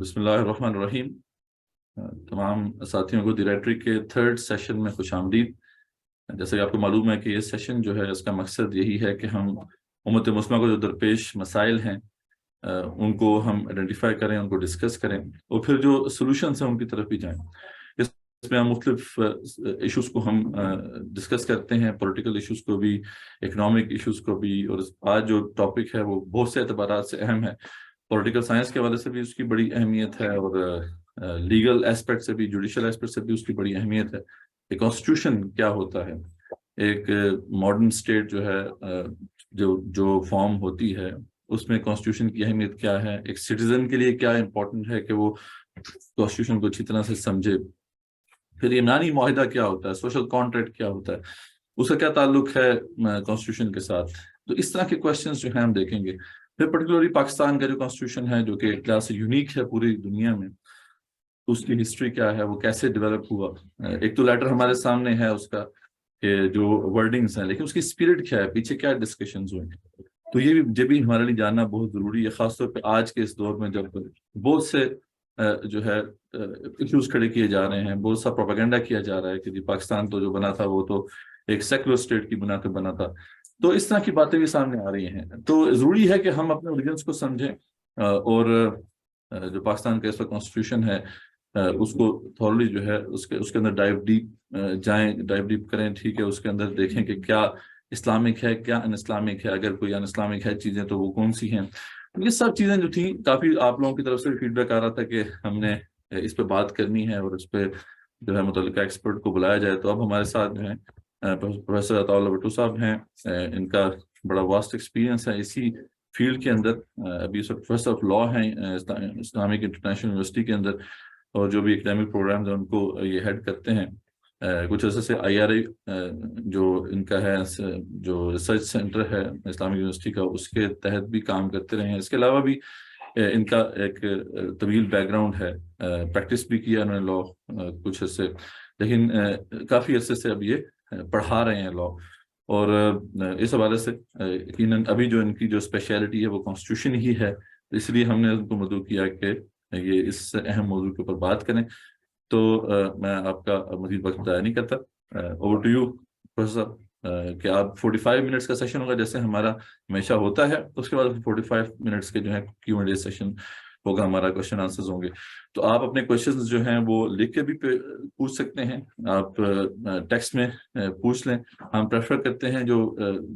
بسم اللہ الرحمن الرحیم. تمام ساتھیوں کو ڈائریکٹری کے تھرڈ سیشن میں خوش آمدید. جیسا کہ آپ کو معلوم ہے کہ یہ سیشن جو ہے اس کا مقصد یہی ہے کہ ہم امت مسلمہ کو جو درپیش مسائل ہیں ان کو ہم آئیڈینٹیفائی کریں، ان کو ڈسکس کریں اور پھر جو سولوشنس ہیں ان کی طرف بھی جائیں. اس میں ہم مختلف ایشوز کو ہم ڈسکس کرتے ہیں، پولیٹیکل ایشوز کو بھی، اکنامک ایشوز کو بھی، اور آج جو ٹاپک ہے وہ بہت سے اعتبارات سے اہم ہے. پولیٹیکل سائنس کے حوالے سے بھی اس کی بڑی اہمیت ہے، اور لیگل ایسپیکٹ سے بھی، جوڈیشل ایسپیکٹ سے بھی اس کی بڑی اہمیت ہے. کہ کانسٹیٹیوشن کیا ہوتا ہے، ایک ماڈرن اسٹیٹ جو ہے جو فارم ہوتی ہے اس میں کانسٹیٹیوشن کی اہمیت کیا ہے، ایک سٹیزن کے لیے کیا امپورٹنٹ ہے کہ وہ کانسٹیٹیوشن کو اچھی طرح سے سمجھے. پھر یونانی معاہدہ کیا ہوتا ہے، سوشل کانٹریکٹ کیا ہوتا ہے، اس کا کیا تعلق ہے کانسٹیٹیوشن کے ساتھ. تو اس طرح کے کوشچنز جو ہیں ہم دیکھیں گے. پھر پرٹیکولرلی پاکستان کا جو کانسٹیٹیوشن ہے جو کہ ایک طرح سے یونیک ہے پوری دنیا میں، اس کی ہسٹری کیا ہے، وہ کیسے ڈیولپ ہوا. ایک تو لیٹر ہمارے سامنے ہے اس کا کہ جو ورڈنگز ہیں، لیکن اس کی اسپرٹ کیا ہے، پیچھے کیا ڈسکشنز ہوئے. تو یہ بھی ہمارے لیے جاننا بہت ضروری ہے، خاص طور پہ آج کے اس دور میں جب بہت سے جو ہے ایشوز کھڑے کیے جا رہے ہیں، بہت سا پروپیگنڈا کیا جا رہا ہے کہ جی پاکستان تو جو بنا تھا وہ تو ایک سیکولر اسٹیٹ کی بنا پہ بنا تھا. تو اس طرح کی باتیں بھی سامنے آ رہی ہیں. تو ضروری ہے کہ ہم اپنے اوریجنس کو سمجھیں اور جو پاکستان کا اس وقت کانسٹیٹیوشن ہے اس کو تھورلی جو ہے اس کے اندر ڈائیو ڈیپ جائیں، ڈائیو ڈیپ کریں. ٹھیک ہے، اس کے اندر دیکھیں کہ کیا اسلامک ہے، کیا ان اسلامک ہے، اگر کوئی ان اسلامک ہے چیزیں تو وہ کون سی ہیں. یہ سب چیزیں جو تھیں، کافی آپ لوگوں کی طرف سے فیڈ بیک آ رہا تھا کہ ہم نے اس پہ بات کرنی ہے اور اس پہ جو ہے متعلقہ ایکسپرٹ کو بلایا جائے. تو اب ہمارے ساتھ جو ہیں پروفیسر عطاء اللہ بھٹو صاحب ہیں. ان کا بڑا واسٹ ایکسپیرینس ہے اسی فیلڈ کے اندر. ابھی پروفیسر آف لا ہیں اسلامک انٹرنیشنل یونیورسٹی کے اندر، اور جو بھی اکیڈمک پروگرامز ہیں ان کو یہ ہیڈ کرتے ہیں. کچھ عرصے سے IRI جو ان کا ہے، جو ریسرچ سینٹر ہے اسلامک یونیورسٹی کا، اس کے تحت بھی کام کرتے رہے ہیں. اس کے علاوہ بھی ان کا ایک طویل بیک گراؤنڈ ہے، پریکٹس بھی کیا انہوں نے لا کچھ عرصے، لیکن کافی عرصے سے اب یہ پڑھا رہے ہیں لا. اور اس حوالے سے یقیناً ابھی جو ان کی جو اسپیشلٹی ہے وہ کانسٹیٹیوشن ہی ہے، اس لیے ہم نے ان کو مدعو کیا کہ یہ اس اہم موضوع کے اوپر بات کریں. تو میں آپ کا مزید وقت ضائع نہیں کرتا. اوور ٹو یو پروفیسر، کہ آپ 45 منٹس کا سیشن ہوگا جیسے ہمارا ہمیشہ ہوتا ہے. اس کے بعد 45 منٹس کے جو ہے Q&A سیشن ہوگا، ہمارا کوشچن آنسرز ہوں گے. تو آپ اپنے کوشچنز جو ہیں وہ لکھ کے بھی پوچھ سکتے ہیں، آپ ٹیکسٹ میں پوچھ لیں. ہم پریفر کرتے ہیں جو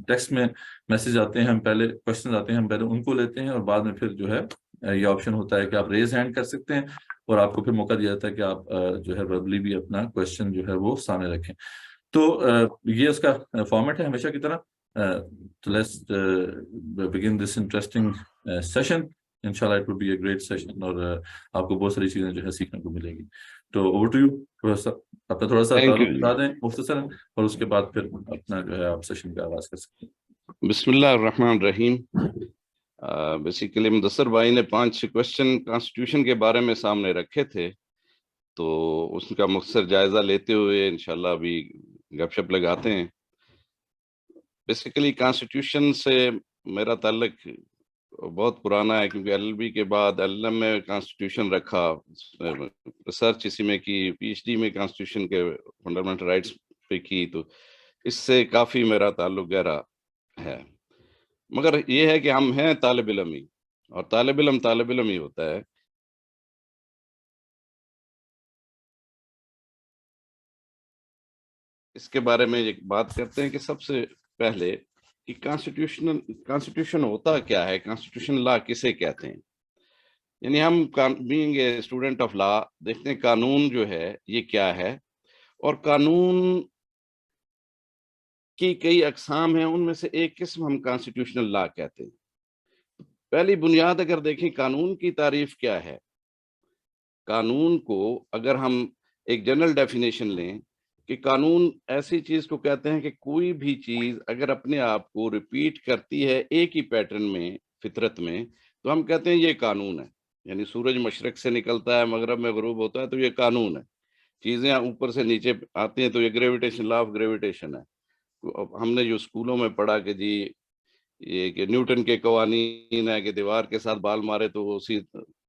ٹیکسٹ میں میسج آتے ہیں، ہم پہلے کوشچنز آتے ہیں ہم پہلے ان کو لیتے ہیں، اور بعد میں پھر جو ہے یہ آپشن ہوتا ہے کہ آپ ریز ہینڈ کر سکتے ہیں، اور آپ کو پھر موقع دیا جاتا ہے کہ آپ جو ہے وربلی بھی اپنا کوشچن جو ہے وہ سامنے رکھیں. تو یہ اس کا فارمیٹ ہے ہمیشہ کی طرح. Let's begin this interesting session. انشاءاللہ it will be a great session, اور آپ کو بہت ساری چیزیں جو ہے سیکھنے کو ملیں گی. تو اوور ٹو یو پروفیسر، اپنا تھوڑا سا تعارف بتا دیں مختصراً، اور اس کے بعد پھر اپنا جو ہے آپ سیشن کا آغاز کر سکتے ہیں. بسم اللہ الرحمن الرحیم. بیسیکلی مدثر بھائی نے 5 کوشچن کانسٹیٹیوشن کے بارے میں سامنے رکھے تھے، تو اس کا مختصر جائزہ لیتے ہوئے انشاءاللہ ابھی گپ شپ لگاتے ہیں. بیسیکلی کانسٹیٹیوشن سے میرا تعلق بہت پرانا ہے، کیونکہ LLB کے بعد LLM میں کانسٹیٹیوشن رکھا، ریسرچ اسی میں کی، PhD میں کانسٹیٹیوشن کے فنڈامنٹل رائٹس پہ کی، تو اس سے کافی میرا تعلق گہرا ہے. مگر یہ ہے کہ ہم ہیں طالب علم ہی، اور طالب علم ہی ہوتا ہے. اس کے بارے میں ایک بات کرتے ہیں کہ سب سے پہلے کہ کانسٹیٹیوشن ہوتا کیا ہے، کانسٹیٹیوشن لا کسے کہتے ہیں. یعنی ہم being a student of law دیکھتے ہیں قانون جو ہے یہ کیا ہے، اور قانون کی کئی اقسام ہیں، ان میں سے ایک قسم ہم کانسٹیٹیوشنل لا کہتے ہیں. پہلی بنیاد اگر دیکھیں قانون کی تعریف کیا ہے، قانون کو اگر ہم ایک جنرل ڈیفینیشن لیں کہ قانون ایسی چیز کو کہتے ہیں کہ کوئی بھی چیز اگر اپنے آپ کو ریپیٹ کرتی ہے ایک ہی پیٹرن میں فطرت میں، تو ہم کہتے ہیں یہ قانون ہے. یعنی سورج مشرق سے نکلتا ہے، مغرب میں غروب ہوتا ہے، تو یہ قانون ہے. چیزیں اوپر سے نیچے آتی ہیں تو یہ گریویٹیشن، لا آف گریویٹیشن ہے. ہم نے جو اسکولوں میں پڑھا کہ جی یہ کہ نیوٹن کے قوانین ہے کہ دیوار کے ساتھ بال مارے تو وہ اسی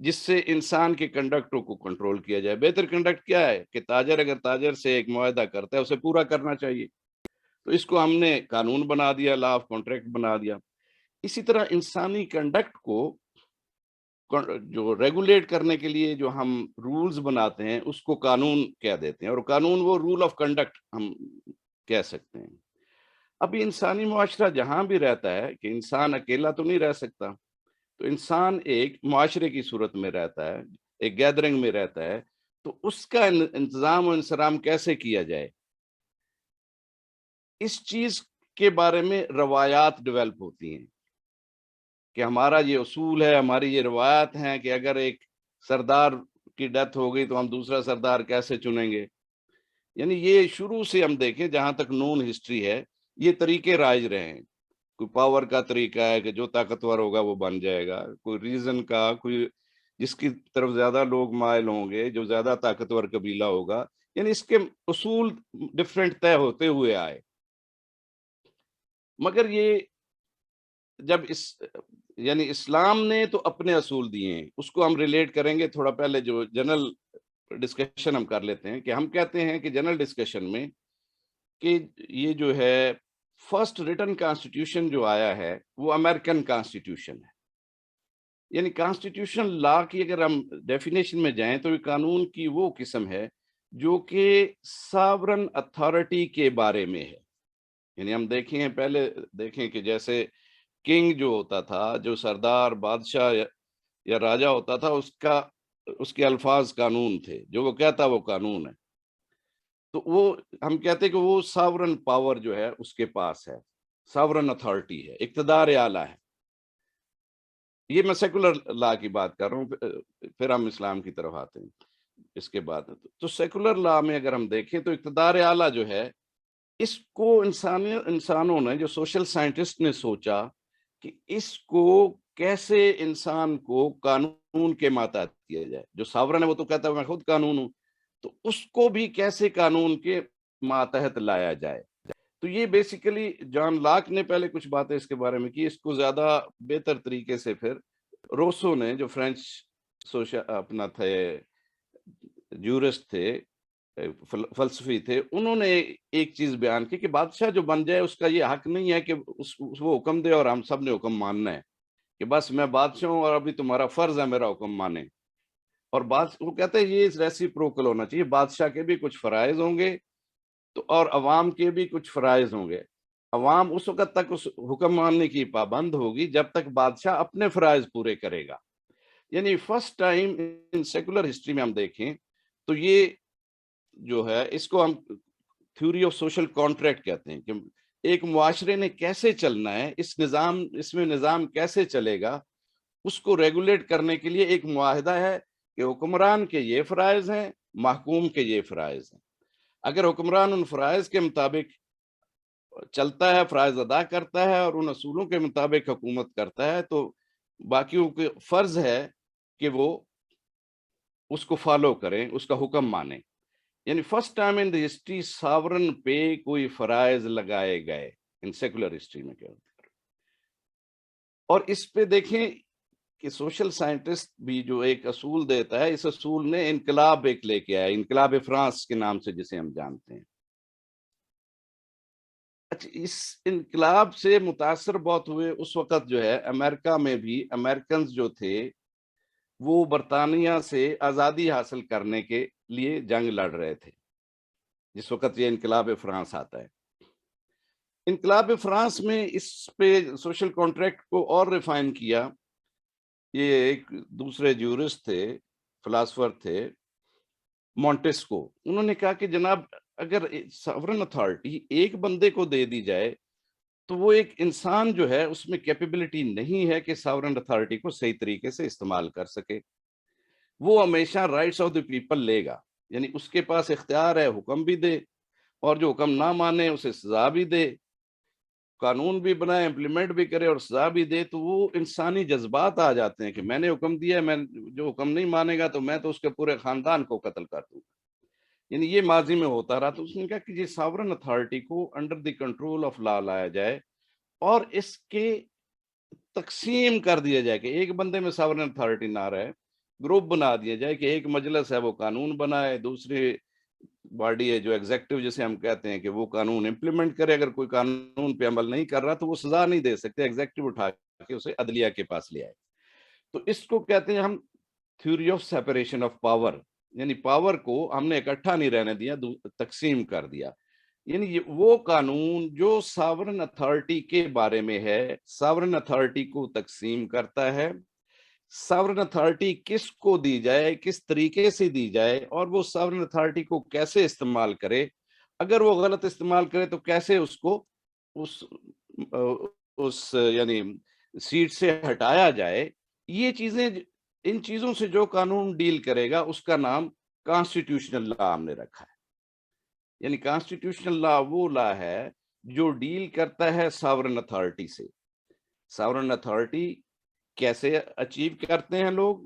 جس سے انسان کے کنڈکٹوں کو کنٹرول کیا جائے. بہتر کنڈکٹ کیا ہے کہ تاجر اگر تاجر سے ایک معاہدہ کرتا ہے اسے پورا کرنا چاہیے. تو اس کو ہم نے قانون بنا دیا, لا آف کانٹریکٹ بنا دیا. اسی طرح انسانی کنڈکٹ کو جو ریگولیٹ کرنے کے لیے جو ہم رولز بناتے ہیں اس کو قانون کہہ دیتے ہیں, اور قانون وہ رول آف کنڈکٹ ہم کہہ سکتے ہیں. ابھی انسانی معاشرہ جہاں بھی رہتا ہے کہ انسان اکیلا تو نہیں رہ سکتا, تو انسان ایک معاشرے کی صورت میں رہتا ہے, ایک گیدرنگ میں رہتا ہے. تو اس کا انتظام و انصرام کیسے کیا جائے, اس چیز کے بارے میں روایات ڈیولپ ہوتی ہیں کہ ہمارا یہ اصول ہے, ہماری یہ روایات ہیں کہ اگر ایک سردار کی ڈیتھ ہو گئی تو ہم دوسرا سردار کیسے چنیں گے. یعنی یہ شروع سے ہم دیکھیں جہاں تک نون ہسٹری ہے یہ طریقے رائج رہے ہیں. کوئی پاور کا طریقہ ہے کہ جو طاقتور ہوگا وہ بن جائے گا, کوئی ریزن کا, کوئی جس کی طرف زیادہ لوگ مائل ہوں گے, جو زیادہ طاقتور قبیلہ ہوگا. یعنی اس کے اصول ڈفرینٹ طے ہوتے ہوئے آئے. مگر یہ جب یعنی اسلام نے تو اپنے اصول دیے ہیں, اس کو ہم ریلیٹ کریں گے تھوڑا پہلے جو جنرل ڈسکشن ہم کر لیتے ہیں کہ ہم کہتے ہیں کہ جنرل ڈسکشن میں کہ یہ جو ہے فرسٹ ریٹن کانسٹیٹیوشن جو آیا ہے وہ امریکن کانسٹیٹیوشن ہے. یعنی کانسٹیٹیوشن لا کی اگر ہم ڈیفینیشن میں جائیں تو یہ قانون کی وہ قسم ہے جو کہ ساورن اتھارٹی کے بارے میں ہے. یعنی ہم دیکھیں پہلے دیکھیں کہ جیسے کنگ جو ہوتا تھا, جو سردار بادشاہ یا راجا ہوتا تھا, اس کے الفاظ قانون تھے, جو وہ کہتا وہ قانون ہے. تو وہ ہم کہتے ہیں کہ وہ ساورن پاور جو ہے اس کے پاس ہے, ساورن اتھارٹی ہے, اقتدار اعلیٰ ہے. یہ میں سیکولر لا کی بات کر رہا ہوں, پھر ہم اسلام کی طرف آتے ہیں اس کے بعد. تو سیکولر لا میں اگر ہم دیکھیں تو اقتدار اعلیٰ جو ہے اس کو انسانوں نے, جو سوشل سائنٹسٹ نے سوچا کہ اس کو کیسے انسان کو قانون کے ماتحت کیا جائے. جو ساورن ہے وہ تو کہتا ہے میں خود قانون ہوں, تو اس کو بھی کیسے قانون کے ماتحت لایا جائے. تو یہ بیسیکلی جان لاک نے پہلے کچھ باتیں اس کے بارے میں کی, اس کو زیادہ بہتر طریقے سے پھر روسو نے, جو فرینچ اپنا تھے جورسٹ تھے, فلسفی تھے, انہوں نے ایک چیز بیان کی کہ بادشاہ جو بن جائے اس کا یہ حق نہیں ہے کہ وہ حکم دے اور ہم سب نے حکم ماننا ہے, کہ بس میں بادشاہ ہوں اور ابھی تمہارا فرض ہے میرا حکم مانے. اور وہ کہتے ہیں یہ ریسیپروکل ہونا چاہیے, بادشاہ کے بھی کچھ فرائض ہوں گے تو اور عوام کے بھی کچھ فرائض ہوں گے. عوام اس وقت تک اس حکم ماننے کی پابند ہوگی جب تک بادشاہ اپنے فرائض پورے کرے گا. یعنی فرسٹ ٹائم ان سیکولر ہسٹری میں ہم دیکھیں تو یہ جو ہے اس کو ہم تھیوری آف سوشل کانٹریکٹ کہتے ہیں کہ ایک معاشرے نے کیسے چلنا ہے, اس میں نظام کیسے چلے گا, اس کو ریگولیٹ کرنے کے لیے ایک معاہدہ ہے کہ حکمران کے یہ فرائض ہیں, محکوم کے یہ فرائض ہیں. اگر حکمران ان فرائض کے مطابق چلتا ہے, فرائض ادا کرتا ہے اور ان اصولوں کے مطابق حکومت کرتا ہے, تو باقیوں کے فرض ہے کہ وہ اس کو فالو کریں, اس کا حکم مانیں. یعنی first time in the history sovereign پہ کوئی فرائض لگائے گئے ان سیکولر ہسٹری میں. کیا اور اس پہ دیکھیں کہ سوشل سائنٹسٹ بھی جو ایک اصول دیتا ہے, اس اصول نے انقلاب ایک لے کے آیا, انقلاب فرانس کے نام سے جسے ہم جانتے ہیں. اچھا, اس انقلاب سے متاثر بہت ہوئے اس وقت جو ہے امریکہ میں بھی امریکنز جو تھے وہ برطانیہ سے آزادی حاصل کرنے کے لیے جنگ لڑ رہے تھے جس وقت یہ انقلاب فرانس آتا ہے. انقلاب فرانس میں اس پہ سوشل کانٹریکٹ کو اور ریفائن کیا. یہ ایک دوسرے جورسٹ تھے, فلاسفر تھے, مونٹیسکو. انہوں نے کہا کہ جناب اگر ساورن اتھارٹی ایک بندے کو دے دی جائے تو وہ ایک انسان جو ہے اس میں کیپیبلٹی نہیں ہے کہ ساورن اتھارٹی کو صحیح طریقے سے استعمال کر سکے. وہ ہمیشہ رائٹس آف دی پیپل لے گا, یعنی اس کے پاس اختیار ہے حکم بھی دے اور جو حکم نہ مانے اسے سزا بھی دے, قانون بھی بنائے, امپلیمنٹ بھی کرے اور سزا بھی دے. تو وہ انسانی جذبات آ جاتے ہیں کہ میں نے حکم دیا ہے, میں جو حکم نہیں مانے گا تو میں تو اس کے پورے خاندان کو قتل کر دوں گا. یعنی یہ ماضی میں ہوتا رہا. تو اس نے کہا کہ یہ ساورن اتھارٹی کو under the control of law لایا جائے اور اس کے تقسیم کر دیا جائے کہ ایک بندے میں ساورن اتھارٹی نہ رہے, گروپ بنا دیا جائے کہ ایک مجلس ہے وہ قانون بنائے, دوسری باڈی ہے جو ایگزیکٹو جسے ہم کہتے ہیں کہ وہ قانون امپلیمنٹ کرے. اگر کوئی قانون پہ عمل نہیں کر رہا تو وہ سزا نہیں دے سکتے, ایگزیکٹو اٹھا کے اسے عدلیہ کے پاس لے آئے. تو اس کو کہتے ہیں ہم theory of separation of power, یعنی پاور کو ہم نے اکٹھا نہیں رہنے دیا, تقسیم کر دیا. یعنی وہ قانون جو ساورن اتھارٹی کے بارے میں ہے, ساورن اتھارٹی کو تقسیم کرتا ہے, ساورن اتھارٹی کس کو دی جائے, کس طریقے سے دی جائے, اور وہ ساورن اتھارٹی کو کیسے استعمال کرے. اگر وہ غلط استعمال کرے تو کیسے اس کو اس یعنی سیٹ سے ہٹایا جائے. یہ چیزیں, ان چیزوں سے جو قانون ڈیل کرے گا اس کا نام کانسٹیٹیوشنل لا ہم نے رکھا ہے. یعنی کانسٹیٹیوشنل لا وہ لا ہے جو ڈیل کرتا ہے ساورن اتھارٹی سے. ساورن اتھارٹی کیسے اچیو کرتے ہیں لوگ,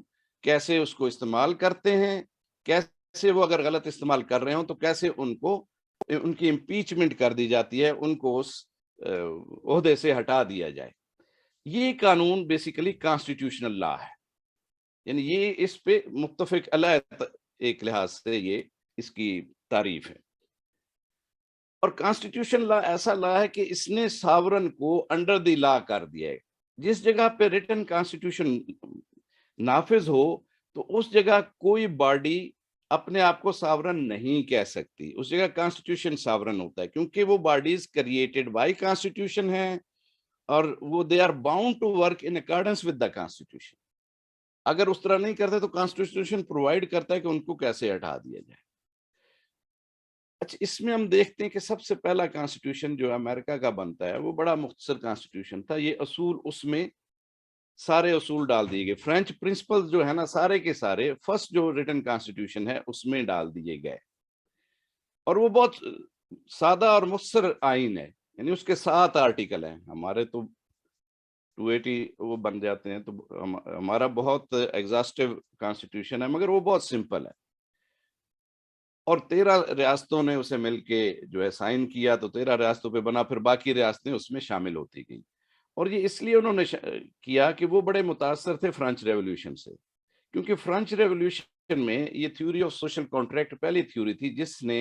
کیسے اس کو استعمال کرتے ہیں, کیسے وہ اگر غلط استعمال کر رہے ہوں تو کیسے ان کی امپیچمنٹ کر دی جاتی ہے, ان کو اس عہدے سے ہٹا دیا جائے. یہ قانون بیسیکلی کانسٹیٹیوشنل لا ہے. یعنی یہ اس پہ متفق علیہ ایک لحاظ سے یہ اس کی تعریف ہے. اور کانسٹیٹیوشن لا ایسا لا ہے کہ اس نے ساورن کو انڈر دی لا کر دیا ہے. جس جگہ پہ ریٹن کانسٹیٹیوشن نافذ ہو تو اس جگہ کوئی باڈی اپنے آپ کو ساورن نہیں کہہ سکتی, اس جگہ کانسٹیٹیوشن ساورن ہوتا ہے, کیونکہ وہ باڈیز کریٹڈ بائی کانسٹیٹیوشن ہیں اور وہ they are bound to work in accordance with the constitution. اگر اس طرح نہیں کرتے تو کانسٹیٹیوشن پرووائڈ کرتا ہے کہ ان کو کیسے ہٹا دیا جائے. اچھا, اس میں ہم دیکھتے ہیں کہ سب سے پہلا کانسٹیٹیوشن جو امریکہ کا بنتا ہے وہ بڑا مختصر کانسٹیٹیوشن تھا. یہ اصول, اس میں سارے اصول ڈال دیے گئے. فرینچ پرنسپل جو ہے نا سارے کے سارے فرسٹ جو ریٹن کانسٹیٹیوشن ہے اس میں ڈال دیے گئے, اور وہ بہت سادہ اور مختصر آئین ہے. یعنی اس کے 7 آرٹیکل ہیں. ہمارے تو 280 وہ بن جاتے ہیں, تو ہمارا بہت ایگزاسٹو کانسٹیٹیوشن ہے, مگر وہ بہت سمپل ہے. اور 13 ریاستوں نے اسے مل کے جو ہے سائن کیا, تو 13 ریاستوں پہ بنا, پھر باقی ریاستیں اس میں شامل ہوتی گئیں. اور یہ اس لیے انہوں نے کیا کہ وہ بڑے متاثر تھے فرانچ ریولوشن سے, کیونکہ فرانچ ریولوشن میں یہ تھیوری آف سوشل کانٹریکٹ پہلی تھیوری تھی جس نے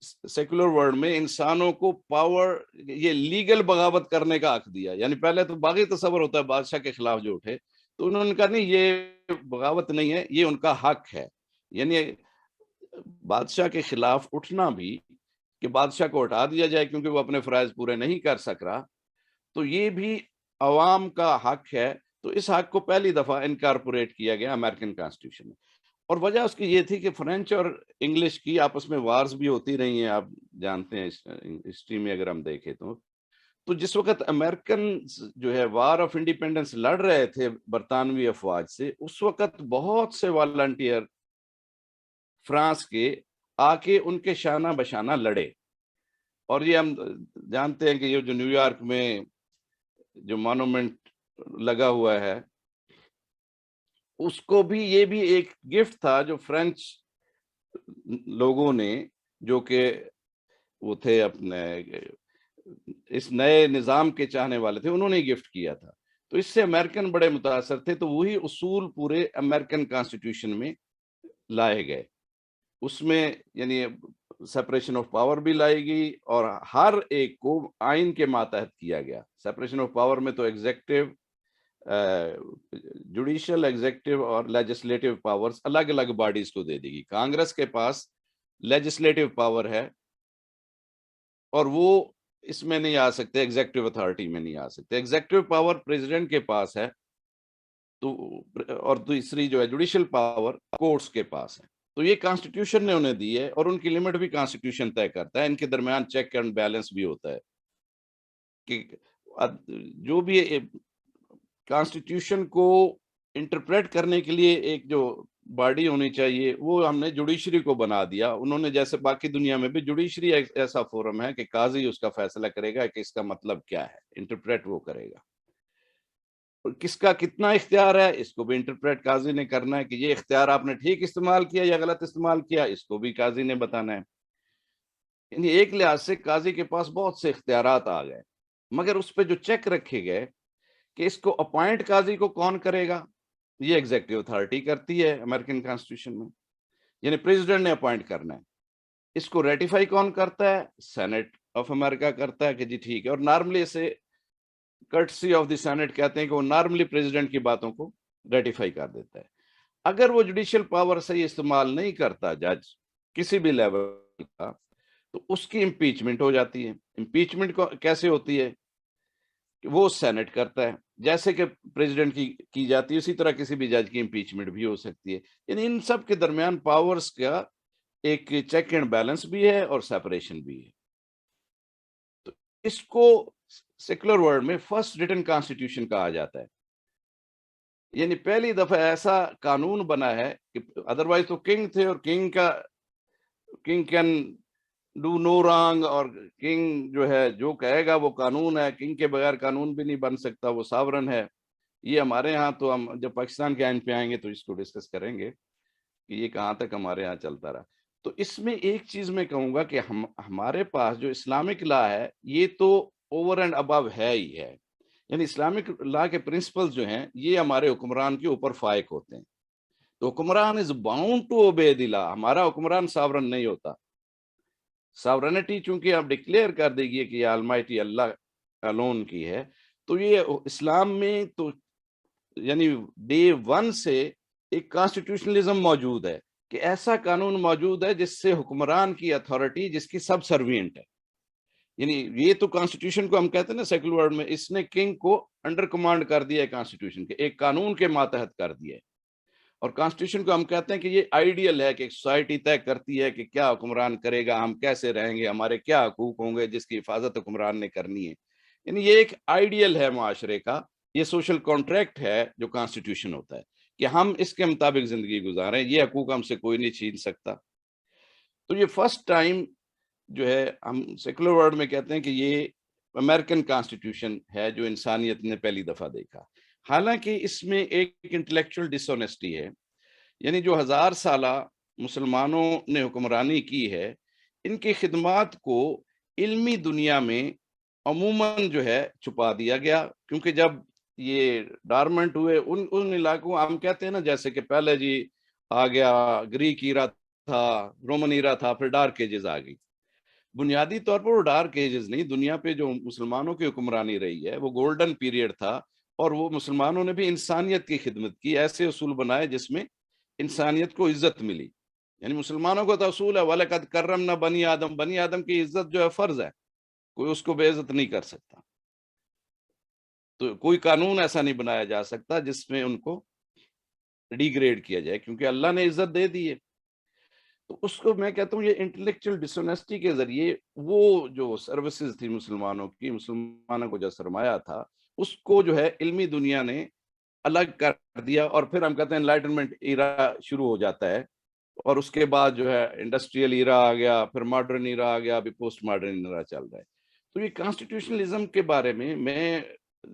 سیکولر ورلڈ میں انسانوں کو پاور, یہ لیگل بغاوت کرنے کا حق دیا. یعنی پہلے تو باغی تصور ہوتا ہے بادشاہ کے خلاف جو اٹھے, تو انہوں نے کہا نہیں یہ بغاوت نہیں ہے, یہ ان کا حق ہے. یعنی بادشاہ کے خلاف اٹھنا بھی کہ بادشاہ کو ہٹا دیا جائے کیونکہ وہ اپنے فرائض پورے نہیں کر سک رہا, تو یہ بھی عوام کا حق ہے. تو اس حق کو پہلی دفعہ انکارپوریٹ کیا گیا امریکن کانسٹیٹیوشن میں. اور وجہ اس کی یہ تھی کہ فرینچ اور انگلش کی آپس میں وارز بھی ہوتی رہی ہیں, آپ جانتے ہیں ہسٹری میں اگر ہم دیکھیں تو جس وقت امریکن جو ہے وار آف انڈیپینڈنس لڑ رہے تھے برطانوی افواج سے, اس وقت بہت سے والنٹیئر فرانس کے آ کے ان کے شانہ بشانہ لڑے. اور یہ ہم جانتے ہیں کہ یہ جو نیو یارک میں جو مانومنٹ لگا ہوا ہے اس کو بھی, یہ بھی ایک گفٹ تھا جو فرینچ لوگوں نے, جو کہ وہ تھے اپنے اس نئے نظام کے چاہنے والے تھے, انہوں نے گفٹ کیا تھا. تو اس سے امریکن بڑے متاثر تھے, تو وہی اصول پورے امریکن کانسٹیٹیوشن میں لائے گئے. اس میں یعنی سیپریشن آف پاور بھی لائی گئی اور ہر ایک کو آئین کے ماتحت کیا گیا. سیپریشن آف پاور میں تو ایگزیکٹو, جوڈیشل, ایگزیکٹو اور لیجسلیٹو پاورز الگ الگ باڈیز کو دے دی گئی. کانگریس کے پاس لیجسلیٹو پاور ہے اور وہ اس میں نہیں آ سکتے, ایگزیکٹو اتھارٹی میں نہیں آ سکتے. ایگزیکٹو پاور پریزیڈنٹ کے پاس ہے, تو اور دوسری جو ہے جوڈیشل پاور کورٹس کے پاس ہے. تو یہ کانسٹیٹیوشن نے انہیں دی ہے, اور ان کی لمٹ بھی کانسٹیٹیوشن طے کرتا ہے. ان کے درمیان چیک اینڈ بیلنس بھی ہوتا ہے کہ جو بھی کانسٹیٹیوشن کو انٹرپریٹ کرنے کے لیے ایک جو باڈی ہونی چاہیے وہ ہم نے جوڈیشری کو بنا دیا. انہوں نے جیسے باقی دنیا میں بھی جوڈیشری ایسا فورم ہے کہ قاضی اس کا فیصلہ کرے گا کہ اس کا مطلب کیا ہے, انٹرپریٹ وہ کرے گا. کس کا کتنا اختیار ہے اس کو بھی انٹرپریٹ قاضی نے کرنا ہے, کہ یہ اختیار آپ نے ٹھیک استعمال کیا یا غلط استعمال کیا, اس کو بھی قاضی نے بتانا ہے. یعنی ایک لحاظ سے قاضی کے پاس بہت سے اختیارات آ گئے, مگر اس پہ جو چیک رکھے گئے کہ اس کو اپوائنٹ قاضی کو کون کرے گا, یہ ایگزیکٹو اتھارٹی کرتی ہے امریکن کانسٹیٹیوشن میں، یعنی پریزیڈنٹ نے اپوائنٹ کرنا ہے. اس کو ریٹیفائی کون کرتا ہے؟ سینٹ آف امریکہ کرتا ہے کہ جی ٹھیک ہے. اور نارملی اسے کرٹسی آف دی سینٹ کہتے ہیں کہ وہ نارملی پریزیڈنٹ کی باتوں کو ریٹیفائی کر دیتا ہے. اگر وہ جوڈیشل پاور صحیح استعمال نہیں کرتا جج کسی بھی لیول کا، تو اس کی امپیچمنٹ ہو جاتی ہے. امپیچمنٹ کیسے ہوتی ہے؟ کہ وہ سینٹ کرتا ہے، جیسے کہ پریزیڈنٹ کی جاتی ہے اسی طرح کسی بھی جج کی امپیچمنٹ بھی ہو سکتی ہے. یعنی ان سب کے درمیان پاورز کا ایک چیک اینڈ بیلنس بھی ہے اور سیپریشن بھی ہے. تو اس کو سیکولر ورلڈ میں فرسٹ ریٹن کانسٹیٹیوشن کہا جاتا ہے. یعنی پہلی دفعہ ایسا قانون بنا ہے کہ ادروائز تو کنگ تھے، اور king can do no wrong, اور کنگ جو ہے جو کہے گا وہ قانون ہے. کنگ کے بغیر قانون بھی نہیں بن سکتا، وہ ساورن ہے. یہ ہمارے ہاں تو ہم جب پاکستان کے آئین پہ آئیں گے تو اس کو ڈسکس کریں گے کہ یہ کہاں تک ہمارے یہاں چلتا رہا. تو اس میں ایک چیز میں کہوں گا کہ ہمارے پاس جو اسلامک لا ہے یہ تو اوور اینڈ ابو ہے ہی ہے. یعنی اسلامک لا کے پرنسپلز جو ہیں یہ ہمارے حکمران کے اوپر فائق ہوتے ہیں. تو حکمران از باؤنڈ ٹو اوبے دی لا. ہمارا حکمران ساورن نہیں ہوتا. ساورنٹی چونکہ آپ ڈکلیئر کر دے گی کہ یہ آلمائٹی اللہ الون کی ہے، تو یہ اسلام میں تو یعنی ڈے ون سے ایک کانسٹیٹیوشنلزم موجود ہے کہ ایسا قانون موجود ہے جس سے حکمران کی اتھارٹی جس کی سب سروینٹ ہے. یعنی یہ تو کانسٹیٹیوشن کو ہم کہتے ہیں نا سیکولر ورلڈ میں، اس نے کنگ کو انڈر کمانڈ کر دیا ہے کانسٹیٹیوشن کے، ایک قانون کے ماتحت کر دیا ہے. اور کانسٹیٹیوشن کو ہم کہتے ہیں کہ یہ آئیڈیل ہے کہ ایک سوسائٹی طے کرتی ہے کہ کیا حکمران کرے گا، ہم کیسے رہیں گے، ہمارے کیا حقوق ہوں گے جس کی حفاظت حکمران نے کرنی ہے. یعنی یہ ایک آئیڈیل ہے معاشرے کا، یہ سوشل کانٹریکٹ ہے جو کانسٹیٹیوشن ہوتا ہے کہ ہم اس کے مطابق زندگی گزاریں، یہ حقوق ہم سے کوئی نہیں چھین سکتا. تو یہ فرسٹ ٹائم جو ہے ہم سیکولر ورلڈ میں کہتے ہیں کہ یہ امریکن کانسٹیٹیوشن ہے جو انسانیت نے پہلی دفعہ دیکھا. حالانکہ اس میں ایک انٹلیکچوئل ڈس آنیسٹی ہے. یعنی جو 1000 سالہ مسلمانوں نے حکمرانی کی ہے، ان کی خدمات کو علمی دنیا میں عموماً جو ہے چھپا دیا گیا. کیونکہ جب یہ ڈارمنٹ ہوئے ان علاقوں، ہم کہتے ہیں نا جیسے کہ پہلے جی آ گیا گریک ایرا تھا، رومن ایرا تھا، پھر ڈارک ایجز آ گئی. بنیادی طور پر وہ ڈارک ایجز نہیں، دنیا پہ جو مسلمانوں کی حکمرانی رہی ہے وہ گولڈن پیریڈ تھا. اور وہ مسلمانوں نے بھی انسانیت کی خدمت کی، ایسے اصول بنائے جس میں انسانیت کو عزت ملی. یعنی مسلمانوں کو تو اصول ہے وَلَقَدْ كَرَّمْنَا بنی آدم، بنی آدم کی عزت جو ہے فرض ہے، کوئی اس کو بے عزت نہیں کر سکتا. تو کوئی قانون ایسا نہیں بنایا جا سکتا جس میں ان کو ڈیگریڈ کیا جائے، کیونکہ اللہ نے عزت دے دی ہے. تو اس کو میں کہتا ہوں یہ انٹلیکچوئل ڈس آنیسٹی کے ذریعے وہ جو سروسز تھی مسلمانوں کی، مسلمانوں کو جو سرمایہ تھا، اس کو جو ہے علمی دنیا نے الگ کر دیا. اور پھر ہم کہتے ہیں انلائٹنمنٹ ایرا شروع ہو جاتا ہے، اور اس کے بعد جو ہے انڈسٹریل ایرا آ گیا، پھر ماڈرن ایرا آ گیا، ابھی پوسٹ ماڈرن ایرا چل رہا ہے. تو یہ کانسٹیٹیوشنلزم کے بارے میں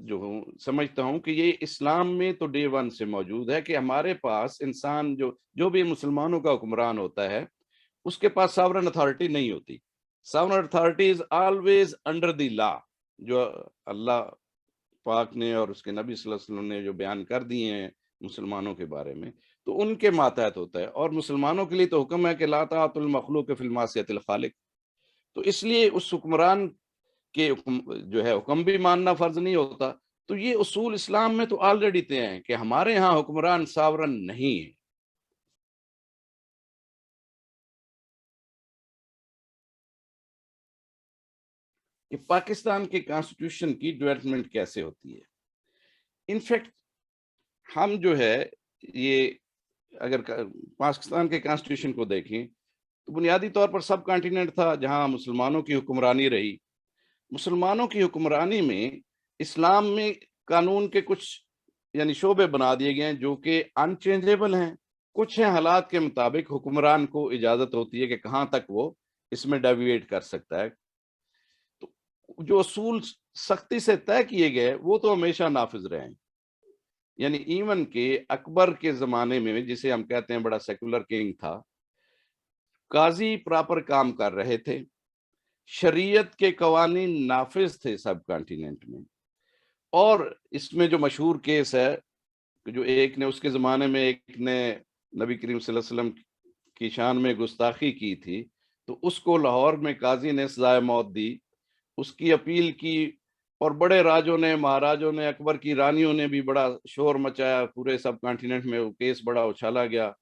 جو ہوں سمجھتا ہوں کہ یہ اسلام میں تو ڈے ون سے موجود ہے کہ ہمارے پاس انسان جو بھی مسلمانوں کا حکمران ہوتا ہے اس کے پاس ساورن اتھارٹی نہیں ہوتی. Sovereign authority is always under the law, جو اللہ پاک نے اور اس کے نبی صلی اللہ علیہ وسلم نے جو بیان کر دیے ہیں مسلمانوں کے بارے میں، تو ان کے ماتحت ہوتا ہے. اور مسلمانوں کے لیے تو حکم ہے کہ لا طاعۃ المخلوق فی المعصیۃ الخالق. تو اس لیے اس حکمران کے جو ہے حکم بھی ماننا فرض نہیں ہوتا. تو یہ اصول اسلام میں تو آلریڈی طے ہیں کہ ہمارے ہاں حکمران ساورن نہیں ہے. کہ پاکستان کے کانسٹیٹیوشن کی ڈیولپمنٹ کیسے ہوتی ہے. انفیکٹ ہم جو ہے یہ اگر پاکستان کے کانسٹیٹیوشن کو دیکھیں تو بنیادی طور پر سب کانٹیننٹ تھا جہاں مسلمانوں کی حکمرانی رہی. مسلمانوں کی حکمرانی میں اسلام میں قانون کے کچھ یعنی شعبے بنا دیے گئے ہیں جو کہ انچینجیبل ہیں. کچھ ہیں حالات کے مطابق حکمران کو اجازت ہوتی ہے کہ کہاں تک وہ اس میں ڈیویٹ کر سکتا ہے. تو جو اصول سختی سے طے کیے گئے وہ تو ہمیشہ نافذ رہے ہیں. یعنی ایون کہ اکبر کے زمانے میں جسے ہم کہتے ہیں بڑا سیکولر کنگ تھا، قاضی پراپر کام کر رہے تھے، شریعت کے قوانین نافذ تھے سب کانٹیننٹ میں. اور اس میں جو مشہور کیس ہے جو ایک نے اس کے زمانے میں ایک نے نبی کریم صلی اللہ علیہ وسلم کی شان میں گستاخی کی تھی، تو اس کو لاہور میں قاضی نے سزائے موت دی، اس کی اپیل کی، اور بڑے راجوں نے، مہاراجوں نے، اکبر کی رانیوں نے بھی بڑا شور مچایا، پورے سب کانٹیننٹ میں وہ کیس بڑا اچھالا گیا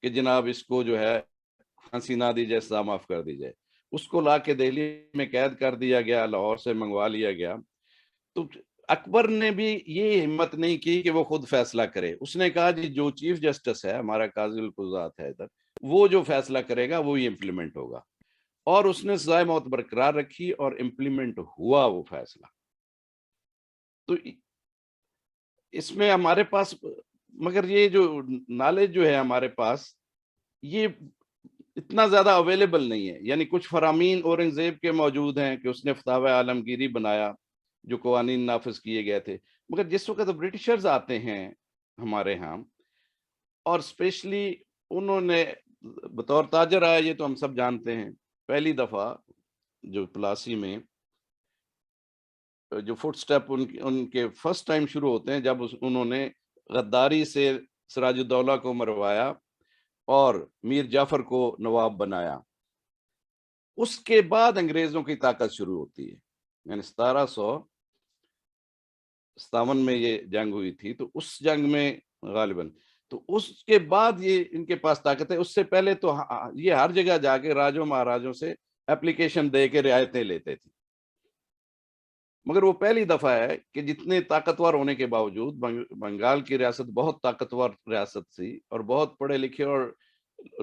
کہ جناب اس کو جو ہے پھانسی نہ دی جائے، سزا معاف کر دی جائے۔ اس کو لا کے دہلی میں قید کر دیا گیا، لاہور سے منگوا لیا گیا۔ تو اکبر نے بھی یہ ہمت نہیں کی کہ وہ خود فیصلہ کرے، اس نے کہا جی جو چیف جسٹس ہے، ہمارا قاضی القضات ہے ادھر، وہ جو فیصلہ کرے گا وہی امپلیمنٹ ہوگا، اور اس نے سزائے موت برقرار رکھی اور امپلیمنٹ ہوا وہ فیصلہ۔ تو اس میں ہمارے پاس، مگر یہ جو نالج جو ہے ہمارے پاس، یہ اتنا زیادہ اویلیبل نہیں ہے۔ یعنی کچھ فرامین اورنگزیب کے موجود ہیں کہ اس نے فتاوی عالمگیری بنایا جو قوانین نافذ کیے گئے تھے، مگر جس وقت برٹشرز آتے ہیں ہمارے ہاں، اور اسپیشلی انہوں نے بطور تاجر آیا، یہ تو ہم سب جانتے ہیں، پہلی دفعہ جو پلاسی میں جو فٹ سٹیپ ان کے فرسٹ ٹائم شروع ہوتے ہیں جب انہوں نے غداری سے سراج الدولہ کو مروایا اور میر جعفر کو نواب بنایا، اس کے بعد انگریزوں کی طاقت شروع ہوتی ہے۔ یعنی 1757 میں یہ جنگ ہوئی تھی، تو اس جنگ میں غالباً، تو اس کے بعد یہ ان کے پاس طاقت ہے۔ اس سے پہلے تو یہ ہر جگہ جا کے راجوں مہاراجوں سے اپلیکیشن دے کے رعایتیں لیتے تھے، مگر وہ پہلی دفعہ ہے کہ جتنے طاقتور ہونے کے باوجود، بنگال کی ریاست بہت طاقتور ریاست تھی اور بہت پڑھے لکھے اور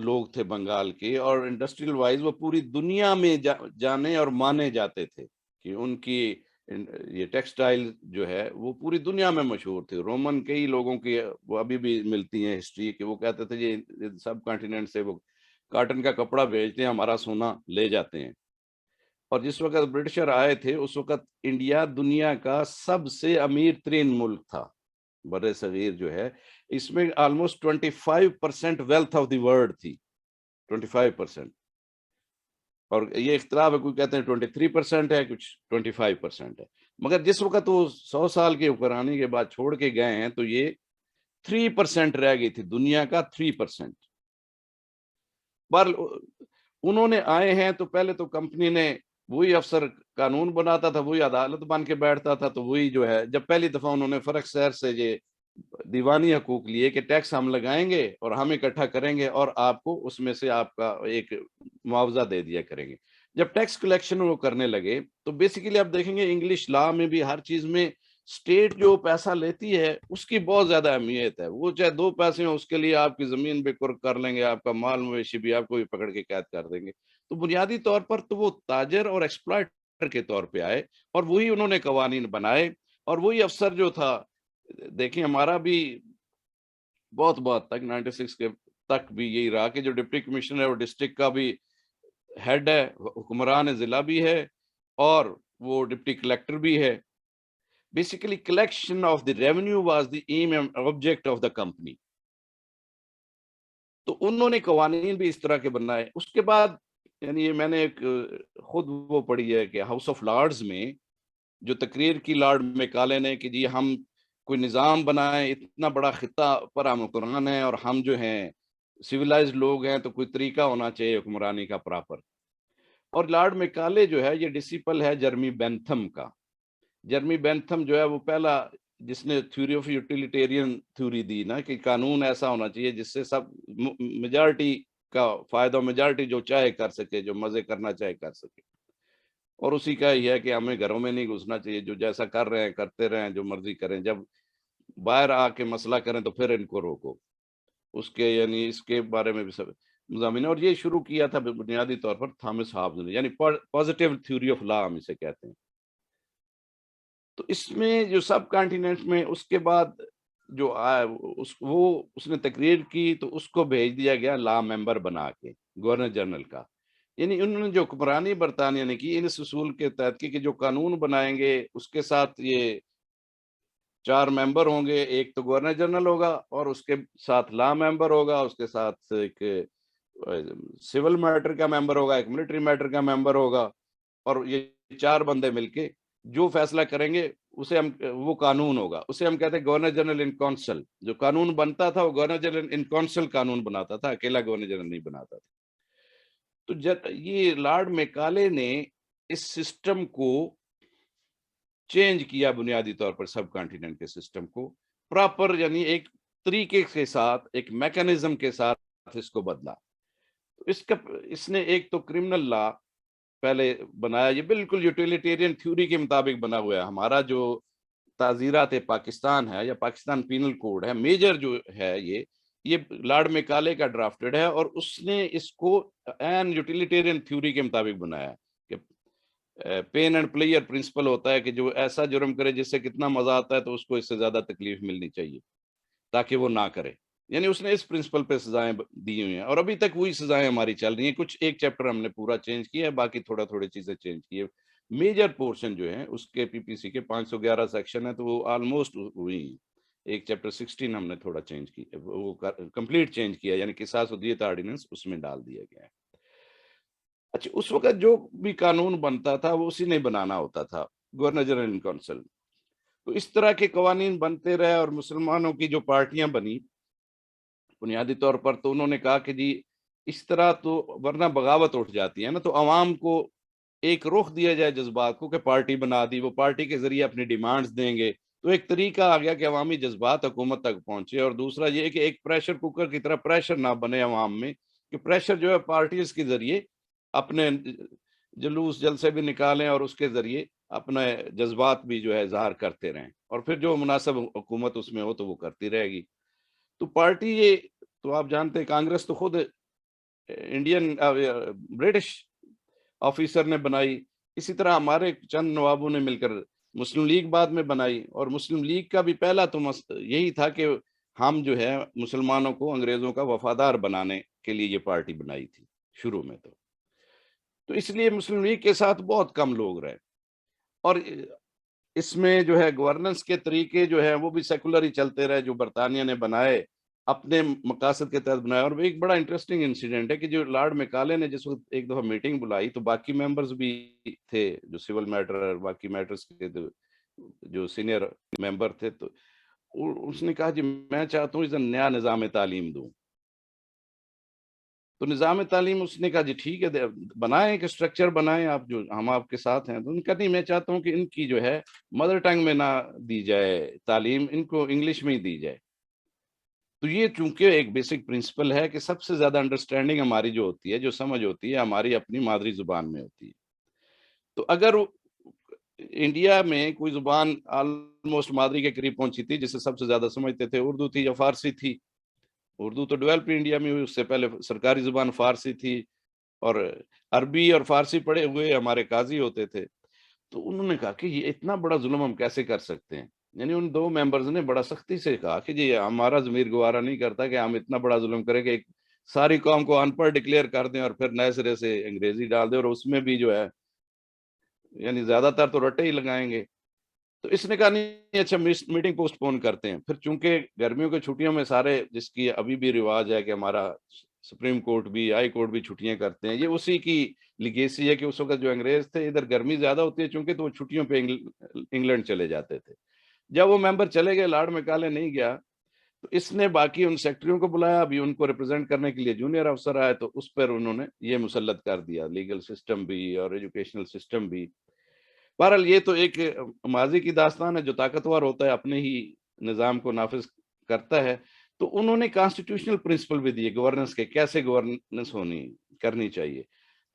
لوگ تھے بنگال کے، اور انڈسٹریل وائز وہ پوری دنیا میں جانے اور مانے جاتے تھے کہ ان کی یہ ٹیکسٹائل جو ہے وہ پوری دنیا میں مشہور تھے۔ رومن کئی لوگوں کی وہ ابھی بھی ملتی ہیں ہسٹری کہ وہ کہتے تھے یہ سب کانٹیننٹ سے وہ کاٹن کا کپڑا بھیجتے ہیں، ہمارا سونا لے جاتے ہیں۔ اور جس وقت برٹشر آئے تھے اس وقت انڈیا دنیا کا سب سے امیر ترین ملک تھا، بر صغیر جو ہے، اس میں almost 25% wealth of the world تھی، 25%، اور یہ اختلاف ہے، کوئی کہتے ہیں 23% ہے، کچھ 25% ہے، مگر جس وقت وہ 100 سال کی حکمرانی کے بعد چھوڑ کے گئے ہیں تو یہ 3% رہ گئی تھی، دنیا کا 3%۔ پر انہوں نے آئے ہیں تو پہلے تو کمپنی نے وہی افسر قانون بناتا تھا، وہی عدالت بن کے بیٹھتا تھا، تو وہی جو ہے جب پہلی دفعہ انہوں نے فرق شہر سے یہ دیوانی حقوق لیے کہ ٹیکس ہم لگائیں گے اور ہم اکٹھا کریں گے اور آپ کو اس میں سے آپ کا ایک معاوضہ دے دیا کریں گے، جب ٹیکس کلیکشن وہ کرنے لگے تو بیسیکلی آپ دیکھیں گے انگلش لا میں بھی ہر چیز میں اسٹیٹ جو پیسہ لیتی ہے اس کی بہت زیادہ اہمیت ہے، وہ چاہے 2 پیسے ہوں اس کے لیے آپ کی زمین بے کر لیں گے، آپ کا مال مویشی بھی آپ کو بھی پکڑ کے قید کر دیں گے۔ تو بنیادی طور پر تو وہ تاجر اور ایکسپلائٹر کے طور پہ آئے اور وہی انہوں نے قوانین بنائے، اور وہی افسر جو تھا، دیکھیں ہمارا بھی بہت تک 96 کے تک بھی یہی رہا کہ جو ڈپٹی کمشنر ہے وہ ڈسٹرکٹ کا بھی ہیڈ ہے، حکمران ضلع بھی ہے، اور وہ ڈپٹی کلیکٹر بھی ہے۔ Basically, collection of the revenue was the aim and object of the company. تو انہوں نے قوانین بھی اس طرح کے بنائے۔ اس کے بعد یعنی یہ میں نے ایک خود وہ پڑھی ہے کہ ہاؤس آف لارڈز میں جو تقریر کی لارڈ میکالے نے کہ جی ہم کوئی نظام بنائیں، اتنا بڑا خطہ پر ہم حکمران ہیں اور ہم جو ہیں سویلائزڈ لوگ ہیں، تو کوئی طریقہ ہونا چاہیے حکمرانی کا پراپر۔ اور لارڈ میکالے جو ہے یہ ڈسیپل ہے جرمی بینتھم کا۔ جرمی بینتھم جو ہے وہ پہلا جس نے تھیوری آف یوٹیلیٹیرین تھیوری دی نا کہ قانون ایسا ہونا چاہیے جس سے سب میجارٹی کا فائدہ، میجارٹی جو چاہے کر سکے، جو مزے کرنا چاہے کر سکے، اور اسی کا یہ ہے کہ ہمیں گھروں میں نہیں گھسنا چاہیے، جو جیسا کر رہے ہیں کرتے رہیں، جو مرضی کریں، جب باہر آ کے مسئلہ کریں تو پھر ان کو روکو۔ اس کے یعنی اس کے بارے میں بھی سب مضامین، اور یہ شروع کیا تھا بنیادی طور پر تھامس ہابز نے، یعنی پازیٹیو تھیوری آف لا ہم اسے کہتے ہیں۔ تو اس میں جو سب کانٹیننٹ میں اس کے بعد جو آیا اس نے تقریر کی تو اس کو بھیج دیا گیا لا ممبر بنا کے گورنر جنرل کا، یعنی انہوں نے جو حکمرانی برطانیہ نے کی ان اصول کے تحت کی کہ جو قانون بنائیں گے اس کے ساتھ یہ 4 ممبر ہوں گے، ایک تو گورنر جنرل ہوگا اور اس کے ساتھ لا ممبر ہوگا، اس کے ساتھ ایک سول میٹر کا ممبر ہوگا، ایک ملٹری میٹر کا ممبر ہوگا، اور یہ 4 بندے مل کے جو فیصلہ کریں گے اسے ہم وہ قانون ہوگا, اسے ہم کہتے ہیں گورنر جنرل ان کونسل. جو قانون بنتا تھا وہ گورنر جنرل ان کونسل قانون بناتا تھا, اکیلا گورنر جنرل نہیں بناتا تھا. تو یہ لارڈ میکالے نے اس سسٹم کو چینج کیا بنیادی طور پر, سب کانٹیننٹ کے سسٹم کو پراپر, یعنی ایک طریقے کے ساتھ, ایک میکانزم کے ساتھ اس کو بدلا. اس نے ایک تو کرمنل لا پہلے بنایا, یہ بالکل یوٹیلیٹیرین تھیوری کے مطابق بنا ہوا ہے. ہمارا جو تعزیرات پاکستان ہے یا پاکستان پینل کوڈ ہے, میجر جو ہے یہ لارڈ میکالے کا ڈرافٹڈ ہے, اور اس نے اس کو این یوٹیلیٹیرین تھیوری کے مطابق بنایا کہ پین اینڈ پلیئر پرنسپل ہوتا ہے کہ جو ایسا جرم کرے جس سے کتنا مزہ آتا ہے تو اس کو اس سے زیادہ تکلیف ملنی چاہیے تاکہ وہ نہ کرے. یعنی اس نے اس پرنسپل پہ سزائیں دی ہوئی ہیں, اور ابھی تک وہی سزائیں ہماری چل رہی ہیں. کچھ ایک چیپٹر ہم نے پورا چینج کیا ہے, باقی تھوڑی چیزیں چینج کی ہے. میجر پورشن جو ہے اس کے پی پی سی کے 511 سیکشن ہے تو وہ آلموسٹ ہوئی ہیں. ایک چیپٹر 16 ہم نے تھوڑا چینج کیا, وہ کمپلیٹ چینج کیا, یعنی قصاص و دیت آرڈیننس اس میں ڈال دیا گیا ہے. اچھا, اس وقت جو بھی قانون بنتا تھا وہ اسی نے بنانا ہوتا تھا, گورنر جنرل ان کونسل. تو اس طرح کے قوانین بنتے رہے, اور مسلمانوں کی جو پارٹیاں بنی بنیادی طور پر, تو انہوں نے کہا کہ جی اس طرح تو ورنہ بغاوت اٹھ جاتی ہے نا, تو عوام کو ایک رخ دیا جائے جذبات کو, کہ پارٹی بنا دی, وہ پارٹی کے ذریعے اپنی ڈیمانڈز دیں گے. تو ایک طریقہ آ گیا کہ عوامی جذبات حکومت تک پہنچے, اور دوسرا یہ کہ ایک پریشر کوکر کی طرح پریشر نہ بنے عوام میں, کہ پریشر جو ہے پارٹیز کے ذریعے اپنے جلوس جلسے بھی نکالیں اور اس کے ذریعے اپنے جذبات بھی جو ہے اظہار کرتے رہیں, اور پھر جو مناسب حکومت اس میں ہو تو وہ کرتی رہے گی. تو پارٹی یہ تو آپ جانتے ہیں, کانگریس تو خود انڈین برٹش آفیسر نے بنائی, اسی طرح ہمارے چند نوابوں نے مل کر مسلم لیگ بعد میں بنائی, اور مسلم لیگ کا بھی پہلا تو یہی تھا کہ ہم جو ہے مسلمانوں کو انگریزوں کا وفادار بنانے کے لیے یہ پارٹی بنائی تھی شروع میں. تو اس لیے مسلم لیگ کے ساتھ بہت کم لوگ رہے, اور اس میں جو ہے گورننس کے طریقے جو ہے وہ بھی سیکولر ہی چلتے رہے, جو برطانیہ نے بنائے اپنے مقاصد کے تحت بنائے. اور ایک بڑا انٹرسٹنگ انسیڈنٹ ہے کہ جو لارڈ میکالے نے جس وقت ایک دفعہ میٹنگ بلائی تو باقی ممبرز بھی تھے, جو سول میٹر باقی میٹرز کے جو سینئر ممبر تھے, تو اس نے کہا جی میں چاہتا ہوں اس نیا نظام تعلیم دوں. تو نظام تعلیم اس نے کہا جی ٹھیک ہے بنائیں, ایک اسٹرکچر بنائیں آپ, جو ہم آپ کے ساتھ ہیں. تو ان کا نہیں, میں چاہتا ہوں کہ ان کی جو ہے مدر ٹنگ میں نہ دی جائے تعلیم, ان کو انگلش میں ہی دی جائے. تو یہ چونکہ ایک بیسک پرنسپل ہے کہ سب سے زیادہ انڈرسٹینڈنگ ہماری جو ہوتی ہے, جو سمجھ ہوتی ہے, ہماری اپنی مادری زبان میں ہوتی ہے. تو اگر انڈیا میں کوئی زبان آلموسٹ مادری کے قریب پہنچی تھی جسے سب سے زیادہ سمجھتے تھے, اردو تھی یا فارسی تھی. اردو تو ڈیولپ انڈیا میں ہوئی, اس سے پہلے سرکاری زبان فارسی تھی, اور عربی اور فارسی پڑھے ہوئے ہمارے قاضی ہوتے تھے. تو انہوں نے کہا کہ یہ اتنا بڑا ظلم ہم کیسے کر سکتے ہیں. یعنی ان دو ممبرز نے بڑا سختی سے کہا کہ جی ہمارا ضمیر گوارا نہیں کرتا کہ ہم اتنا بڑا ظلم کریں کہ ایک ساری قوم کو ان پڑھ ڈکلیئر کر دیں اور پھر نئے سرے سے انگریزی ڈال دیں, اور اس میں بھی جو ہے یعنی زیادہ تر تو رٹے ہی لگائیں گے. تو اس نے کہا نہیں اچھا میٹنگ پوسٹ پون کرتے ہیں. پھر چونکہ گرمیوں کی چھٹیوں میں سارے, جس کی ابھی بھی رواج ہے کہ ہمارا سپریم کورٹ بھی ہائی کورٹ بھی چھٹیاں کرتے ہیں, یہ اسی کی لیگیسی ہے کہ اس وقت جو انگریز تھے ادھر گرمی زیادہ ہوتی ہے چونکہ, تو وہ چھٹیوں پہ انگلینڈ چلے جاتے تھے. جب وہ ممبر چلے گئے, لارڈ میکالے نہیں گیا, تو اس نے باقی ان سیکٹریوں کو بلایا, ابھی ان کو ریپرزینٹ کرنے کے لیے جونیئر افسر آئے, تو اس پر انہوں نے یہ مسلط کر دیا, لیگل سسٹم بھی اور ایجوکیشنل سسٹم بھی. بہرحال یہ تو ایک ماضی کی داستان ہے, جو طاقتور ہوتا ہے اپنے ہی نظام کو نافذ کرتا ہے. تو انہوں نے کانسٹیٹیوشنل پرنسپل بھی دیے گورننس کے, کیسے گورننس کرنی چاہیے.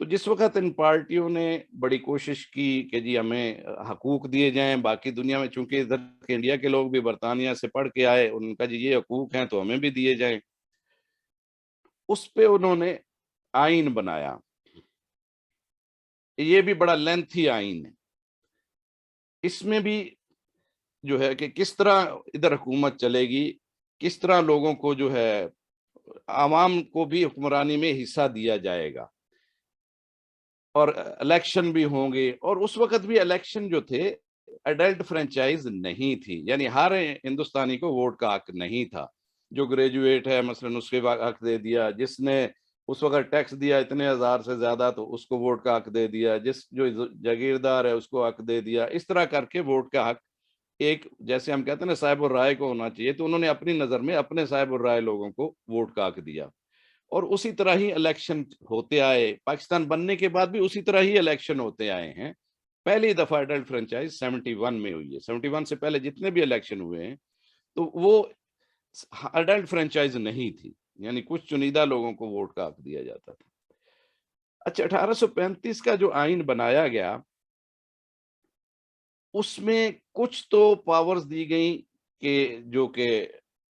تو جس وقت ان پارٹیوں نے بڑی کوشش کی کہ جی ہمیں حقوق دیے جائیں, باقی دنیا میں چونکہ ادھر کے انڈیا کے لوگ بھی برطانیہ سے پڑھ کے آئے, ان کا جی یہ حقوق ہیں تو ہمیں بھی دیے جائیں, اس پہ انہوں نے آئین بنایا. یہ بھی بڑا لینتھی آئین ہے. اس میں بھی جو ہے کہ کس طرح ادھر حکومت چلے گی, کس طرح لوگوں کو جو ہے عوام کو بھی حکمرانی میں حصہ دیا جائے گا, اور الیکشن بھی ہوں گے. اور اس وقت بھی الیکشن جو تھے ایڈلٹ فرنچائز نہیں تھی, یعنی ہر ہندوستانی کو ووٹ کا حق نہیں تھا. جو گریجویٹ ہے مثلا اس کے حق دے دیا, جس نے اس وقت ٹیکس دیا اتنے ہزار سے زیادہ تو اس کو ووٹ کا حق دے دیا، جس جو جاگیردار ہے اس کو حق دے دیا، اس طرح کر کے ووٹ کا حق ایک جیسے ہم کہتے ہیں نا صاحب الرائے کو ہونا چاہیے، تو انہوں نے اپنی نظر میں اپنے صاحب الرائے لوگوں کو ووٹ کا حق دیا، اور اسی طرح ہی الیکشن ہوتے آئے، پاکستان بننے کے بعد بھی اسی طرح ہی الیکشن ہوتے آئے ہیں۔ پہلی دفعہ اڈلٹ فرنچائز 71 میں ہوئی ہے، 71 سے پہلے جتنے بھی الیکشن ہوئے ہیں تو وہ اڈلٹ فرنچائز نہیں تھی، یعنی کچھ چنیدہ لوگوں کو ووٹ کا حق دیا جاتا تھا۔ اچھا 1835 کا جو آئین بنایا گیا اس میں کچھ تو پاورز دی گئیں کہ جو کہ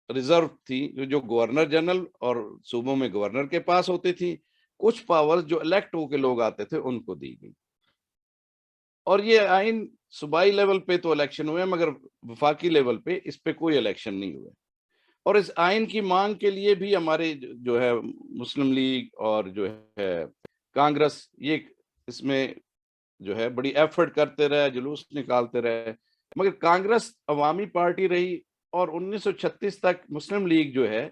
ریزرو تھی، جو گورنر جنرل اور صوبوں میں گورنر کے پاس ہوتی تھی، کچھ پاورز جو الیکٹ ہو کے لوگ آتے تھے ان کو دی گئی، اور یہ آئین صوبائی لیول پہ تو الیکشن ہوئے مگر وفاقی لیول پہ اس پہ کوئی الیکشن نہیں ہوئے، اور اس آئین کی مانگ کے لیے بھی ہمارے جو ہے مسلم لیگ اور جو ہے کانگریس یہ اس میں جو ہے بڑی ایفرٹ کرتے رہے، جلوس نکالتے رہے، مگر کانگریس عوامی پارٹی رہی، اور 1936 تک مسلم لیگ جو ہے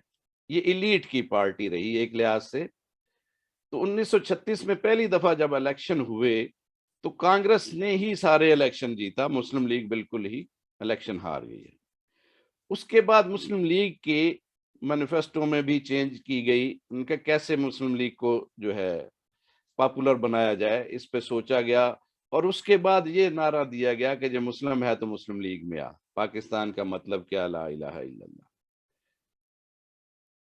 یہ ایلیٹ کی پارٹی رہی ایک لحاظ سے۔ تو 1936 میں پہلی دفعہ جب الیکشن ہوئے تو کانگریس نے ہی سارے الیکشن جیتا، مسلم لیگ بالکل ہی الیکشن ہار گئی ہے۔ اس کے بعد مسلم لیگ کے مینیفیسٹو میں بھی چینج کی گئی، ان کا کیسے مسلم لیگ کو جو ہے پاپولر بنایا جائے اس پہ سوچا گیا، اور اس کے بعد یہ نعرہ دیا گیا کہ جو مسلم ہے تو مسلم لیگ میں آ، پاکستان کا مطلب کیا، لا الہ الا اللہ۔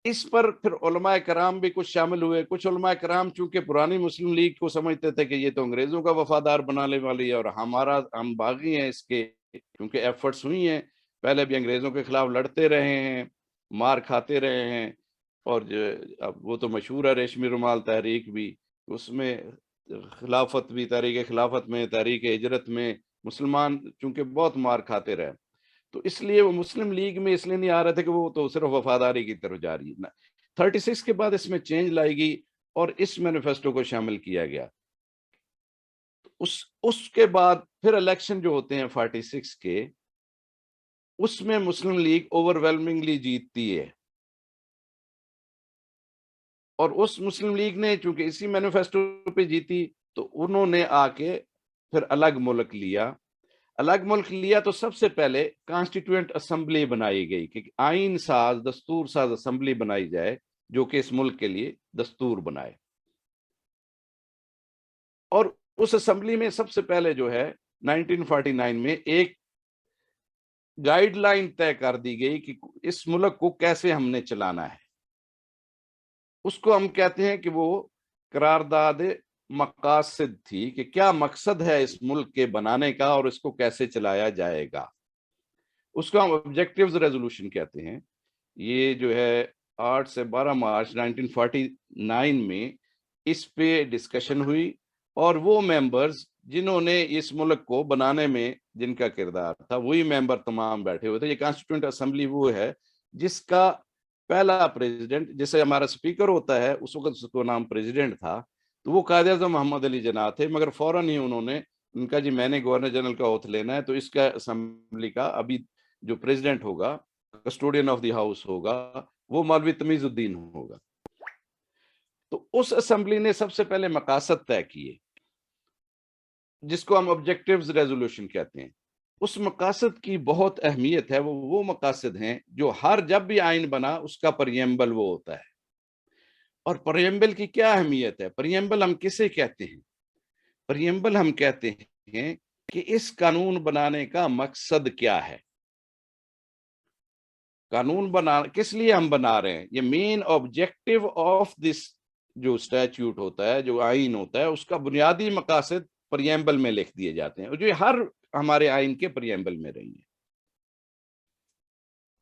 اس پر پھر علماء کرام بھی کچھ شامل ہوئے، کچھ علماء کرام چونکہ پرانی مسلم لیگ کو سمجھتے تھے کہ یہ تو انگریزوں کا وفادار بنانے والی ہے اور ہم باغی ہیں اس کے، کیونکہ ایفرٹس ہوئی ہیں، پہلے بھی انگریزوں کے خلاف لڑتے رہے ہیں، مار کھاتے رہے ہیں، اور اب وہ تو مشہور ہے ریشمی رومال تحریک بھی، اس میں خلافت بھی، تحریک خلافت میں، تحریک ہجرت میں مسلمان چونکہ بہت مار کھاتے رہے، تو اس لیے وہ مسلم لیگ میں اس لیے نہیں آ رہے تھے کہ وہ تو صرف وفاداری کی طرف جا رہی ہے۔ 36 کے بعد اس میں چینج لائی گئی اور اس مینیفیسٹو کو شامل کیا گیا۔ اس کے بعد پھر الیکشن جو ہوتے ہیں 46 کے، اس میں مسلم لیگ اوور ویلمنگلی جیتتی ہے، اور اس مسلم لیگ نے چونکہ اسی مینیفیسٹو پہ جیتی تو انہوں نے آ کے پھر الگ ملک لیا۔ الگ ملک لیا تو سب سے پہلے کانسٹیٹیوئنٹ اسمبلی بنائی گئی کہ آئین ساز، دستور ساز اسمبلی بنائی جائے جو کہ اس ملک کے لیے دستور بنائے، اور اس اسمبلی میں سب سے پہلے جو ہے 1949 میں ایک گائیڈ لائن طے کر دی گئی کہ اس ملک کو کیسے ہم نے چلانا ہے، اس کو ہم کہتے ہیں کہ وہ قرارداد مقاصد تھی، کہ کیا مقصد ہے اس ملک کے بنانے کا اور اس کو کیسے چلایا جائے گا، اس کو ہم آبجیکٹیوز ریزولوشن کہتے ہیں۔ یہ جو ہے 8 سے 12 مارچ 1949 میں اس پہ ڈسکشن ہوئی، اور وہ ممبرز جنہوں نے اس ملک کو بنانے میں جن کا کردار تھا وہی ممبر تمام بیٹھے ہوئے تھے۔ یہ کانسٹیٹیوئنٹ اسمبلی وہ ہے جس کا پہلا پریزیڈنٹ، جیسے ہمارا سپیکر ہوتا ہے اس وقت اس کو نام پریزیڈنٹ تھا، تو وہ قائد اعظم محمد علی جناح تھے، مگر فوراً ہی انہوں نے ان کا جی میں نے گورنر جنرل کا اوتھ لینا ہے، تو اس کا اسمبلی کا ابھی جو پریزیڈنٹ ہوگا، کسٹوڈین آف دی ہاؤس ہوگا، وہ مولوی تمیز الدین ہوگا۔ تو اس اسمبلی نے سب سے پہلے مقاصد طے کیے جس کو ہم آبجیکٹیوز ریزولوشن کہتے ہیں۔ اس مقاصد کی بہت اہمیت ہے، وہ مقاصد ہیں جو ہر جب بھی آئین بنا اس کا پریمبل وہ ہوتا ہے، اور پریمبل کی کیا اہمیت ہے؟ پریمبل ہم کسے کہتے ہیں؟ پریمبل ہم کہتے ہیں کہ اس قانون بنانے کا مقصد کیا ہے، قانون بنا کس لیے ہم بنا رہے ہیں، یہ مین آبجیکٹو آف دس جو اسٹیچیوٹ ہوتا ہے، جو آئین ہوتا ہے، اس کا بنیادی مقاصد پریمبل میں لکھ دیے جاتے ہیں، اور جو ہر ہمارے آئین کے پریمبل میں رہی ہیں۔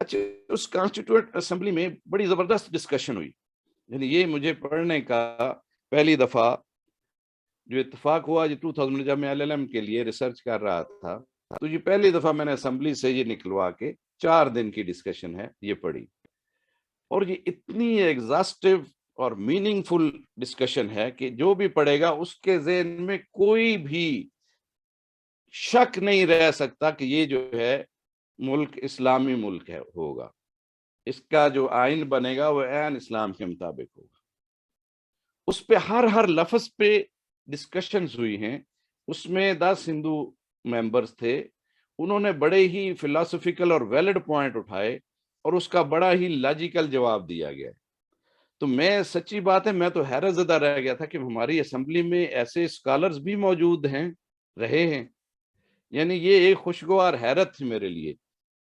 اچھا اس کانسٹیٹیوئنٹ اسمبلی میں بڑی زبردست ڈسکشن ہوئی، یعنی یہ مجھے پڑھنے کا پہلی دفعہ جو اتفاق ہوا، جو 2000 جب میں LLM کے لیے ریسرچ کر رہا تھا، تو یہ پہلی دفعہ میں نے اسمبلی سے یہ نکلوا کے 4 دن کی ڈسکشن ہے یہ پڑھی، اور یہ اتنی ایگزاسٹو اور میننگ فل ڈسکشن ہے کہ جو بھی پڑھے گا اس کے ذہن میں کوئی بھی شک نہیں رہ سکتا کہ یہ جو ہے ملک اسلامی ملک ہے ہوگا، اس کا جو آئین بنے گا وہ عین اسلام کے مطابق ہوگا۔ اس پہ ہر لفظ پہ ڈسکشنز ہوئی ہیں. اس میں 10 ہندو ممبرز تھے, انہوں نے بڑے ہی فلاسفیکل اور ویلڈ پوائنٹ اٹھائے اور اس کا بڑا ہی لاجیکل جواب دیا گیا. تو میں سچی بات ہے میں تو حیرت زدہ رہ گیا تھا کہ ہماری اسمبلی میں ایسے اسکالرز بھی موجود ہیں, رہے ہیں. یعنی یہ ایک خوشگوار حیرت تھی میرے لیے.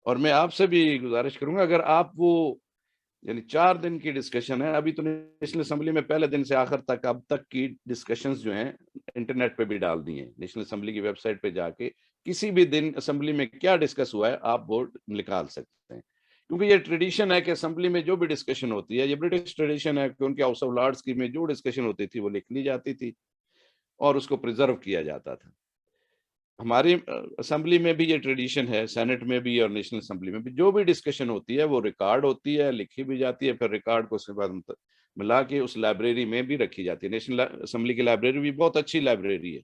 اور میں آپ سے بھی گزارش کروں گا, اگر آپ وہ یعنی 4 دن کی ڈسکشن ہے, ابھی تو نیشنل اسمبلی میں پہلے دن سے آخر تک اب تک کی ڈسکشنز جو ہیں انٹرنیٹ پہ بھی ڈال دی ہیں. نیشنل اسمبلی کی ویب سائٹ پہ جا کے کسی بھی دن اسمبلی میں کیا ڈسکس ہوا ہے آپ وہ نکال سکتے ہیں. کیونکہ یہ ٹریڈیشن ہے کہ اسمبلی میں جو بھی ڈسکشن ہوتی ہے, یہ برٹش ٹریڈیشن ہے کہ ان کے ہاؤس آف لارڈز کی میں جو ڈسکشن ہوتی تھی وہ لکھ لی جاتی تھی اور اس کو پریزرو کیا جاتا تھا. ہماری اسمبلی میں بھی یہ ٹریڈیشن ہے, سینٹ میں بھی اور نیشنل اسمبلی میں بھی جو بھی ڈسکشن ہوتی ہے وہ ریکارڈ ہوتی ہے, لکھی بھی جاتی ہے, پھر ریکارڈ کو اس کے بعد ملا کے اس لائبریری میں بھی رکھی جاتی ہے. نیشنل اسمبلی کی لائبریری بھی بہت اچھی لائبریری ہے,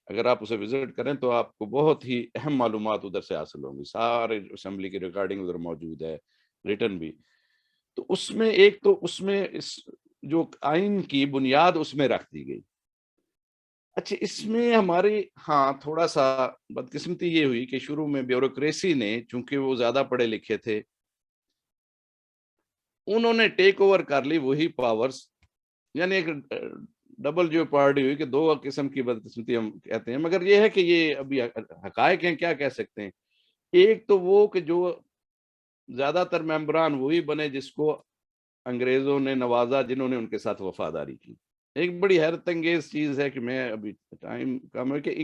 اگر آپ اسے وزٹ کریں تو آپ کو بہت ہی اہم معلومات ادھر سے حاصل ہوں گی. سارے اسمبلی کی ریکارڈنگ ادھر موجود ہے, ریٹن بھی. تو اس میں ایک تو اس میں جو آئین کی بنیاد اس میں رکھ دی گئی. اچھا, اس میں ہماری تھوڑا سا بدقسمتی یہ ہوئی کہ شروع میں بیوروکریسی نے, چونکہ وہ زیادہ پڑھے لکھے تھے, انہوں نے ٹیک اوور کر لی وہی پاورز. یعنی ایک ڈبل جو پارٹی ہوئی کہ 2 قسم کی بدقسمتی ہم کہتے ہیں, مگر یہ ہے کہ یہ ابھی حقائق ہیں, کیا کہہ سکتے ہیں. ایک تو وہ کہ جو زیادہ تر ممبران وہی بنے جس کو انگریزوں نے نوازا, جنہوں نے ان کے ساتھ وفاداری کی. ایک بڑی حیرت انگیز چیز ہے کہ میں ابھی ٹائم کم ہے کہ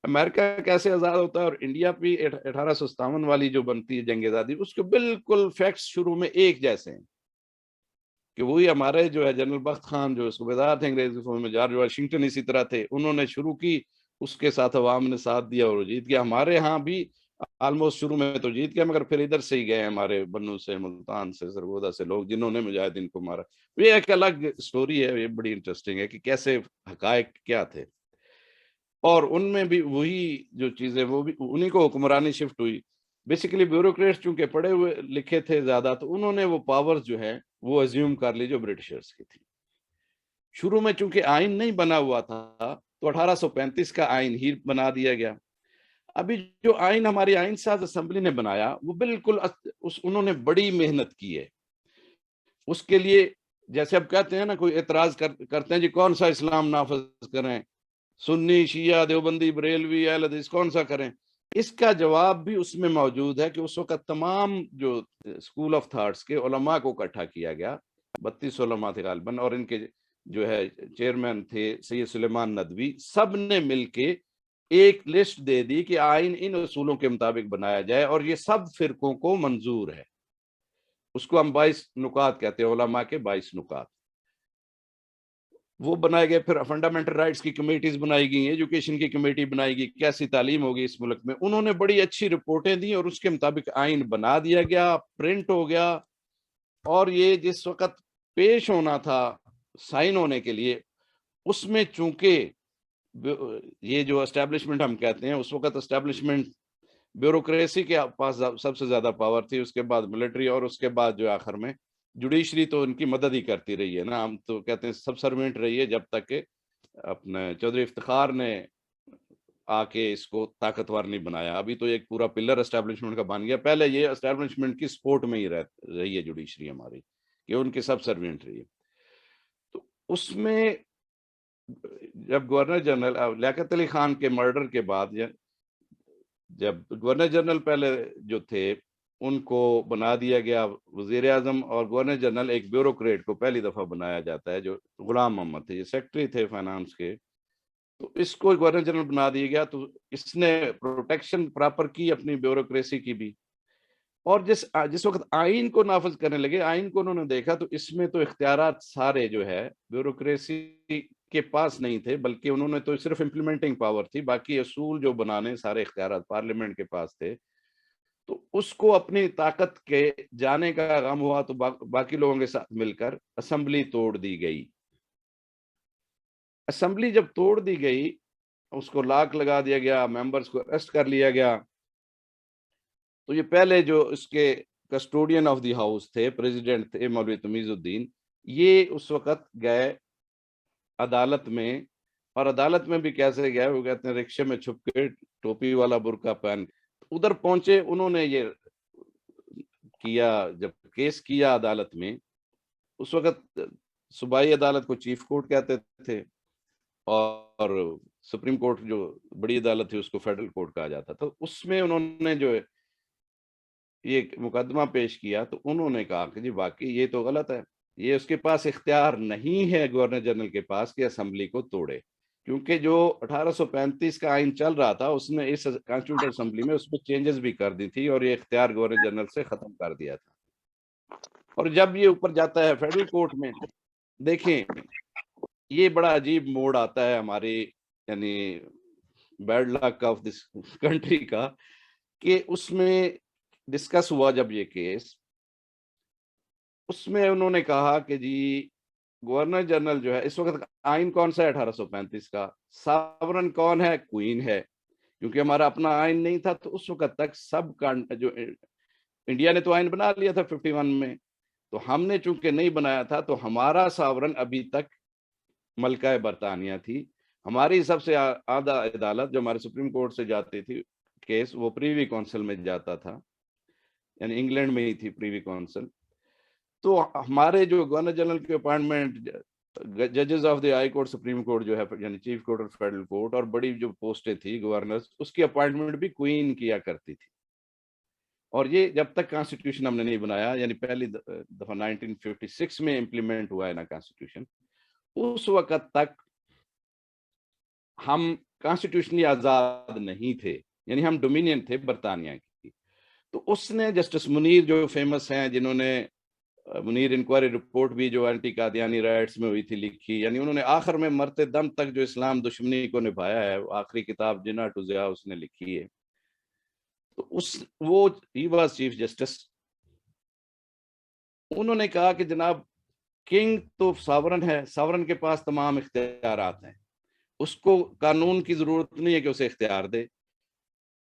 امریکہ کیسے آزاد ہوتا ہے اور انڈیا بھی 1857 والی جو بنتی ہے جنگ آزادی, اس کے بالکل فیکٹس شروع میں ایک جیسے ہیں کہ وہی ہمارے جو ہے جنرل بخت خان جو صوبیدار تھے انگریز فوج میں, جارج واشنگٹن اسی طرح تھے, انہوں نے شروع کی, اس کے ساتھ عوام نے ساتھ دیا اور جیت گیا. ہمارے ہاں بھی آلموسٹ شروع میں تو جیت گیا, مگر پھر ادھر سے ہی گئے ہمارے بنو سے, ملتان سے, سرگودا سے لوگ جنہوں نے مجاہدین کو مارا. یہ ایک الگ سٹوری ہے, یہ بڑی انٹرسٹنگ ہے کہ کیسے حقائق کیا تھے. اور ان میں بھی وہی جو چیزیں وہ بھی انہی کو حکمرانی شفٹ ہوئی. بیسیکلی بیوروکریٹس چونکہ پڑھے ہوئے لکھے تھے زیادہ, تو انہوں نے وہ پاورز جو ہے وہ ازیوم کر لی جو برٹشرز کی تھی. شروع میں چونکہ آئین نہیں بنا ہوا تھا تو 1835 کا آئین ہی بنا دیا گیا. ابھی جو آئین ہماری آئین ساز اسمبلی نے بنایا وہ بالکل انہوں نے بڑی محنت کی ہے. اس کے لیے جیسے اب کہتے ہیں نا, کوئی اعتراض کرتے ہیں جی کون سا اسلام نافذ کریں, سنی, شیعہ, دیوبندی, بریلوی, اہل حدیث, کون سا کریں. اس کا جواب بھی اس میں موجود ہے کہ اس وقت تمام جو اسکول آف تھاٹس کے علماء کو اکٹھا کیا گیا, 32 علماء تھے غالباً, اور ان کے جو ہے چیئرمین تھے سید سلیمان ندوی. سب نے مل کے ایک لسٹ دے دی کہ آئین ان اصولوں کے مطابق بنایا جائے اور یہ سب فرقوں کو منظور ہے. اس کو ہم 22 نکات کہتے ہیں, علماء کے 22 نکات وہ بنائے گئے. پھر فنڈامنٹل رائٹس کی کمیٹیز بنائی گئی, ایجوکیشن کی کمیٹی بنائی گئی, کیسی تعلیم ہوگی اس ملک میں. انہوں نے بڑی اچھی رپورٹیں دی اور اس کے مطابق آئین بنا دیا گیا, پرنٹ ہو گیا. اور یہ جس وقت پیش ہونا تھا سائن ہونے کے لیے, اس میں چونکہ یہ جو اسٹیبلشمنٹ ہم کہتے ہیں, اس وقت اسٹیبلشمنٹ بیوروکریسی کے پاس سب سے زیادہ پاور تھی, اس کے بعد ملٹری, اور اس کے بعد جو آخر میں جوڈیشری تو ان کی مدد ہی کرتی رہی ہے نا. ہم تو کہتے ہیں سب سروینٹ رہی ہے, جب تک کہ اپنے چودھری افتخار نے آ کے اس کو طاقتور نہیں بنایا. ابھی تو ایک پورا پلر اسٹیبلشمنٹ کا بن گیا, پہلے یہ اسٹیبلشمنٹ کی سپورٹ میں ہی رہی ہے جوڈیشری ہماری, کہ ان کے سب سروینٹ رہی ہے. تو اس میں جب گورنر جنرل لیاقت علی خان کے مرڈر کے بعد, جب گورنر جنرل پہلے جو تھے ان کو بنا دیا گیا وزیر اعظم, اور گورنر جنرل ایک بیوروکریٹ کو پہلی دفعہ بنایا جاتا ہے جو غلام محمد تھے, یہ سیکرٹری تھے فائنانس کے. تو اس کو گورنر جنرل بنا دیا گیا, تو اس نے پروٹیکشن پراپر کی اپنی بیوروکریسی کی بھی. اور جس وقت آئین کو نافذ کرنے لگے, آئین کو انہوں نے دیکھا تو اس میں تو اختیارات سارے جو ہے بیوروکریسی کے پاس نہیں تھے, بلکہ انہوں نے تو صرف امپلیمنٹنگ پاور تھی, باقی اصول جو بنانے سارے اختیارات پارلیمنٹ کے پاس تھے. تو اس کو اپنی طاقت کے جانے کا غم ہوا, تو باقی لوگوں کے ساتھ مل کر اسمبلی توڑ دی گئی. اسمبلی جب توڑ دی گئی, اس کو لاک لگا دیا گیا, ممبرز کو اریسٹ کر لیا گیا. تو یہ پہلے جو اس کے کسٹوڈین آف دی ہاؤس تھے, پریزیڈنٹ تھے مولوی تمیز الدین, یہ اس وقت گئے عدالت میں، اور عدالت میں بھی کیسے گیا، وہ کہتے ہیں رکشے میں چھپ کے ٹوپی والا برقع پہن ادھر پہنچے. انہوں نے یہ کیا، جب کیس کیا عدالت میں، اس وقت صوبائی عدالت کو چیف کورٹ کہتے تھے، اور سپریم کورٹ جو بڑی عدالت تھی اس کو فیڈرل کورٹ کہا جاتا تھا. اس میں انہوں نے جو یہ مقدمہ پیش کیا تو انہوں نے کہا کہ جی واقعی یہ تو غلط ہے، یہ اس کے پاس اختیار نہیں ہے گورنر جنرل کے پاس کہ اسمبلی کو توڑے، کیونکہ جو 1835 کا آئین چل رہا تھا اس نے اس کانسٹیٹیوشن اسمبلی میں اس میں چینجز بھی کر دی تھی اور یہ اختیار گورنر جنرل سے ختم کر دیا تھا. اور جب یہ اوپر جاتا ہے فیڈرل کورٹ میں، دیکھیں یہ بڑا عجیب موڑ آتا ہے ہماری یعنی bad luck of this country کا، کہ اس میں ڈسکس ہوا جب یہ کیس، اس میں انہوں نے کہا کہ جی گورنر جنرل جو ہے، اس وقت آئین کون سا ہے 1835 کا، ساورن کون ہے، کوئین ہے. کیونکہ ہمارا اپنا آئین نہیں تھا تو اس وقت تک سب کا جو انڈیا نے تو آئین بنا لیا تھا 51 میں، تو ہم نے چونکہ نہیں بنایا تھا تو ہمارا ساورن ابھی تک ملکہ برطانیہ تھی. ہماری سب سے اعلیٰ عدالت جو ہمارے سپریم کورٹ سے جاتی تھی کیس، وہ پریوی کونسل میں جاتا تھا، یعنی انگلینڈ میں ہی تھی پریوی کونسل. تو ہمارے جو گورنر جنرل کی اپائنٹمنٹ ججز of the high court supreme court جو ہے یعنی چیف کورٹ اور فیڈرل کورٹ، اور بڑی جو پوسٹیں تھی گورنرز، اس کی اپائنٹمنٹ بھی کوئین کیا کرتی تھی. اور یہ جب تک کانسٹیٹیوشن ہم نے نہیں بنایا، یعنی پہلی دفعہ 1956 میں امپلیمنٹ ہوا ہے نا کانسٹیٹیوشن، اس وقت تک ہم کانسٹیٹیوشنلی آزاد نہیں تھے، یعنی ہم ڈومینین تھے برطانیہ کی. تو اس نے جسٹس منیر جو فیمس ہیں، جنہوں نے منیر انکوائری رپورٹ بھی جو اینٹی قادیانی رائٹس میں ہوئی تھی لکھی، یعنی انہوں نے آخر میں مرتے دم تک جو اسلام دشمنی کو نبھایا ہے، آخری کتاب جنا ٹو ضیاء اس نے لکھی ہے. تو وہ ہی واز چیف جسٹس. انہوں نے کہا کہ جناب کنگ تو ساورن ہے، ساورن کے پاس تمام اختیارات ہیں، اس کو قانون کی ضرورت نہیں ہے کہ اسے اختیار دے،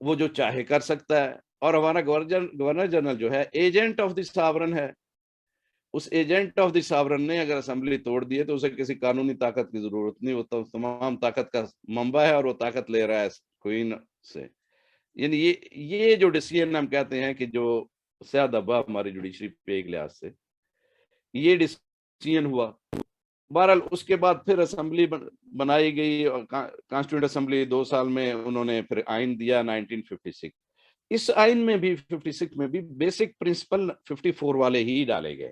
وہ جو چاہے کر سکتا ہے. اور ہمارا گورنر جنرل جو ہے ایجنٹ آف دی ساورن ہے، اس ایجنٹ آف دی ساورن نے اگر اسمبلی توڑ دی ہے تو اسے کسی قانونی طاقت کی ضرورت نہیں، وہ تو تمام طاقت کا منبع ہے اور وہ طاقت لے رہا ہے کوئین سے. یعنی یہ جو ڈیسیژن ہم کہتے ہیں کہ جو سیاہ دبا ہماری جوڈیشری پہ ایک لحاظ سے یہ ڈیسیژن ہوا. بہرحال اس کے بعد پھر اسمبلی بنائی گئی، کانسٹیٹیوئنٹ اسمبلی 2 سال میں انہوں نے پھر آئین دیا 1956. اس آئین میں بھی 56 میں بھی بیسک پرنسپل 54 والے ہی ڈالے گئے.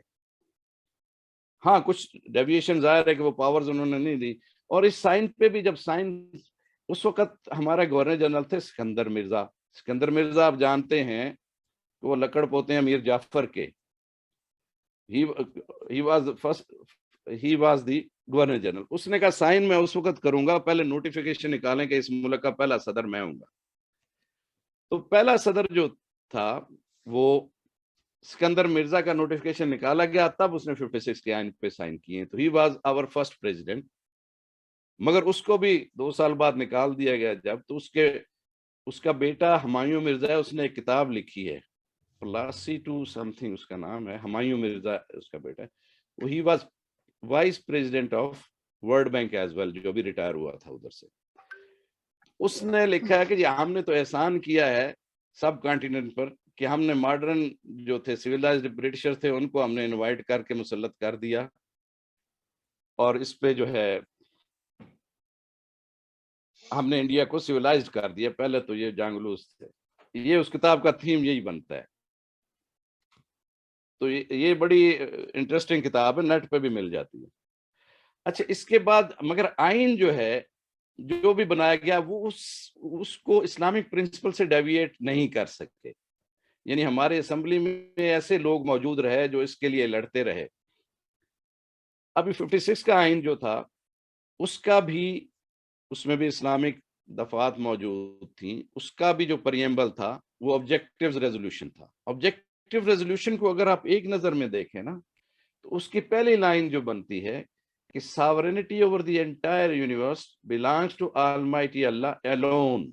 ہاں کچھ ڈیویشن ظاہر ہے کہ وہ پاورز انہوں نے نہیں دی. اور اس سائن پہ بھی جب سائن، اس وقت ہمارا گورنر جنرل تھے سکندر مرزا. سکندر مرزا آپ جانتے ہیں کہ وہ لکڑ پوتے ہیں میر جعفر کے. He was the governor general. اس نے کہا سائن میں اس وقت کروں گا، پہلے نوٹیفیکیشن نکالیں کہ اس ملک کا پہلا صدر میں ہوں گا. تو پہلا صدر جو تھا وہ سکندر مرزا کا نوٹیفیکیشن نکالا گیا، تب اس نے 56 کے آئین پہ سائن کیے. تو he was our first president. مگر اس کو بھی 2 سال بعد نکال دیا گیا جب. تو اس کا بیٹا ہمایوں مرزا ہے، اس نے ایک کتاب لکھی ہے، پلاسی ٹو سم تھنگ اس کا نام ہے، ہمایوں مرزا اس کا بیٹا ہے. وہ he was vice president of World Bank as well, جو بھی ریٹائر ہوا تھا ادھر سے. اس نے لکھا ہے کہ جی ہم نے تو احسان کیا ہے سب کانٹیننٹ پر کہ ہم نے ماڈرن جو تھے سویلائزڈ برٹشر تھے ان کو ہم نے انوائٹ کر کے مسلط کر دیا، اور اس پہ جو ہے ہم نے انڈیا کو سویلائزڈ کر دیا. پہلے تو یہ جانگلوس تھے. یہ اس کتاب کا تھیم یہی بنتا ہے. تو یہ بڑی انٹرسٹنگ کتاب ہے، نیٹ پہ بھی مل جاتی ہے. اچھا اس کے بعد مگر آئین جو ہے جو بھی بنایا گیا وہ اس کو اسلامک پرنسپل سے ڈیویٹ نہیں کر سکتے. یعنی ہمارے اسمبلی میں ایسے لوگ موجود رہے جو اس کے لیے لڑتے رہے. ابھی 56 کا آئین جو تھا اس کا بھی، اس میں بھی اسلامک دفعات موجود تھیں. اس کا بھی جو پریمبل تھا وہ آبجیکٹیو ریزولوشن تھا. آبجیکٹیو ریزولوشن کو اگر آپ ایک نظر میں دیکھیں نا تو اس کی پہلی لائن جو بنتی ہے کہ sovereignty over the entire universe belongs to Almighty Allah alone.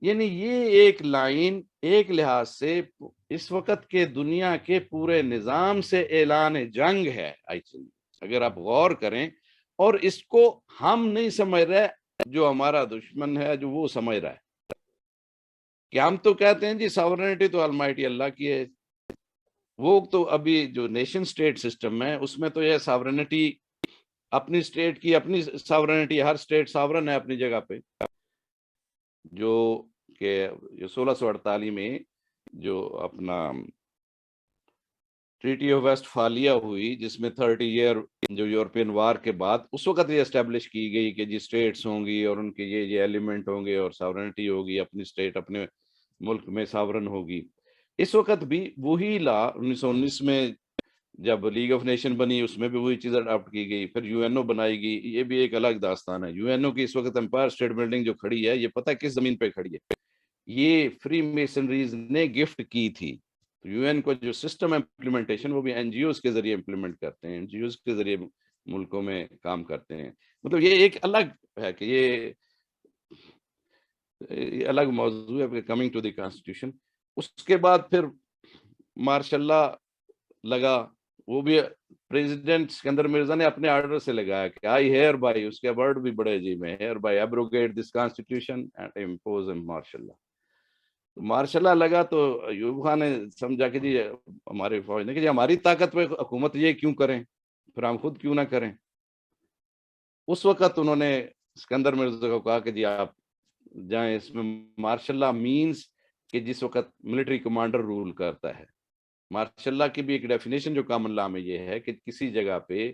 یعنی یہ ایک لائن ایک لحاظ سے اس وقت کے دنیا کے پورے نظام سے اعلان جنگ ہے ایکچولی اگر آپ غور کریں. اور اس کو ہم نہیں سمجھ رہے, جو ہمارا دشمن ہے جو وہ سمجھ رہا ہے کہ ہم تو کہتے ہیں جی ساورنٹی تو المائٹی اللہ کی ہے. وہ تو ابھی جو نیشن سٹیٹ سسٹم ہے اس میں تو یہ ساورنٹی اپنی سٹیٹ کی اپنی ساورنٹی, ہر سٹیٹ ساورن ہے اپنی جگہ پہ. جو کہ 1648 میں جو اپنا ٹریٹی آف ویسٹ فالیا ہوئی, جس میں 30 ایئر جو یورپین وار کے بعد اس وقت یہ اسٹیبلش کی گئی کہ جی اسٹیٹس ہوں گی اور ان کے یہ ایلیمنٹ ہوں گے اور ساورنٹی ہوگی, اپنی اسٹیٹ اپنے ملک میں ساورن ہوگی. اس وقت بھی وہی لا 1919 میں جب لیگ آف نیشن بنی اس میں بھی وہی چیز اڈاپٹ کی گئی. پھر یو این او بنائی گئی, یہ بھی ایک الگ داستان ہے. یو این او کی اس وقت امپائر اسٹیٹ بلڈنگ جو کھڑی ہے, یہ پتہ کس زمین پہ کھڑی ہے, یہ فری میسنریز نے گفٹ کی تھی. تو یو این کو جو سسٹم امپلیمنٹیشن وہ بھی این جی اوز کے ذریعے امپلیمنٹ کرتے ہیں, این جی اوز کے ذریعے ملکوں میں کام کرتے ہیں. مطلب یہ ایک الگ ہے کہ یہ الگ موضوع ہے. کمنگ ٹو دی کانسٹیٹیوشن, اس کے بعد پھر مارشاء اللہ لگا, وہ بھی پریزیڈنٹ سکندر مرزا نے اپنے آرڈر سے لگایا کہ آئی ہیئر بائی, اس کے ورڈ بھی بڑے عجیب ہیں, here by abrogate this constitution and impose martial law. Martial law لگا تو ایوب خان نے سمجھا کہ جی ہمارے فوج نے کہ جی ہماری طاقت پہ حکومت یہ کیوں کریں, پھر ہم خود کیوں نہ کریں. اس وقت انہوں نے سکندر مرزا کو کہا کہ جی آپ جائیں. اس میں مارشاء اللہ مینز کہ جس وقت ملٹری کمانڈر رول کرتا ہے. مارشاء اللہ کی بھی ایک ڈیفینیشن جو کامن لا میں یہ ہے کہ کسی جگہ پہ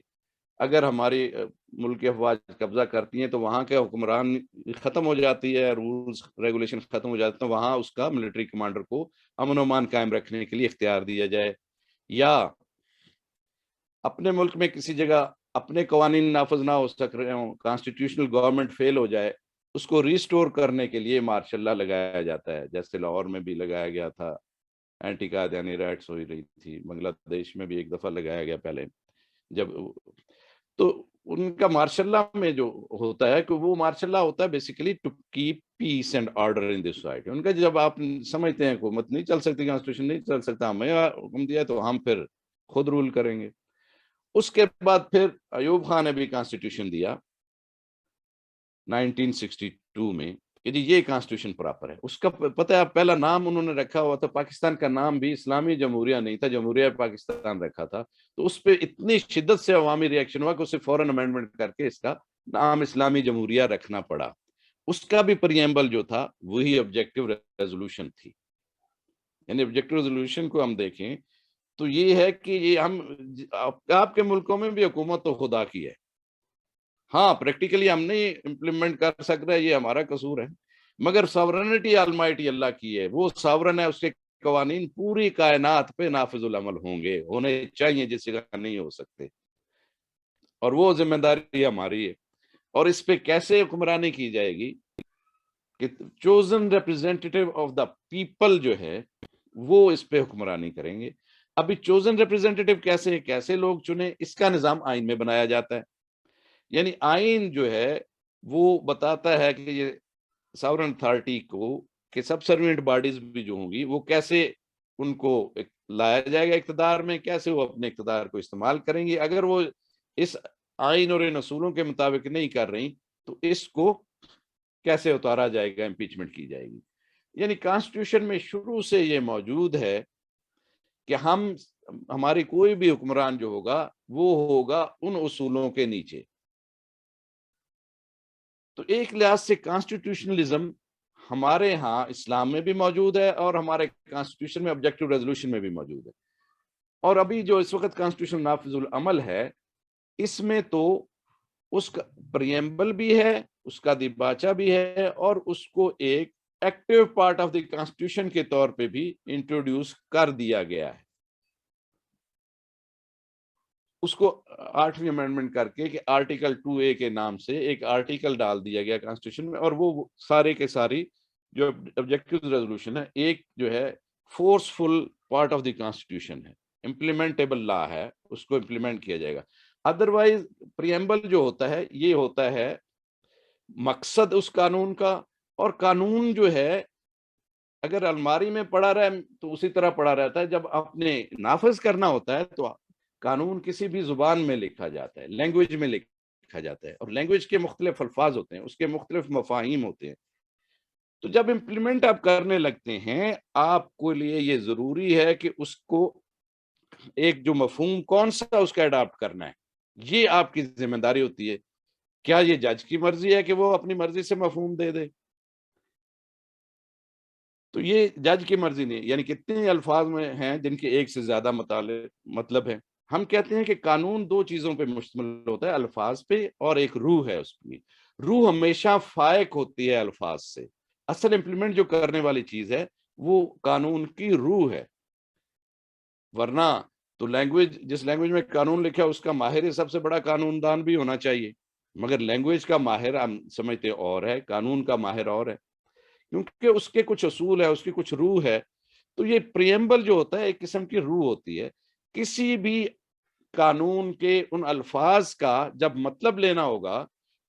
اگر ہماری ملک کی افواج قبضہ کرتی ہیں تو وہاں کے حکمران ختم ہو جاتی ہے, رولز ریگولیشن ختم ہو جاتے ہیں, وہاں اس کا ملٹری کمانڈر کو امن و امان قائم رکھنے کے لیے اختیار دیا جائے. یا اپنے ملک میں کسی جگہ اپنے قوانین نافذ نہ ہو سک رہے ہوں, کانسٹیٹیوشنل گورنمنٹ فیل ہو جائے, اس کو ریسٹور کرنے کے لیے مارشاء اللہ لگایا جاتا ہے. جیسے لاہور میں بھی لگایا گیا تھا, اینٹی قادیانی رائٹس ہوئی رہی تھی, بنگلہ دیش میں بھی ایک دفعہ لگایا گیا پہلے جب. تو ان کا مارشاء اللہ میں جو ہوتا ہے کہ وہ مارشاء اللہ ہوتا ہے basically to keep peace and order in this society. ان کا جب آپ سمجھتے ہیں حکومت نہیں چل سکتی, کانسٹیٹیوشن نہیں چل سکتا, ہمیں حکم دیا تو ہم پھر خود رول کریں گے. اس کے بعد پھر ایوب خان نے بھی کانسٹیٹیوشن دیا 1962 میں کہ جی یہ کانسٹیٹیوشن پراپر ہے. اس کا پتہ ہے پہلا نام انہوں نے رکھا ہوا تھا, پاکستان کا نام بھی اسلامی جمہوریہ نہیں تھا, جمہوریہ پاکستان رکھا تھا. تو اس پہ اتنی شدت سے عوامی ریئیکشن ہوا کہ اسے فوراً امینڈمنٹ کر کے اس کا نام اسلامی جمہوریہ رکھنا پڑا. اس کا بھی پریمبل جو تھا وہی آبجیکٹو ریزولوشن تھی. یعنی آبجیکٹو ریزولوشن کو ہم دیکھیں تو یہ ہے کہ یہ ہم آپ کے ملکوں میں بھی حکومت تو خدا کی ہے, ہاں پریکٹیکلی ہم نہیں امپلیمنٹ کر سک رہے, یہ ہمارا قصور ہے, مگر ساورنٹی آلمائٹی اللہ کی ہے. وہ ساورن ہے, اس کے قوانین پوری کائنات پہ نافذ العمل ہوں گے, ہونے چاہیے, جس جگہ نہیں ہو سکتے, اور وہ ذمہ داری ہماری ہے. اور اس پہ کیسے حکمرانی کی جائے گی کہ چوزن ریپرزینٹیٹیو آف دا پیپل جو ہے وہ اس پہ حکمرانی کریں گے. ابھی چوزن ریپرزینٹیٹیو کیسے لوگ چنے, اس کا نظام آئین میں بنایا جاتا ہے. یعنی آئین جو ہے وہ بتاتا ہے کہ یہ ساورن اتھارٹی کو کہ سب سروینٹ باڈیز بھی جو ہوں گی وہ کیسے ان کو لایا جائے گا اقتدار میں, کیسے وہ اپنے اقتدار کو استعمال کریں گی. اگر وہ اس آئین اور ان اصولوں کے مطابق نہیں کر رہی تو اس کو کیسے اتارا جائے گا, امپیچمنٹ کی جائے گی. یعنی کانسٹیٹیوشن میں شروع سے یہ موجود ہے کہ ہماری کوئی بھی حکمران جو ہوگا وہ ہوگا ان اصولوں کے نیچے. تو ایک لحاظ سے کانسٹیٹیوشنلزم ہمارے ہاں اسلام میں بھی موجود ہے اور ہمارے کانسٹیٹیوشن میں آبجیکٹو ریزولوشن میں بھی موجود ہے. اور ابھی جو اس وقت کانسٹیٹیوشن نافذ العمل ہے اس میں تو اس کا پریمبل بھی ہے, اس کا دیباچہ بھی ہے, اور اس کو ایک active part of the constitution کے طور پہ بھی انٹروڈیوس کر دیا گیا ہے. اس کو 8ویں امینڈمنٹ کر کے کہ آرٹیکل 2A کے نام سے ایک آرٹیکل ڈال دیا گیا کانسٹیٹیوشن میں, اور وہ سارے کے ساری جو آبجیکٹو ریزولوشن ہے ایک جو ہے forceful part of the constitution ہے, امپلیمنٹیبل لا ہے, اس کو امپلیمنٹ کیا جائے گا. ادروائز پریمبل جو ہوتا ہے یہ ہوتا ہے مقصد اس قانون کا, اور قانون جو ہے اگر الماری میں پڑا رہے تو اسی طرح پڑا رہتا ہے, جب اپنے نافذ کرنا ہوتا ہے تو قانون کسی بھی زبان میں لکھا جاتا ہے, لینگویج میں لکھا لکھا جاتا ہے, اور لینگویج کے مختلف الفاظ ہوتے ہیں, اس کے مختلف مفاہیم ہوتے ہیں. تو جب امپلیمنٹ آپ کرنے لگتے ہیں, آپ کو لیے یہ ضروری ہے کہ اس کو ایک جو مفہوم کون سا اس کا اڈاپٹ کرنا ہے, یہ آپ کی ذمہ داری ہوتی ہے. کیا یہ جج کی مرضی ہے کہ وہ اپنی مرضی سے مفہوم دے دے؟ تو یہ جج کی مرضی نہیں, یعنی کتنے الفاظ میں ہیں جن کے ایک سے زیادہ مطلب ہے. ہم کہتے ہیں کہ قانون دو چیزوں پہ مشتمل ہوتا ہے, الفاظ پہ اور ایک روح ہے اس کی. روح ہمیشہ فائق ہوتی ہے الفاظ سے. اصل امپلیمنٹ جو کرنے والی چیز ہے وہ قانون کی روح ہے. ورنہ تو لینگویج, جس لینگویج میں قانون لکھا ہے اس کا ماہر سب سے بڑا قانون دان بھی ہونا چاہیے, مگر لینگویج کا ماہر ہم سمجھتے اور ہے, قانون کا ماہر اور ہے, کیونکہ اس کے کچھ اصول ہے, اس کی کچھ روح ہے. تو یہ پریمبل جو ہوتا ہے ایک قسم کی روح ہوتی ہے. کسی بھی قانون کے ان الفاظ کا جب مطلب لینا ہوگا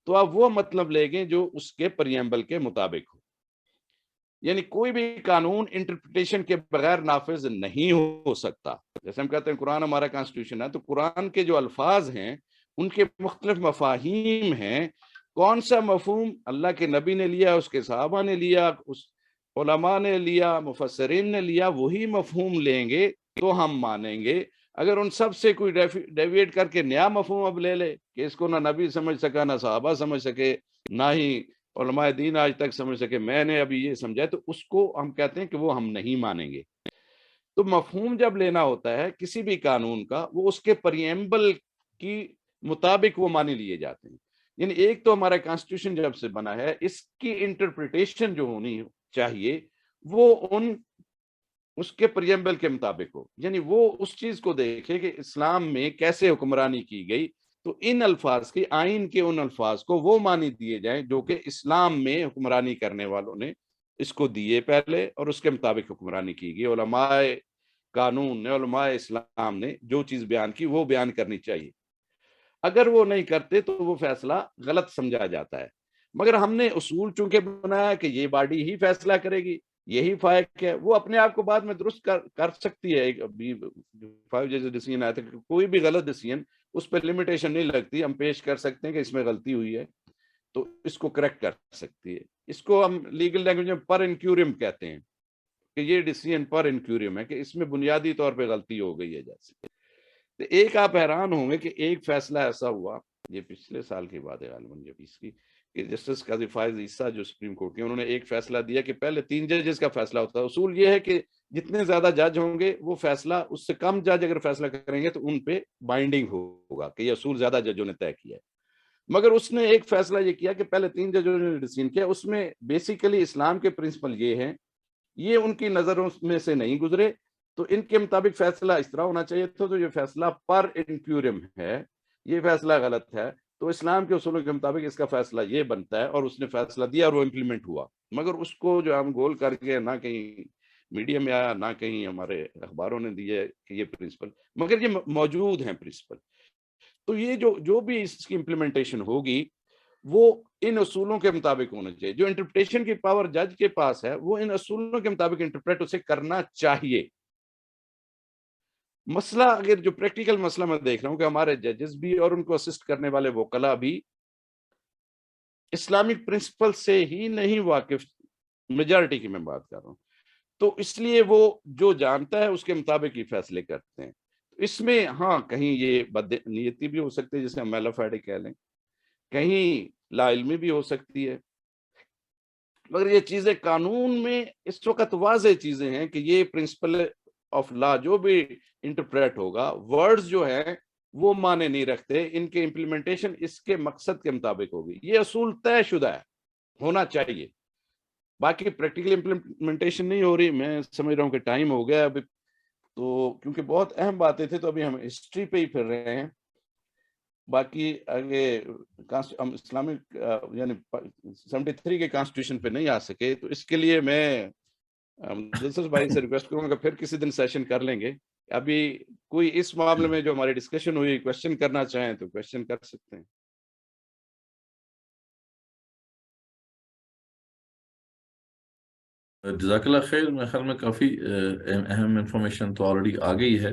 تو آپ وہ مطلب لیں گے جو اس کے پریمبل کے مطابق ہو. یعنی کوئی بھی قانون انٹرپریٹیشن کے بغیر نافذ نہیں ہو سکتا. جیسے ہم کہتے ہیں قرآن ہمارا کانسٹیٹیوشن ہے, تو قرآن کے جو الفاظ ہیں ان کے مختلف مفاہیم ہیں. کون سا مفہوم اللہ کے نبی نے لیا, اس کے صحابہ نے لیا, اس علماء نے لیا, مفسرین نے لیا, وہی مفہوم لیں گے تو ہم مانیں گے. اگر ان سب سے کوئی ڈیویٹ کر کے نیا مفہوم اب لے لے کہ اس کو نہ نبی سمجھ سکا, نہ صحابہ سمجھ سکے, نہ ہی علماء دین آج تک سمجھ سکے, میں نے ابھی یہ سمجھا, تو اس کو ہم کہتے ہیں کہ وہ ہم نہیں مانیں گے. تو مفہوم جب لینا ہوتا ہے کسی بھی قانون کا, وہ اس کے پریمبل کی مطابق وہ مانے لیے جاتے ہیں. یعنی ایک تو ہمارا کانسٹیٹیوشن جب سے بنا ہے, اس کی انٹرپریٹیشن جو ہونی چاہیے وہ اس کے پریمبل کے مطابق ہو. یعنی وہ اس چیز کو دیکھے کہ اسلام میں کیسے حکمرانی کی گئی, تو ان الفاظ کی, آئین کے ان الفاظ کو وہ معنی دیے جائیں جو کہ اسلام میں حکمرانی کرنے والوں نے اس کو دیے پہلے, اور اس کے مطابق حکمرانی کی گئی. علماء قانون نے, علماء اسلام نے جو چیز بیان کی وہ بیان کرنی چاہیے. اگر وہ نہیں کرتے تو وہ فیصلہ غلط سمجھا جاتا ہے. مگر ہم نے اصول چونکہ بنایا کہ یہ باڈی ہی فیصلہ کرے گی, یہی فائق ہے, وہ اپنے آپ کو بعد میں درست کر سکتی ہے. 5 جیسے ڈیسیژن آیا تھا کہ کوئی بھی غلط ڈیسیژن, اس پہ لمیٹیشن نہیں لگتی, ہم پیش کر سکتے ہیں کہ اس میں غلطی ہوئی ہے تو اس کو کریکٹ کر سکتی ہے. اس کو ہم لیگل لینگویج میں پر انکیوریم کہتے ہیں کہ یہ ڈیسیژن پر انکیوریم ہے, کہ اس میں بنیادی طور پہ غلطی ہو گئی ہے. جیسے تو ایک آپ حیران ہوں گے کہ ایک فیصلہ ایسا ہوا, یہ پچھلے سال کی بات ہے غالباً, جب اس کی کہ جسٹس قاضی فائز عیسیٰ جو سپریم کورٹ کے, انہوں نے ایک فیصلہ دیا کہ پہلے 3 ججز کا فیصلہ ہوتا ہے. اصول یہ ہے کہ جتنے زیادہ جج ہوں گے وہ فیصلہ, اس سے کم جج اگر فیصلہ کریں گے تو ان پہ بائنڈنگ ہوگا کہ یہ اصول زیادہ ججوں نے طے کیا ہے. مگر اس نے ایک فیصلہ یہ کیا کہ پہلے 3 ججوں نے ڈیسیژن کیا, اس میں بیسیکلی اسلام کے پرنسپل یہ ہیں, یہ ان کی نظروں میں سے نہیں گزرے, تو ان کے مطابق فیصلہ اس طرح ہونا چاہیے تھا. تو یہ فیصلہ پر انکیوریم ہے, یہ فیصلہ غلط ہے, تو اسلام کے اصولوں کے مطابق اس کا فیصلہ یہ بنتا ہے, اور اس نے فیصلہ دیا اور وہ امپلیمنٹ ہوا. مگر اس کو جو ہم گول کر کے, نہ کہیں میڈیا میں آیا, نہ کہیں ہمارے اخباروں نے دیے کہ یہ پرنسپل, مگر یہ موجود ہیں پرنسپل. تو یہ جو بھی اس کی امپلیمنٹیشن ہوگی وہ ان اصولوں کے مطابق ہونا چاہیے. جو انٹرپریٹیشن کی پاور جج کے پاس ہے وہ ان اصولوں کے مطابق انٹرپریٹ اسے کرنا چاہیے. مسئلہ اگر جو پریکٹیکل مسئلہ میں دیکھ رہا ہوں کہ ہمارے ججز بھی اور ان کو اسسٹ کرنے والے وکلاء بھی اسلامک پرنسپل سے ہی نہیں واقف, میجارٹی کی میں بات کر رہا ہوں, تو اس لیے وہ جو جانتا ہے اس کے مطابق ہی فیصلے کرتے ہیں. اس میں ہاں کہیں یہ بد نیتی بھی ہو سکتی ہے, جسے ہم میلا فائڈے کہہ لیں, کہیں لا علمی بھی ہو سکتی ہے, مگر یہ چیزیں قانون میں اس وقت واضح چیزیں ہیں کہ یہ پرنسپل آف لا جو بھی انٹرپریٹ ہوگا, ورڈز جو ہیں وہ معنی نہیں رکھتے, ان کے امپلیمنٹیشن اس کے مقصد کے مطابق ہوگی. یہ اصول طے شدہ ہے, ہونا چاہیے. باقی پریکٹیکل امپلیمنٹیشن نہیں ہو رہی. میں سمجھ رہا ہوں کہ ٹائم ہو گیا ابھی, تو کیونکہ بہت اہم باتیں تھے تو ابھی ہم ہسٹری پہ ہی پھر رہے ہیں. باقی آگے ہم اسلامک یعنی 73 کے کانسٹیٹیوشن پہ نہیں آ سکے, تو اس کے لیے میں دلچسپ بھائی سے ریکویسٹ کروں گا پھر کسی دن سیشن کر لیں گے. ابھی کوئی اس معاملے میں جو ہماری ڈسکشن ہوئی کوشچن کرنا چاہیں تو کوشچن کر سکتے ہیں. جزاک اللہ خیر. میرے خیال میں کافی اہم انفارمیشن تو آلریڈی آ گئی ہے.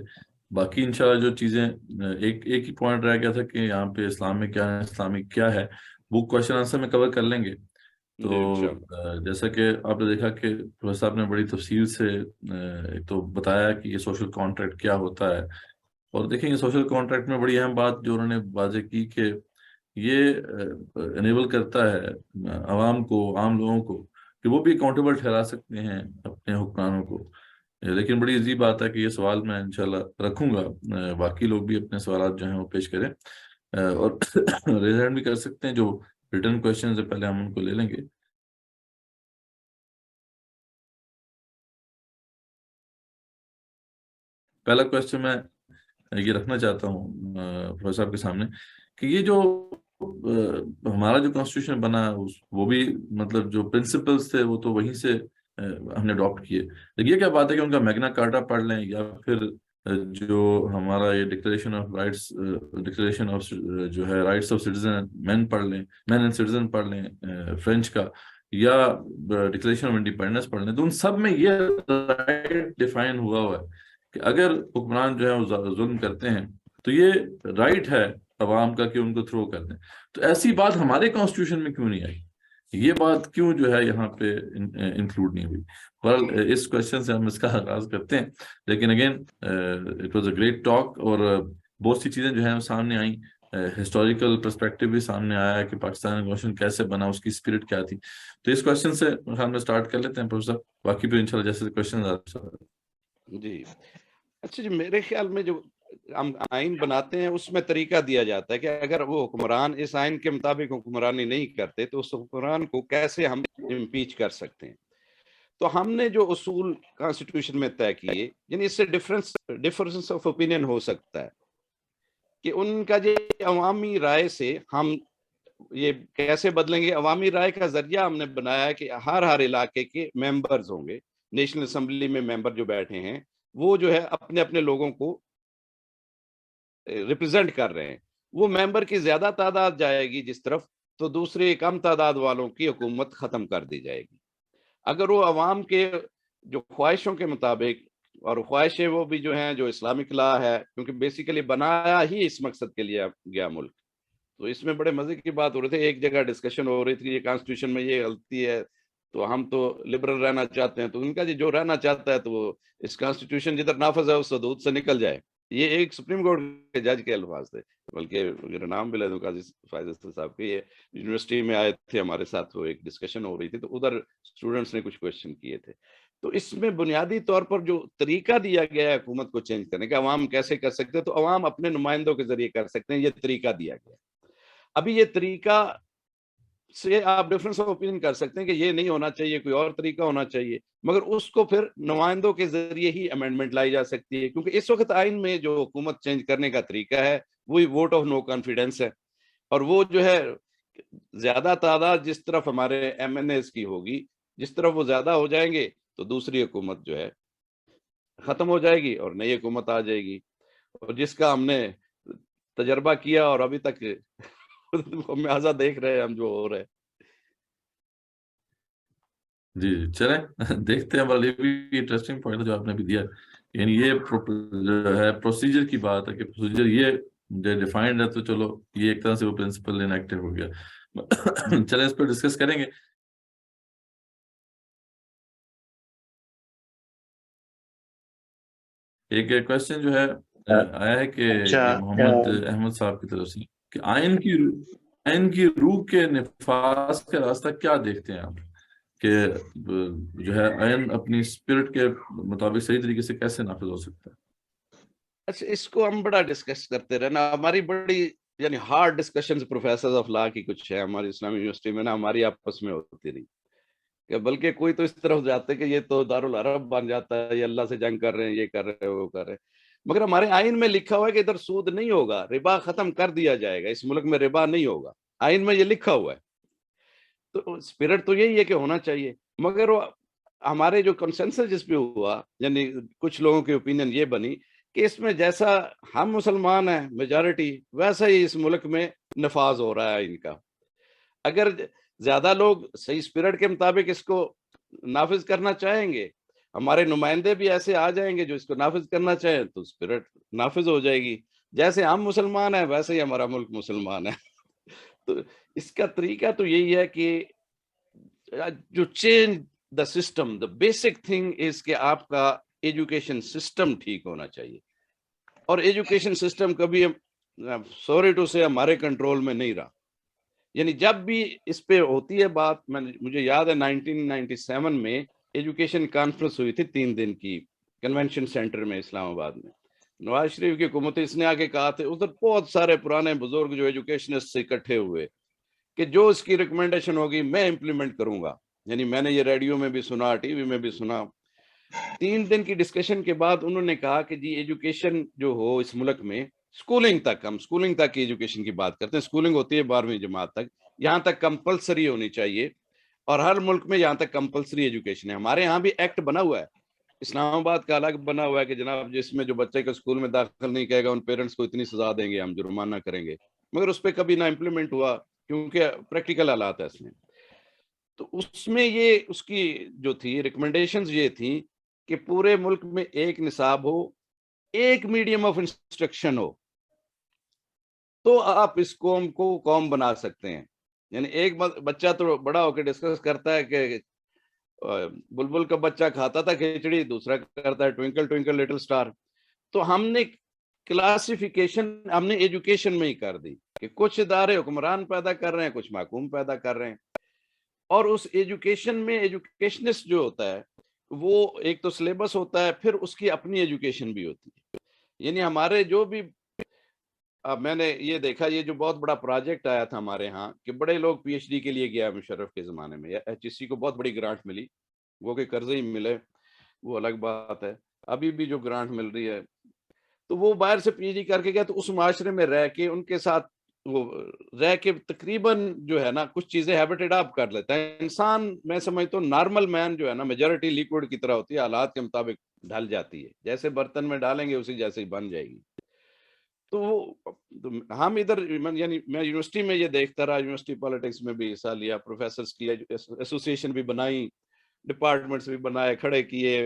باقی انشاءاللہ جو چیزیں ایک ہی پوائنٹ رہ گیا تھا کہ یہاں پہ اسلام میں کیا ہے، اسلامک کیا ہے، وہ کوشچن آنسر میں کور کر لیں گے. تو جی انشاءاللہ. جیسا کہ آپ نے دیکھا کہ پروفیسر صاحب نے بڑی تفصیل سے ایک تو بتایا کہ یہ سوشل کانٹریکٹ کیا ہوتا ہے، اور دیکھیں گے سوشل کانٹریکٹ میں بڑی اہم بات جو انہوں نے واضح کی کہ یہ انیبل کرتا ہے عوام کو، عام لوگوں کو، کہ وہ بھی اکاؤنٹیبل ٹھہرا سکتے ہیں اپنے حکمرانوں کو. لیکن بڑی عجیب بات ہے کہ یہ سوال میں انشاءاللہ رکھوں گا، باقی لوگ بھی اپنے سوالات جو ہیں وہ پیش کریں اور ریز ہینڈ بھی کر سکتے ہیں. جو ریٹرن کویشچنز ہیں پہلے ہم ان کو لے لیں گے. پہلا کویشچن میں یہ رکھنا چاہتا ہوں پروفیسر صاحب کے سامنے کہ یہ جو ہمارا جو کانسٹیٹیوشن بنا وہ بھی مطلب جو پرنسپلز تھے وہ تو وہیں سے ہم نے اڈاپٹ کیے. لیکن یہ کیا بات ہے کہ ان کا میگنا کارٹا پڑھ لیں یا پھر جو ہمارا یہ declaration of rights, declaration of جو ہے رائٹس آف سٹیزن مین پڑھ لیں، مین اینڈ سٹیزن پڑھ لیں فرینچ کا، یا ڈکلریشن آف انڈیپینڈنس پڑھ لیں، تو ان سب میں یہ رائٹ ڈیفائن ہوا ہے کہ اگر حکمران جو ہے وہ ظلم کرتے ہیں تو یہ رائٹ ہے عوام کا کہ ان کو تھرو کر دیں. تو ایسی بات ہمارے کانسٹیٹیوشن میں کیوں نہیں آئی؟ یہ بات کیوں جو ہے یہاں پہ انکلوڈ نہیں ہوئی؟ بہرحال اس کوشچن سے ہم اس کا آغاز کرتے ہیں. لیکن again it was a great talk, اور بہت سی چیزیں جو ہیں سامنے آئیں. ہسٹوریکل پرسپیکٹو بھی سامنے آیا ہے کہ پاکستان نیشن کیسے بنا، اس کی اسپرٹ کیا تھی. تو اس کوشچن سے ہم اسٹارٹ کر لیتے ہیں پروفیسر، باقی پھر انشاءاللہ جیسے کوشچن. جی اچھا جی، میرے خیال میں جو ہم آئین بناتے ہیں اس میں طریقہ دیا جاتا ہے کہ اگر وہ حکمران اس آئین کے مطابق حکمرانی نہیں کرتے تو اس حکمران کو کیسے ہم امپیچ کر سکتے ہیں. تو ہم نے جو اصول کانسٹیٹیوشن میں طے کیے، یعنی اس سے ڈفرنس آف اوپینین ہو سکتا ہے کہ ان کا جو عوامی رائے سے ہم یہ کیسے بدلیں گے. عوامی رائے کا ذریعہ ہم نے بنایا کہ ہر علاقے کے ممبرز ہوں گے، نیشنل اسمبلی میں ممبر جو بیٹھے ہیں وہ جو ہے اپنے اپنے لوگوں کو ریپرزینٹ کر رہے ہیں. وہ ممبر کی زیادہ تعداد جائے گی جس طرف، تو دوسری کم تعداد والوں کی حکومت ختم کر دی جائے گی. اگر وہ عوام کے جو خواہشوں کے مطابق، اور خواہشیں وہ بھی جو ہیں جو اسلامک لا ہے، کیونکہ بیسیکلی بنایا ہی اس مقصد کے لیے گیا ملک. تو اس میں بڑے مزے کی بات ہو رہی تھی، ایک جگہ ڈسکشن ہو رہی تھی یہ کانسٹیٹیوشن میں یہ غلطی ہے تو ہم تو لبرل رہنا چاہتے ہیں. تو ان کا جو رہنا چاہتا ہے تو وہ اس کانسٹیٹیوشن جدھر نافذ ہے اس حدود سے نکل جائے. یہ ایک سپریم کورٹ کے جج کے الفاظ تھے، بلکہ میرا نام بھی لے دوں قاضی فائز صاحب کے. یہ یونیورسٹی میں آئے تھے ہمارے ساتھ، وہ ایک ڈسکشن ہو رہی تھی تو ادھر اسٹوڈنٹس نے کچھ کوشچن کیے تھے. تو اس میں بنیادی طور پر جو طریقہ دیا گیا ہے حکومت کو چینج کرنے کا، عوام کیسے کر سکتے ہیں، تو عوام اپنے نمائندوں کے ذریعے کر سکتے ہیں. یہ طریقہ دیا گیا. ابھی یہ طریقہ سے آپ ڈفرنس آف اوپینین کر سکتے ہیں کہ یہ نہیں ہونا چاہیے، کوئی اور طریقہ ہونا چاہیے، مگر اس کو پھر نمائندوں کے ذریعے ہی امینڈمنٹ لائی جا سکتی ہے. کیونکہ اس وقت آئین میں جو حکومت چینج کرنے کا طریقہ ہے وہی ووٹ آف نو کانفیڈنس ہے. اور وہ جو ہے زیادہ تعداد جس طرف ہمارے ایم این ایز کی ہوگی، جس طرف وہ زیادہ ہو جائیں گے تو دوسری حکومت جو ہے ختم ہو جائے گی اور نئی حکومت آ جائے گی. اور جس کا ہم نے تجربہ کیا اور ابھی تک لہذا دیکھ رہے ہیں ہم جو ہو رہے ہیں. جی چلیں دیکھتے ہیں. یہ بھی انٹرسٹنگ پوائنٹ ہے جو آپ نے بھی دیا، یعنی یہ جو ہے پروسیجر کی بات ہے کہ پروسیجر یہ ڈیفائنڈ ہے، تو چلو یہ ایک طرح سے وہ پرنسپل انیکٹیو ہو گیا. چلیں اس پہ ڈسکس کریں گے. ایک کوشچن جو ہے آیا ہے کہ یہ محمد احمد صاحب کی طرف سے کہ آئین کی روح کے نفاذ کا راستہ کیا دیکھتے ہیں آپ، کہ جو ہے آئین اپنی اسپرٹ کے مطابق صحیح طریقے سے کیسے نافذ ہو سکتا ہے؟ اچھا، اس کو ہم بڑا ڈسکس کرتے رہنا. ہماری بڑی یعنی hard discussions professors of law کی کچھ ہے ہماری اسلامی یونیورسٹی میں نا، ہماری آپس میں ہوتی رہی. کہ بلکہ کوئی تو اس طرف جاتے کہ یہ تو دارالعرب بن جاتا ہے، یہ اللہ سے جنگ کر رہے ہیں، یہ کر رہے ہیں، وہ کر رہے ہیں. مگر ہمارے آئین میں لکھا ہوا ہے کہ ادھر سود نہیں ہوگا، ربا ختم کر دیا جائے گا، اس ملک میں ربا نہیں ہوگا. آئین میں یہ لکھا ہوا ہے. تو اسپرٹ تو یہی ہے کہ ہونا چاہیے. مگر وہ ہمارے جو کنسنسس جس پہ ہوا، یعنی کچھ لوگوں کی اوپینین یہ بنی کہ اس میں جیسا ہم مسلمان ہیں میجارٹی، ویسا ہی اس ملک میں نفاذ ہو رہا ہے ان کا. اگر زیادہ لوگ صحیح اسپرٹ کے مطابق اس کو نافذ کرنا چاہیں گے ہمارے نمائندے بھی ایسے آ جائیں گے جو اس کو نافذ کرنا چاہیں تو اسپرٹ نافذ ہو جائے گی. جیسے ہم مسلمان ہیں ویسے ہی ہمارا ملک مسلمان ہے. تو اس کا طریقہ تو یہی ہے کہ جو change the system, the basic thing is کہ آپ کا ایجوکیشن سسٹم ٹھیک ہونا چاہیے. اور ایجوکیشن سسٹم کبھی سوری ٹو سے ہمارے کنٹرول میں نہیں رہا. یعنی جب بھی اس پہ ہوتی ہے بات, مجھے یاد ہے 1997 میں ایجوکیشن کانفرنس ہوئی تھی 3 دن کی کنونشن سینٹر میں اسلام آباد میں. نواز شریف کی حکومت اس نے آگے کہا تھا, ادھر بہت سارے پرانے بزرگ جو ایجوکیشنسٹ سے اکٹھے ہوئے کہ جو اس کی ریکمنڈیشن ہوگی میں امپلیمنٹ کروں گا. یعنی میں نے یہ ریڈیو میں بھی سنا, ٹی وی میں بھی سنا. 3 دن کی ڈسکشن کے بعد انہوں نے کہا کہ جی ایجوکیشن جو ہو اس ملک میں, سکولنگ تک, ہم سکولنگ تک کی ایجوکیشن کی بات کرتے ہیں, سکولنگ ہوتی ہے 12ویں جماعت تک, یہاں تک کمپلسری ہونی چاہیے. اور ہر ملک میں یہاں تک کمپلسری ایجوکیشن ہے. ہمارے یہاں بھی ایکٹ بنا ہوا ہے, اسلام آباد کا الگ بنا ہوا ہے کہ جناب جس میں جو بچے کو اسکول میں داخل نہیں کہے گا ان پیرنٹس کو اتنی سزا دیں گے, ہم جرمانہ کریں گے. مگر اس پہ کبھی نہ امپلیمنٹ ہوا کیونکہ پریکٹیکل حالات ہے اس میں. تو اس میں یہ اس کی جو تھی ریکمنڈیشنز یہ تھیں کہ پورے ملک میں ایک نصاب ہو, ایک میڈیم آف انسٹرکشن ہو, تو آپ اس قوم کو قوم بنا سکتے ہیں. یعنی ایک بچہ تو بڑا ہو کے ڈسکس کرتا ہے کہ بلبل کا بچہ کھاتا تھا کھچڑی, دوسرا کرتا ہے ٹوئنکل ٹوئنکل لٹل سٹار. تو ہم نے کلاسیفیکیشن ہم نے ایجوکیشن میں ہی کر دی کہ کچھ ادارے حکمران پیدا کر رہے ہیں, کچھ محکوم پیدا کر رہے ہیں. اور اس ایجوکیشن میں ایجوکیشنسٹ جو ہوتا ہے وہ ایک تو سلیبس ہوتا ہے, پھر اس کی اپنی ایجوکیشن بھی ہوتی ہے. یعنی ہمارے جو بھی میں نے یہ دیکھا, یہ جو بہت بڑا پروجیکٹ آیا تھا ہمارے ہاں کہ بڑے لوگ پی ایچ ڈی کے لیے گیا مشرف کے زمانے میں, ایچ ایس سی کو بہت بڑی گرانٹ ملی, وہ کہ قرضے ہی ملے وہ الگ بات ہے. ابھی بھی جو گرانٹ مل رہی ہے تو وہ باہر سے پی ایچ ڈی کر کے گیا, تو اس معاشرے میں رہ کے ان کے ساتھ وہ رہ کے تقریباً جو ہے نا کچھ چیزیں ہیبٹڈ اپ کر لیتا ہے انسان. میں سمجھتا ہوں نارمل مین جو ہے نا میجورٹی لیکوڈ کی طرح ہوتی ہے, حالات کے مطابق ڈھل جاتی ہے, جیسے برتن میں ڈالیں گے اسی جیسے ہی بن جائے گی. تو ہم ادھر یعنی میں یونیورسٹی میں یہ دیکھتا رہا, یونیورسٹی پالیٹکس میں بھی حصہ لیا, پروفیسرز کی ایسوسیشن بھی بنائی, ڈپارٹمنٹس بھی بنائے, کھڑے کیے.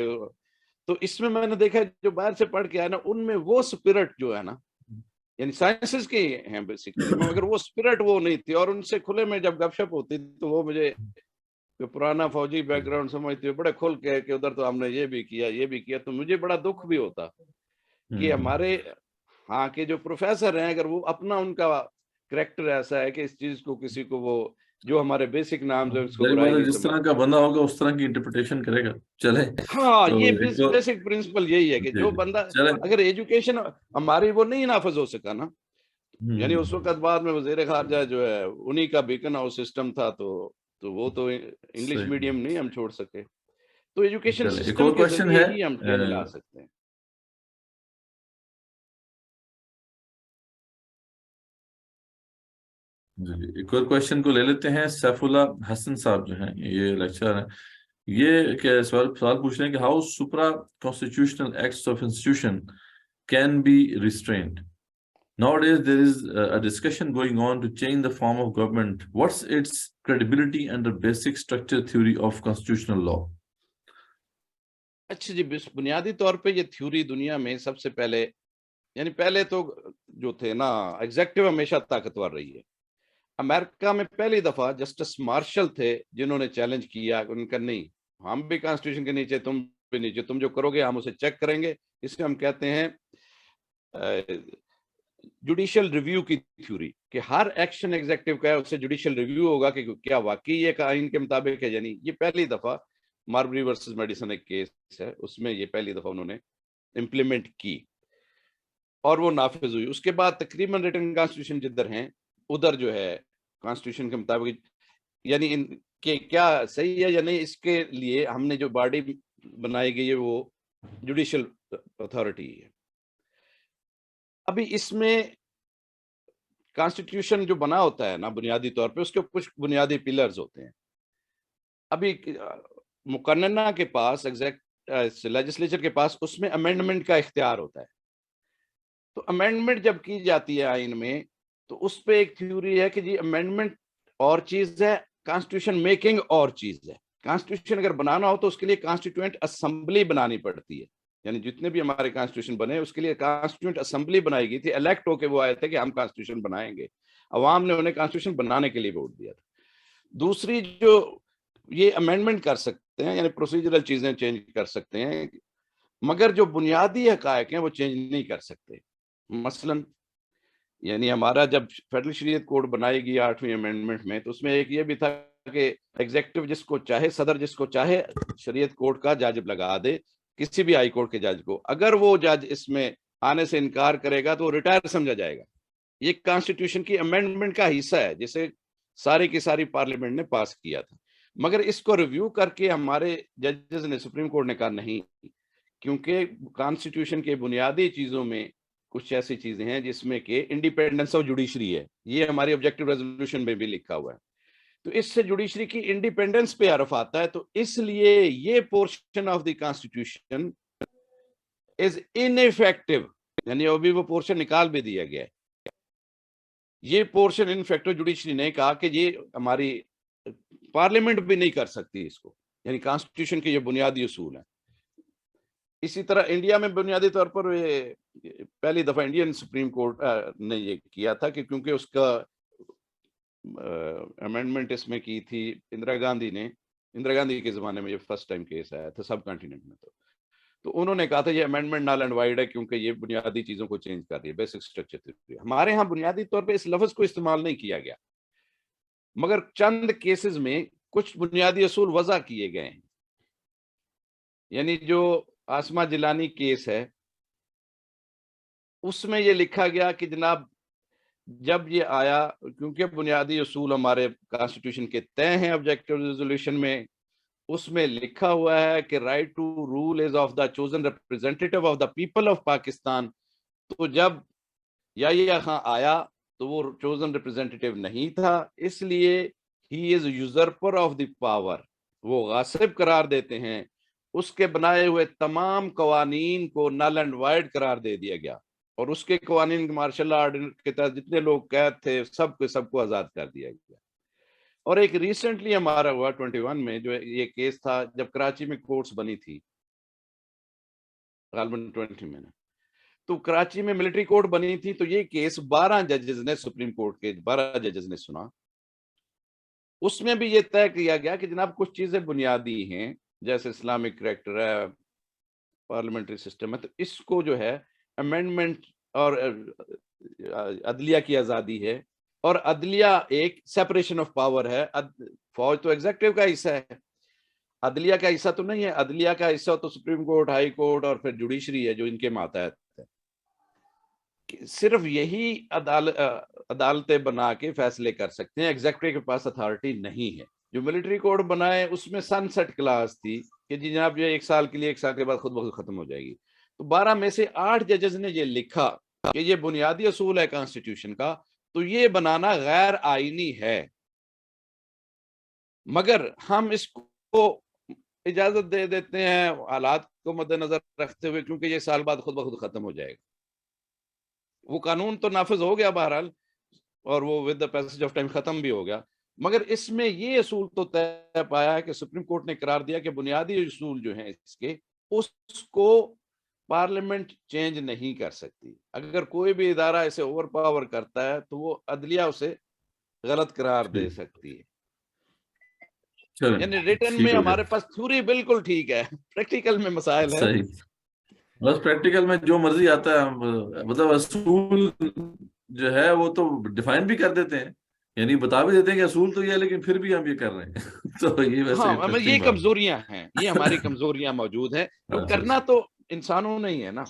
تو اس میں نے دیکھا جو باہر سے پڑھ کے آئے نا ان میں وہ اسپرٹ جو ہے نا, یعنی سائنسز کی ہیں بیسیکلی, مگر وہ اسپرٹ وہ نہیں تھی. اور ان سے کھلے میں جب گپ شپ ہوتی تو وہ مجھے پرانا فوجی بیک گراؤنڈ سمجھتے بڑے کھل کے کہ ادھر تو ہم نے یہ بھی کیا, تو مجھے بڑا دکھ بھی ہوتا کہ ہمارے ہاں کہ جو پروفیسر ہیں اگر وہ اپنا ان کا کریکٹر ایسا ہے کہ اس چیز کو کسی کو وہ جو ہمارے بیسک نام جو اس کو برائی نہیں جس طرح کا بندہ ہوگا اس طرح کی انٹرپریٹیشن کرے گا. چلے ہاں یہ بیسک پرنسپل یہی ہے کہ جو بندہ اگر ایجوکیشن ہماری وہ نہیں نافذ ہو سکا نا, یعنی اس وقت بعد میں وزیر خارجہ جو ہے انہی کا بیکن ہاؤس سسٹم تھا, تو وہ تو انگلش میڈیم نہیں ہم چھوڑ سکے. تو ایجوکیشن سسٹم کے ذریعے ہی ہم چینج لا سکتے ہیں. جی ایک اور کوشچن کو لے لیتے ہیں. سیف اللہ حسن صاحب جو ہیں یہ لیکچرر ہیں, یہ سوال پوچھ رہے ہیں کہ how supra constitutional acts of institution can be restrained. Nowadays there is a discussion going on to change the form of government. What's its credibility under basic structure theory of constitutional law? اچھا جی, بنیادی طور پہ یہ theory دنیا میں سب سے پہلے, یعنی پہلے تو جو تھے نا ایگزیکٹو ہمیشہ طاقتور رہی ہے. امریکہ میں پہلی دفعہ جسٹس مارشل تھے جنہوں نے چیلنج کیا, ان کا نہیں, ہم بھی کانسٹیٹیوشن کے نیچے, تم بھی نیچے, تم جو کرو گے ہم اسے چیک کریں گے. اس کو ہم کہتے ہیں جوڈیشل ریویو کی تھیوری, کہ ہر ایکشن ایگزیکٹو کا ہے اس سے جوڈیشل ریویو ہوگا کہ کیا واقعی یہ آئین کے مطابق ہے. یعنی یہ پہلی دفعہ ماربری ورسز میڈیسن ایک کیس ہے, اس میں یہ پہلی دفعہ انہوں نے امپلیمنٹ کی اور وہ نافذ ہوئی. اس کے بعد تقریباً ریٹن کانسٹیٹیوشن جدھر ہیں ادھر جو ہے کانسٹیٹیوشن کے مطابق, یعنی ان کہ کیا صحیح ہے یا نہیں, اس کے لیے ہم نے جو باڈی بنائی گئی ہے وہ جوڈیشل اتھارٹی ہے. ابھی اس میں کانسٹیٹیوشن جو بنا ہوتا ہے نا بنیادی طور پہ اس کے کچھ بنیادی پلرز ہوتے ہیں. ابھی مقننہ کے پاس لیجسلیچر کے پاس اس میں امینڈمنٹ کا اختیار ہوتا ہے. تو امینڈمنٹ جب کی جاتی ہے آئین میں تو اس پہ ایک تھیوری ہے کہ جی امینڈمنٹ اور چیز ہے, کانسٹیٹیوشن میکنگ اور چیز ہے. کانسٹیٹیوشن اگر بنانا ہو تو اس کے لیے کانسٹیٹیوئنٹ اسمبلی بنانی پڑتی ہے. یعنی جتنے بھی ہمارے کانسٹیٹیوشن بنے اس کے لیے کانسٹیٹیوئنٹ اسمبلی بنائی گئی تھی, الیکٹ ہو کے وہ آئے تھے کہ ہم کانسٹیٹیوشن بنائیں گے, عوام نے انہیں کانسٹیٹیوشن بنانے کے لیے ووٹ دیا تھا. دوسری جو یہ امینڈمنٹ کر سکتے ہیں, یعنی پروسیجرل چیزیں چینج کر سکتے ہیں, مگر جو بنیادی حقائق ہیں وہ چینج نہیں کر سکتے. مثلاً یعنی ہمارا جب فیڈرل شریعت کوڈ بنائی گئی 8ویں امینڈمنٹ میں, تو اس میں ایک یہ بھی تھا کہ ایگزیکٹو جس کو چاہے, صدر جس کو چاہے شریعت کوڈ کا جج لگا دے کسی بھی ہائی کورٹ کے جج کو. اگر وہ جج اس میں آنے سے انکار کرے گا تو وہ ریٹائر سمجھا جائے گا. یہ کانسٹیٹیوشن کی امینڈمنٹ کا حصہ ہے جسے ساری کی ساری پارلیمنٹ نے پاس کیا تھا. مگر اس کو ریویو کر کے ہمارے ججز نے, سپریم کورٹ نے کہا نہیں, کیونکہ کانسٹیٹیوشن کے بنیادی چیزوں میں کچھ ایسی چیزیں ہیں جس میں کہ انڈیپینڈنس آف جوڈیشری ہے. یہ ہماری آبجیکٹو ریزولوشن میں بھی لکھا ہوا ہے. تو اس سے جوڈیشری کی انڈیپینڈنس پہ حرف آتا ہے. تو اس لیے یہ پورشن آف دی کانسٹیٹیوشن از انفیکٹو, یعنی ابھی وہ پورشن نکال بھی دیا گیا ہے. یہ پورشن انفیکٹو جوڈیشری نے کہا کہ یہ ہماری پارلیمنٹ بھی نہیں کر سکتی اس کو, یعنی کانسٹیٹیوشن کے یہ بنیادی اصول ہیں. اسی طرح انڈیا میں بنیادی طور پر پہلی دفعہ انڈین سپریم کورٹ نے یہ کیا تھا کہ کیونکہ اس کا امینڈمنٹ اس میں کی تھی اندرا گاندھی نے, اندرا گاندھی کے زمانے میں یہ فرسٹ ٹائم کیس آیا تھا سب کانٹیننٹ میں. تو انہوں نے کہا تھا یہ امینڈمنٹ نل اینڈ وائڈ ہے کیونکہ یہ بنیادی چیزوں کو چینج کر رہی ہے, بیسک اسٹرکچر تھیوری. ہمارے ہاں بنیادی طور پہ اس لفظ کو استعمال نہیں کیا گیا, مگر چند کیسز میں کچھ بنیادی اصول وضع کیے گئے ہیں. یعنی جو آسما جیلانی کیس ہے اس میں یہ لکھا گیا کہ جناب جب یہ آیا, کیونکہ بنیادی اصول ہمارے کانسٹیٹیوشن کے طے ہیں آبجیکٹو ریزولوشن میں, اس میں لکھا ہوا ہے کہ right to rule is of the chosen representative of the people of Pakistan. تو جب یا خان آیا تو وہ چوزن ریپرزینٹیٹو نہیں تھا, اس لیے ہی از یوزرپر آف دی پاور, وہ غاصب قرار دیتے ہیں. اس کے بنائے ہوئے تمام قوانین کو نل اینڈ وائڈ قرار دے دیا گیا, اور اس کے قوانین مارشل لا آرڈر کے تحت جتنے لوگ قید تھے سب کو آزاد کر دیا گیا. اور ایک ریسنٹلی ہمارا ہوا 21 میں جو یہ کیس تھا جب کراچی میں کورٹس بنی تھی, غالباً 20 میں, تو کراچی میں ملٹری کورٹ بنی تھی. تو یہ کیس 12 ججز نے, سپریم کورٹ کے 12 ججز نے سنا. اس میں بھی یہ طے کیا گیا کہ جناب کچھ چیزیں بنیادی ہیں جیسے اسلامک کریکٹر ہے, پارلیمنٹری سسٹم ہے, تو اس کو جو ہے امینڈمنٹ, اور عدلیہ کی آزادی ہے, اور عدلیہ ایک سیپریشن آف پاور ہے. فوج تو ایگزیکٹو کا حصہ ہے, عدلیہ کا حصہ تو نہیں ہے. عدلیہ کا حصہ تو سپریم کورٹ, ہائی کورٹ اور پھر جوڈیشری ہے جو ان کے ماتحت ہے. صرف یہی عدالتیں بنا کے فیصلے کر سکتے ہیں, ایگزیکٹو کے پاس اتھارٹی نہیں ہے. جو ملٹری کوڈ بنائے اس میں سن سیٹ کلاس تھی کہ جی جناب یہ 1 سال کے لیے, 1 سال کے بعد خود بخود ختم ہو جائے گی. تو 12 میں سے 8 ججز نے یہ لکھا کہ یہ بنیادی اصول ہے کانسٹیٹیوشن کا, تو یہ بنانا غیر آئینی ہے, مگر ہم اس کو اجازت دے دیتے ہیں حالات کو مد نظر رکھتے ہوئے, کیونکہ یہ سال بعد خود بخود ختم ہو جائے گا. وہ قانون تو نافذ ہو گیا بہرحال, اور وہ with the passage of time ختم بھی ہو گیا, مگر اس میں یہ اصول تو طے پایا ہے کہ سپریم کورٹ نے قرار دیا کہ بنیادی اصول جو ہیں اس کے, اس کو پارلیمنٹ چینج نہیں کر سکتی. اگر کوئی بھی ادارہ اسے اوور پاور کرتا ہے تو وہ عدلیہ اسے غلط قرار دے سکتی ہے. یعنی ریٹن میں ہمارے پاس تھیوری بالکل ٹھیک ہے, پریکٹیکل میں مسائل ہیں. صحیح, بس پریکٹیکل میں جو مرضی آتا ہے, مطلب اصول جو ہے وہ تو ڈیفائن بھی کر دیتے ہیں, یعنی بتا بھی دیتے ہیں کہ اصول تو یہ ہے لیکن پھر بھی ہم یہ کر رہے ہیں. تو یہ ویسے ہاں, یہ کمزوریاں ہیں, یہ ہماری کمزوریاں موجود ہیں. تو کرنا تو انسانوں نہیں ہے نا.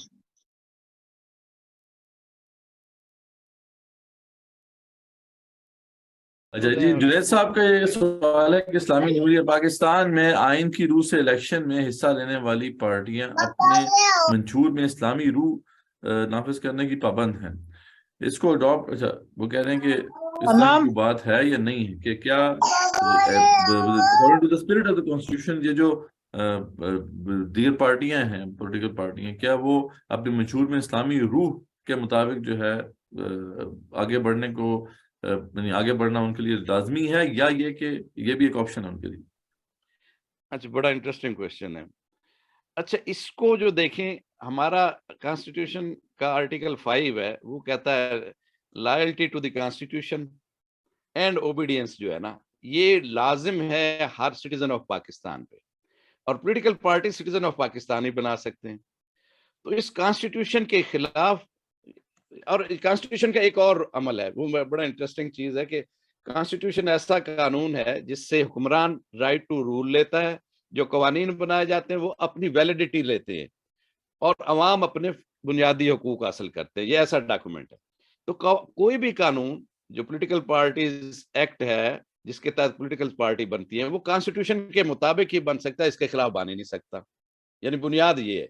اچھا جی, جنید صاحب کا یہ سوال ہے کہ اسلامی جمہوریہ پاکستان میں آئین کی روح سے الیکشن میں حصہ لینے والی پارٹیاں اپنے منشور میں اسلامی روح نافذ کرنے کی پابند ہیں. اس کو اڈاپٹ, اچھا وہ کہہ رہے ہیں کہ اس طرح کی بات ہے یا نہیں ہے, کہ کیا according to the spirit of the constitution یہ جو دیگر پارٹیاں ہیں, پولیٹیکل پارٹیاں, کیا وہ اپنے منشور میں اسلامی روح کے مطابق جو ہے آگے بڑھنے کو, یعنی آگے بڑھنا ان کے لیے لازمی ہے, یا یہ کہ یہ بھی ایک آپشن ہے ان کے لیے؟ اچھا بڑا انٹرسٹنگ کوشچن ہے. اچھا اس کو جو دیکھیں ہمارا کانسٹیٹیوشن کا آرٹیکل 5 ہے وہ کہتا ہے loyalty to the constitution and obedience جو ہے نا یہ لازم ہے ہر سٹیزن آف پاکستان پہ, اور political party citizen of Pakistan ہی بنا سکتے ہیں. تو اس کانسٹیٹیوشن کے خلاف, اور کانسٹیٹیوشن کا ایک اور عمل ہے وہ بڑا انٹرسٹنگ چیز ہے کہ کانسٹیٹیوشن ایسا قانون ہے جس سے حکمران رائٹ ٹو رول لیتا ہے, جو قوانین بنائے جاتے ہیں وہ اپنی ویلیڈیٹی لیتے ہیں اور عوام اپنے بنیادی حقوق حاصل کرتے ہیں. یہ ایسا ڈاکومنٹ ہے. تو کوئی بھی قانون جو پولیٹیکل پارٹیز ایکٹ ہے جس کے تحت پولیٹیکل پارٹی بنتی ہے وہ کانسٹیٹیوشن کے مطابق ہی بن سکتا ہے, اس کے خلاف بن ہی نہیں سکتا. یعنی بنیاد یہ ہے,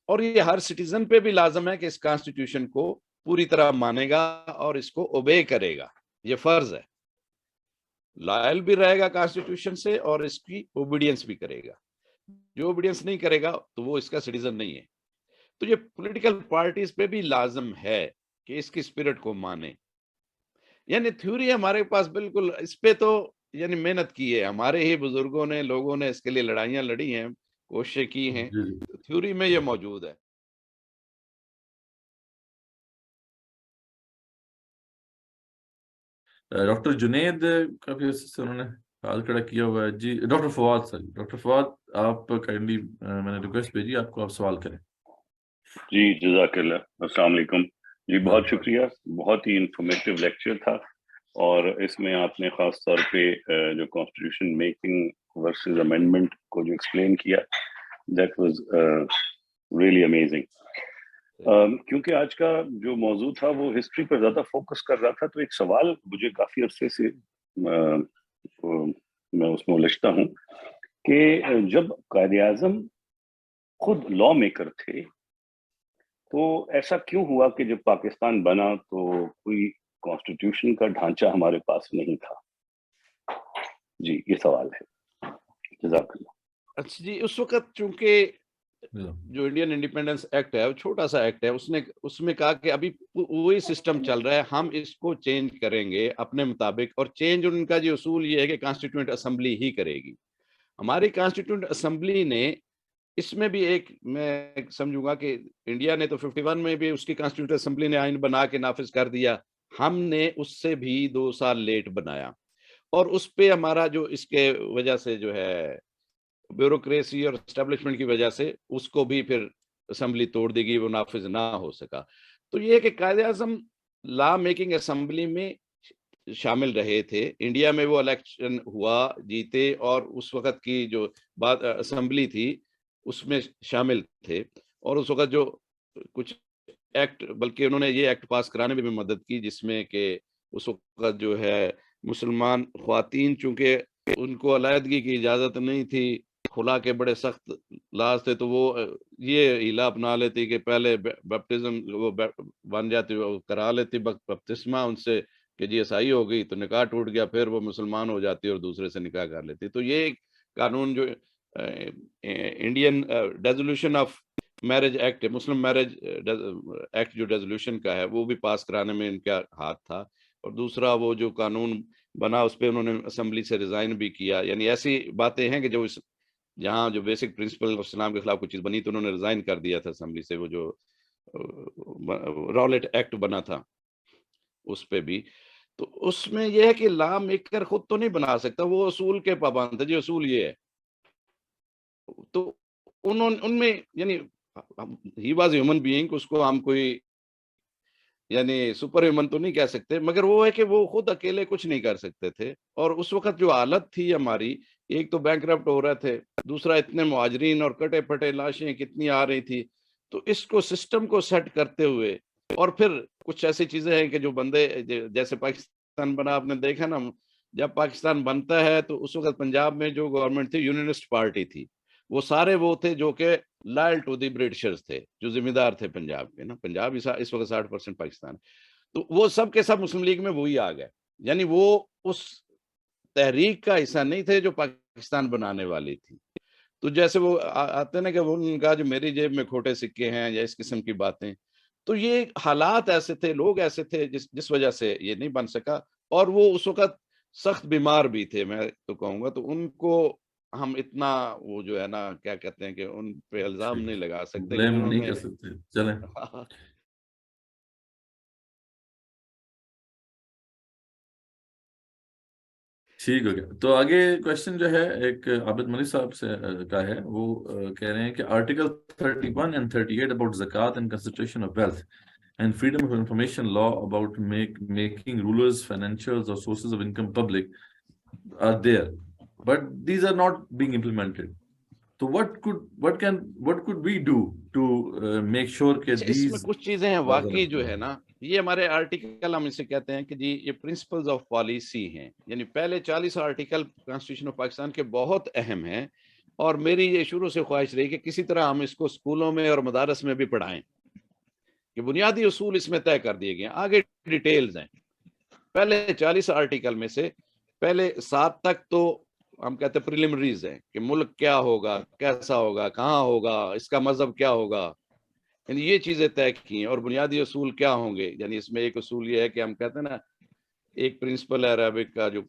اور یہ ہر سٹیزن پہ بھی لازم ہے کہ اس کانسٹیٹیوشن کو پوری طرح مانے گا اور اس کو اوبے کرے گا. یہ فرض ہے, لائل بھی رہے گا کانسٹیٹیوشن سے اور اس کی اوبیڈینس بھی کرے گا. جو اوبیڈینس نہیں کرے گا تو وہ اس کا سٹیزن نہیں ہے. تو یہ پولیٹیکل پارٹیز پہ بھی لازم ہے کہ اس کی اسپرٹ کو مانے. یعنی تھیوری ہمارے پاس بالکل اس پہ تو یعنی محنت کی ہے, ہمارے ہی بزرگوں نے, لوگوں نے اس کے لیے لڑائیاں لڑی ہیں, کوششیں کی ہیں, تو تھیوری میں یہ موجود ہے. ڈاکٹر جنید کا بھی انہوں نے سوال کھڑا کیا ہوا ہے. جی ڈاکٹر فواد, ڈاکٹر فواد آپ کائنڈلی, میں نے ریکویسٹ بھیجی آپ کو, آپ سوال کریں. جی جزاک اللہ, السلام علیکم. جی بہت شکریہ, بہت ہی انفارمیٹیو لیکچر تھا, اور اس میں آپ نے خاص طور پہ جو کانسٹیٹیوشن میکنگ ورسز امینڈمنٹ کو جو ایکسپلین کیا, دیٹ واز ریئلی امیزنگ. کیونکہ آج کا جو موضوع تھا وہ ہسٹری پر زیادہ فوکس کر رہا تھا, تو ایک سوال مجھے کافی عرصے سے میں اس میں الجھتا ہوں کہ جب قائد اعظم خود لا میکر تھے تو ایسا کیوں ہوا کہ جب پاکستان بنا تو کوئی کانسٹیٹیوشن کا ڈھانچہ ہمارے پاس نہیں تھا؟ جی یہ سوال ہے. جزاک اللہ. اچھا جی, اس وقت چونکہ جو انڈین انڈیپینڈنس ایکٹ ہے وہ چھوٹا سا ایکٹ ہے, اس میں کہا کہ ابھی وہی سسٹم چل رہا ہے, ہم اس کو چینج کریں گے اپنے مطابق, اور چینج ان کا جو اصول یہ ہے کہ کانسٹیٹیوئنٹ اسمبلی ہی کرے گی. ہماری کانسٹیٹیوئنٹ اسمبلی نے اس میں بھی ایک, میں سمجھوں گا کہ انڈیا نے تو 51 میں بھی اس کی کانسٹیٹیوئنٹ اسمبلی نے آئین بنا کے نافذ کر دیا, ہم نے اس سے بھی 2 سال لیٹ بنایا, اور اس پہ ہمارا جو اس کے وجہ سے جو ہے بیوروکریسی اور اسٹیبلشمنٹ کی وجہ سے اس کو بھی پھر اسمبلی توڑ دی گئی, وہ نافذ نہ ہو سکا. تو یہ کہ Quaid Azam law making assembly میں شامل رہے تھے. انڈیا میں وہ الیکشن ہوا, جیتے, اور اس وقت کی جو بات اسمبلی تھی اس میں شامل تھے, اور اس وقت جو کچھ ایکٹ, بلکہ انہوں نے یہ ایکٹ پاس کرانے میں بھی مدد کی جس میں کہ اس وقت جو ہے مسلمان خواتین چونکہ ان کو علیحدگی کی اجازت نہیں تھی, خلا کے بڑے سخت لاز تھے, تو وہ یہ ہیلا اپنا لیتی کہ پہلے بیپٹزم وہ بن جاتی, وہ کرا لیتی بپتسمہ ان سے کہ جی عیسائی ہو گئی تو نکاح ٹوٹ گیا, پھر وہ مسلمان ہو جاتی اور دوسرے سے نکاح کر لیتی. تو یہ قانون جو Indian resolution of marriage act, Muslim marriage act جو ریزولوشن کا ہے وہ بھی پاس کرانے میں ان کا ہاتھ تھا. اور دوسرا وہ جو قانون بنا اس پہ انہوں نے اسمبلی سے ریزائن بھی کیا. یعنی ایسی باتیں ہیں کہ جو جہاں جو بیسک پرنسپل اسلام کے خلاف کوئی چیز بنی تو انہوں نے ریزائن کر دیا تھا اسمبلی سے. وہ جو رالیٹ ایکٹ بنا تھا اس پہ بھی, تو اس میں یہ ہے کہ لا میکر خود تو نہیں بنا سکتا, وہ اصول کے پابند ہے. جی اصول یہ ہے, تو ان میں یعنی ہی واز ہیومن بینگ, اس کو ہم کوئی یعنی سپر ہیومن تو نہیں کہہ سکتے, مگر وہ ہے کہ وہ خود اکیلے کچھ نہیں کر سکتے تھے. اور اس وقت جو حالت تھی ہماری, ایک تو بینکرپٹ ہو رہے تھے, دوسرا اتنے مہاجرین اور کٹے پھٹے لاشیں کتنی آ رہی تھی, تو اس کو سسٹم کو سیٹ کرتے ہوئے, اور پھر کچھ ایسی چیزیں ہیں کہ جو بندے جیسے پاکستان بنا, آپ نے دیکھا نا, جب پاکستان بنتا ہے تو اس وقت پنجاب میں جو گورنمنٹ تھی یونینسٹ پارٹی تھی, وہ سارے وہ تھے جو کہ لائل ٹو دی برٹشرز تھے, جو ذمہ دار تھے پنجاب کے نا. پنجاب اس وقت 60% پاکستان, تو وہ سب کے سب مسلم لیگ میں وہی آ گئے. یعنی وہ اس تحریک کا حصہ نہیں تھے جو پاکستان بنانے والی تھی. تو جیسے وہ آتے نا کہ ان کا جو میری جیب میں کھوٹے سکے ہیں یا اس قسم کی باتیں, تو یہ حالات ایسے تھے, لوگ ایسے تھے جس وجہ سے یہ نہیں بن سکا. اور وہ اس وقت سخت بیمار بھی تھے, میں تو کہوں گا, تو ان کو ہم اتنا وہ جو ہے نا کیا کہتے ہیں کہ ان پہ الزام نہیں لگا سکتے. بلیم نہیں کر سکتے. چلیں ٹھیک ہو گیا. تو آگے کوشچن جو ہے ایک عابد ملک صاحب سے کا ہے. وہ کہہ رہے ہیں کہ article 31 and 38 about zakat and concentration of wealth and freedom of information law about making rulers, financials or sources of income public are there, but these are not being implemented. So what could we do to make sure کہ اس میں these کچھ چیزیں ہیں واقعی جو ہے نا یہ ہمارے آرٹیکل ہم اسے کہتے ہیں کہ جی یہ پرنسپلز آف پالیسی ہیں. یعنی پہلے 40 آرٹیکل کانسٹیٹیوشن آف پاکستان کے بہت اہم ہیں اور میری یہ شروع سے خواہش رہی کہ کسی طرح ہم اس کو اسکولوں میں اور مدارس میں بھی پڑھائیں کہ بنیادی اصول اس میں طے کر دیے گئے ہیں. آگے ڈیٹیلز ہیں. پہلے 40 آرٹیکل میں سے پہلے 7 تک تو ہم کہتے ہیں پریلیمنریز ہیں کہ ملک کیا ہوگا, کیسا ہوگا, کہاں ہوگا, اس کا مذہب کیا ہوگا, یعنی یہ چیزیں طے کی ہیں. اور بنیادی اصول کیا ہوں گے, یعنی اس میں ایک اصول یہ ہے کہ ہم کہتے ہیں نا ایک پرنسپل ہے عربک کا جو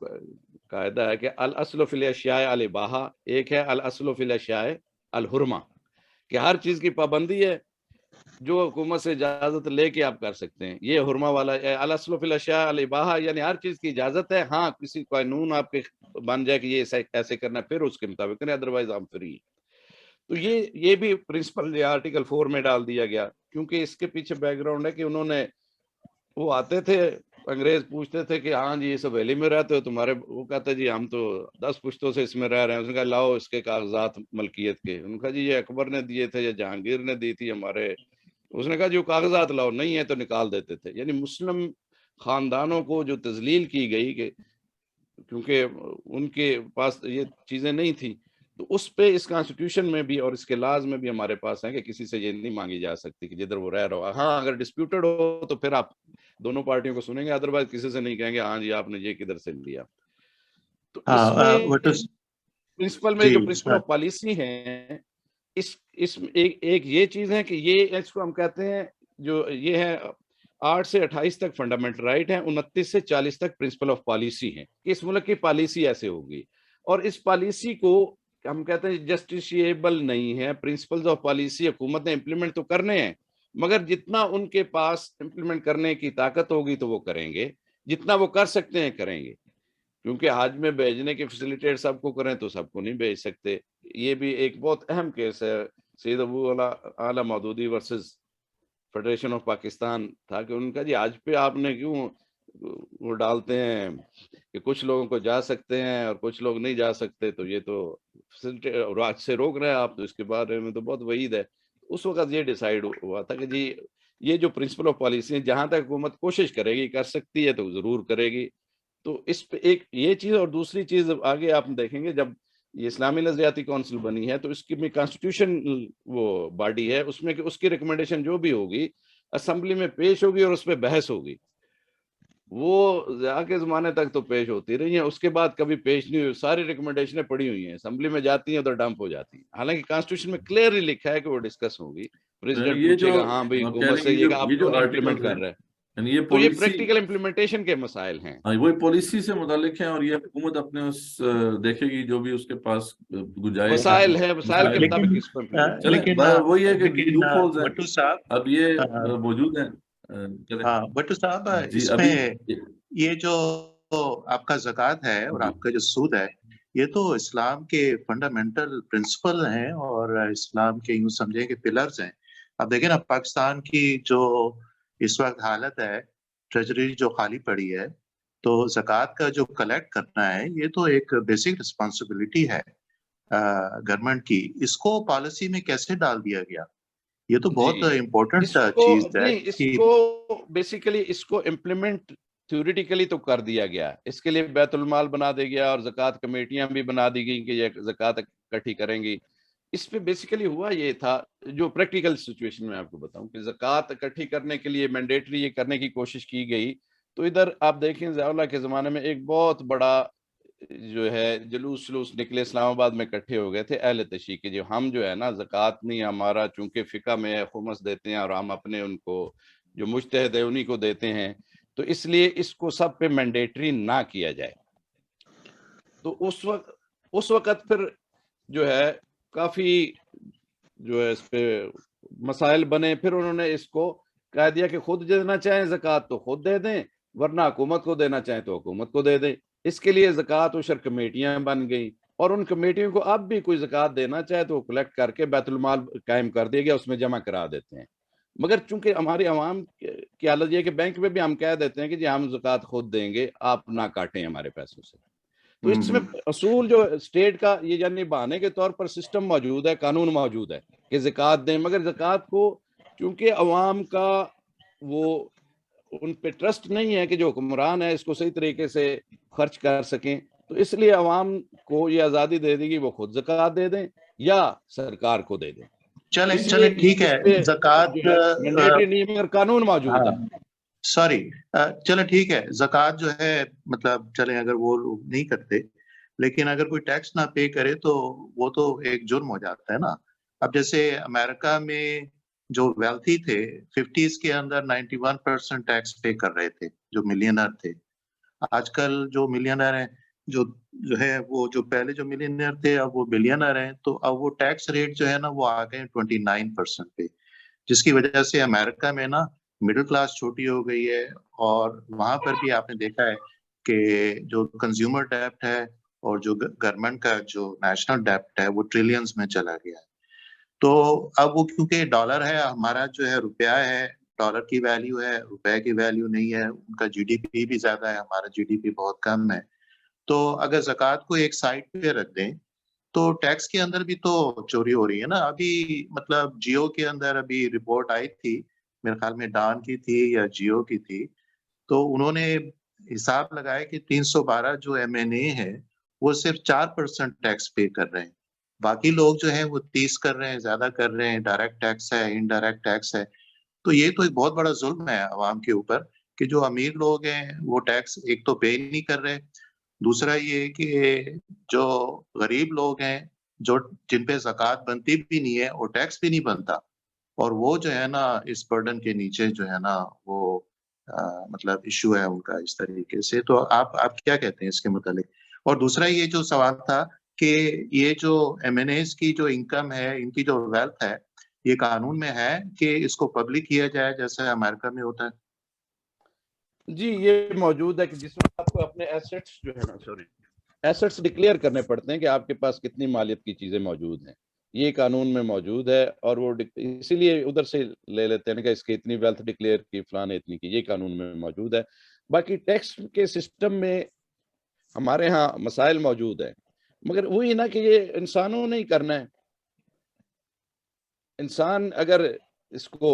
قاعدہ ہے کہ الاصل فی الاشیاء الاباحہ, ایک ہے الاصل فی الاشیاء الحرمہ, کہ ہر چیز کی پابندی ہے جو حکومت سے اجازت لے کے آپ کر سکتے ہیں. یہ حرمہ والا الاصل فی الاشیاء الاباحہ یعنی ہر چیز کی اجازت ہے, ہاں کسی قانون آپ کے بن جائے کہ یہ ایسے کرنا پھر اس کے مطابق کریں, ادروائز ہم فری. تو یہ بھی پرنسپل آرٹیکل 4 میں ڈال دیا گیا کیونکہ اس کے پیچھے بیک گراؤنڈ ہے کہ انہوں نے وہ آتے تھے انگریز پوچھتے تھے کہ ہاں جی یہ سب ویلی میں رہتے ہو تمہارے, وہ کہتے جی ہم تو 10 پشتوں سے اس میں رہ رہے ہیں. اس نے کہا لاؤ اس کے کاغذات ملکیت کے. ان کا جی یہ اکبر نے دیے تھے یا جہانگیر نے دی تھی ہمارے. اس نے کہا جو کاغذات لاؤ, نہیں ہے تو نکال دیتے تھے. یعنی مسلم خاندانوں کو جو تذلیل کی گئی کہ کیونکہ ان کے پاس یہ چیزیں نہیں تھیں, تو اس پہ اس کانسٹیٹیوشن میں بھی اور اس کے لاز میں بھی ہمارے پاس ہیں کہ کسی سے یہ نہیں مانگی جا سکتی کہ جدھر وہ رہ رہا ہو. ہاں اگر ڈسپیوٹڈ ہو تو پھر آپ دونوں پارٹیوں کو سنیں گے, ادروائز کسی سے نہیں کہیں گے ہاں جی آپ نے یہ کدھر سے لیا. تو اس میں پرنسپل میں جو پرنسپل آف پالیسی ہیں اس ایک یہ چیز ہے کہ یہ اس کو ہم کہتے ہیں جو یہ ہے 8 سے 28 تک فنڈامنٹل رائٹ ہیں, 29 سے 40 تک پرنسپل آف پالیسی ہیں کہ اس ملک کی پالیسی ایسے ہوگی. اور اس پالیسی کو ہم کہتے ہیں جسٹیشیبل نہیں ہے. پرنسپلز آف پالیسی حکومت نے امپلیمنٹ تو کرنے ہیں مگر جتنا ان کے پاس امپلیمنٹ کرنے کی طاقت ہوگی تو وہ کریں گے, جتنا وہ کر سکتے ہیں کریں گے. کیونکہ حج میں بھیجنے کی فیسیلیٹیٹ سب کو کریں تو سب کو نہیں بھیج سکتے. یہ بھی ایک بہت اہم کیس ہے. Syed Abu Ala Maududi versus federation of Pakistan تھا کہ ان کا جی آج پہ آپ نے کیوں وہ ڈالتے ہیں کہ کچھ لوگوں کو جا سکتے ہیں اور کچھ لوگ نہیں جا سکتے, تو یہ تو راج سے روک رہے ہیں آپ, تو اس کے بارے میں تو بہت وعید ہے. اس وقت یہ ڈیسائیڈ ہوا تھا کہ جی یہ جو پرنسپل آف پالیسی ہیں جہاں تک حکومت کوشش کرے گی کر سکتی ہے تو ضرور کرے گی. تو اس پہ ایک یہ چیز. اور دوسری چیز آگے آپ دیکھیں گے جب یہ اسلامی نظریاتی کونسل بنی ہے تو اس کی کانسٹیٹیوشن وہ باڈی ہے, اس میں کہ اس کی ریکمنڈیشن جو بھی ہوگی اسمبلی میں پیش ہوگی اور اس پہ بحث ہوگی. وہ ضیاء کے زمانے تک تو پیش ہوتی رہی ہیں, اس کے بعد کبھی پیش نہیں ہوئی. ساری ریکمنڈیشنیں پڑی ہوئی ہیں, اسمبلی میں جاتی ہیں تو ڈمپ ہو جاتی ہیں. حالانکہ کانسٹیٹیوشن میں کلیئرلی لکھا ہے کہ وہ ڈسکس ہوگی. پریزیڈنٹ پوچھے گا ہاں بھائی حکومت سے یہ کہ آپ کیوں نہیں امپلیمنٹ کر رہے ہیں, تو یہ پریکٹیکل امپلیمنٹیشن کے مسائل ہیں. وہی پالیسی سے متعلق ہیں اور یہ حکومت اپنے اس دیکھے گی جو بھی اس کے پاس گنجائش وسائل ہے, وسائل کے مطابق اس پر لیکن وہی ہے کہ بٹو صاحب اب یہ موجود ہیں. بٹو صاحب جی اس ابھی میں یہ جو آپ کا زکوٰۃ ہے اور آپ کا جو سود ہے یہ تو اسلام کے فنڈامنٹل پرنسپل ہیں اور اسلام کے یوں سمجھیں کہ پلرز ہیں. اب دیکھیں نا پاکستان کی جو اس وقت حالت ہے, ٹریجری جو خالی پڑی ہے, تو زکوٰۃ کا جو کلیکٹ کرنا ہے یہ تو ایک بیسک رسپانسبلٹی ہے گورنمنٹ کی. اس کو پالیسی میں کیسے ڈال دیا گیا؟ یہ تو بہت امپورٹنٹ چیز ہے. اس کو بیسیکلی اس کو امپلیمنٹ تھیوریٹیکلی تو کر دیا گیا, اس کے لیے بیت المال بنا دیا گیا اور زکوٰۃ کمیٹیاں بھی بنا دی گئی کہ یہ زکوٰۃ اکٹھی کریں گی. اس پہ بیسیکلی ہوا یہ تھا جو پریکٹیکل سچویشن میں آپ کو بتاؤں کہ زکوٰۃ اکٹھی کرنے کے لیے مینڈیٹری یہ کرنے کی کوشش کی گئی. تو ادھر آپ دیکھیں ضیاء اللہ کے زمانے میں ایک بہت بڑا جو ہے جلوس نکلے, اسلام آباد میں اکٹھے ہو گئے تھے اہل تشیع کے, جو ہم جو ہے نا زکوٰۃ نہیں ہمارا چونکہ فقہ میں ہے خمس دیتے ہیں اور ہم اپنے ان کو جو مجتہد ہے انہی کو دیتے ہیں, تو اس لیے اس کو سب پہ مینڈیٹری نہ کیا جائے. تو اس وقت پھر جو ہے کافی جو ہے اس پہ مسائل بنے. پھر انہوں نے اس کو کہہ دیا کہ خود دینا چاہیں زکوٰۃ تو خود دے دیں, ورنہ حکومت کو دینا چاہیں تو حکومت کو دے دیں. اس کے لیے زکوٰۃ عشر کمیٹیاں بن گئیں, اور ان کمیٹیوں کو اب بھی کوئی زکوٰۃ دینا چاہے تو وہ کلیکٹ کر کے بیت المال قائم کر دیا گیا, اس میں جمع کرا دیتے ہیں. مگر چونکہ ہماری عوام کی حالت یہ ہے کہ بینک میں بھی ہم کہہ دیتے ہیں کہ جی ہم زکوٰۃ خود دیں گے, آپ نہ کاٹیں ہمارے پیسوں سے. تو اس میں اصول جو اسٹیٹ کا یہ یعنی بہانے کے طور پر سسٹم موجود ہے, قانون موجود ہے کہ زکوٰۃ دیں, مگر زکوٰۃ کو چونکہ عوام کا وہ ان پہ ٹرسٹ نہیں ہے کہ جو حکمران ہے اس کو صحیح طریقے سے خرچ کر سکیں, تو اس لیے عوام کو یہ آزادی دے دی کہ وہ خود زکوٰۃ دے دیں یا سرکار کو دے دیں. چلیں ٹھیک ہے, زکوٰۃ مینڈیٹری نہیں مگر قانون موجود ہے. سوری, چلیں ٹھیک ہے, زکوٰۃ جو ہے مطلب چلیں اگر وہ نہیں کرتے, لیکن اگر کوئی ٹیکس نہ پے کرے تو وہ تو ایک جرم ہو جاتا ہے نا. اب جیسے امریکہ میں جو ویلتھی تھے 50s کے اندر 91% ٹیکس پے کر رہے تھے جو ملینئر تھے. آج کل جو ملینئر ہیں جو ہے وہ جو پہلے جو ملینئر تھے اب وہ بلینئر ہیں, تو اب وہ ٹیکس ریٹ جو ہے نا وہ آ گئے 29% پہ, جس کی وجہ سے امریکہ میں نا مڈل کلاس چھوٹی ہو گئی ہے. اور وہاں پر بھی آپ نے دیکھا ہے کہ جو کنزیومر ڈیپٹ ہے اور جو گورنمنٹ کا جو نیشنل ڈیپٹ ہے وہ ٹریلینز میں چلا گیا ہے. تو اب وہ کیونکہ ڈالر ہے, ہمارا جو ہے روپیہ ہے, ڈالر کی ویلیو ہے, روپے کی ویلیو نہیں ہے. ان کا جی ڈی پی بھی زیادہ ہے, ہمارا جی ڈی پی بہت کم ہے. تو اگر زکوٰۃ کو ایک سائڈ پہ رکھ دیں تو ٹیکس کے اندر بھی تو چوری ہو رہی ہے نا. ابھی مطلب جیو کے اندر ابھی رپورٹ آئی تھی, میرے خیال میں ڈان کی تھی یا جیو کی تھی, تو انہوں نے حساب لگایا کہ 312 جو ایم این اے ہے وہ صرف 4% ٹیکس پے کر رہے ہیں, باقی لوگ جو ہیں وہ 30 کر رہے ہیں, زیادہ کر رہے ہیں. ڈائریکٹ ٹیکس ہے, انڈائریکٹ ٹیکس ہے. تو یہ تو ایک بہت بڑا ظلم ہے عوام کے اوپر کہ جو امیر لوگ ہیں وہ ٹیکس ایک تو پے نہیں کر رہے, دوسرا یہ کہ جو غریب لوگ ہیں جو جن پہ زکوٰۃ بنتی بھی نہیں ہے اور ٹیکس بھی نہیں بنتا, اور وہ جو ہے نا اس برڈن کے نیچے جو ہے نا وہ مطلب ایشو ہے ان کا اس طریقے سے. تو آپ کیا کہتے ہیں اس کے متعلق؟ اور دوسرا یہ جو سوال تھا کہ یہ جو ایم این ایز کی جو انکم ہے, ان کی جو ویلتھ ہے, یہ قانون میں ہے کہ اس کو پبلک کیا جائے جیسے امریکہ میں ہوتا ہے؟ جی یہ موجود ہے کہ جس میں آپ کو اپنے ایسٹس جو ہے نا ایسٹس ڈکلیئر کرنے پڑتے ہیں کہ آپ کے پاس کتنی مالیت کی چیزیں موجود ہیں. یہ قانون میں موجود ہے, اور وہ اسی لیے ادھر سے لے لیتے ہیں کہ اس کی اتنی ویلتھ ڈکلیئر کی, فلاں نے اتنی کی, یہ قانون میں موجود ہے. باقی ٹیکس کے سسٹم میں ہمارے ہاں مسائل موجود ہیں, مگر وہی نا کہ یہ انسانوں نے ہی کرنا ہے. انسان اگر اس کو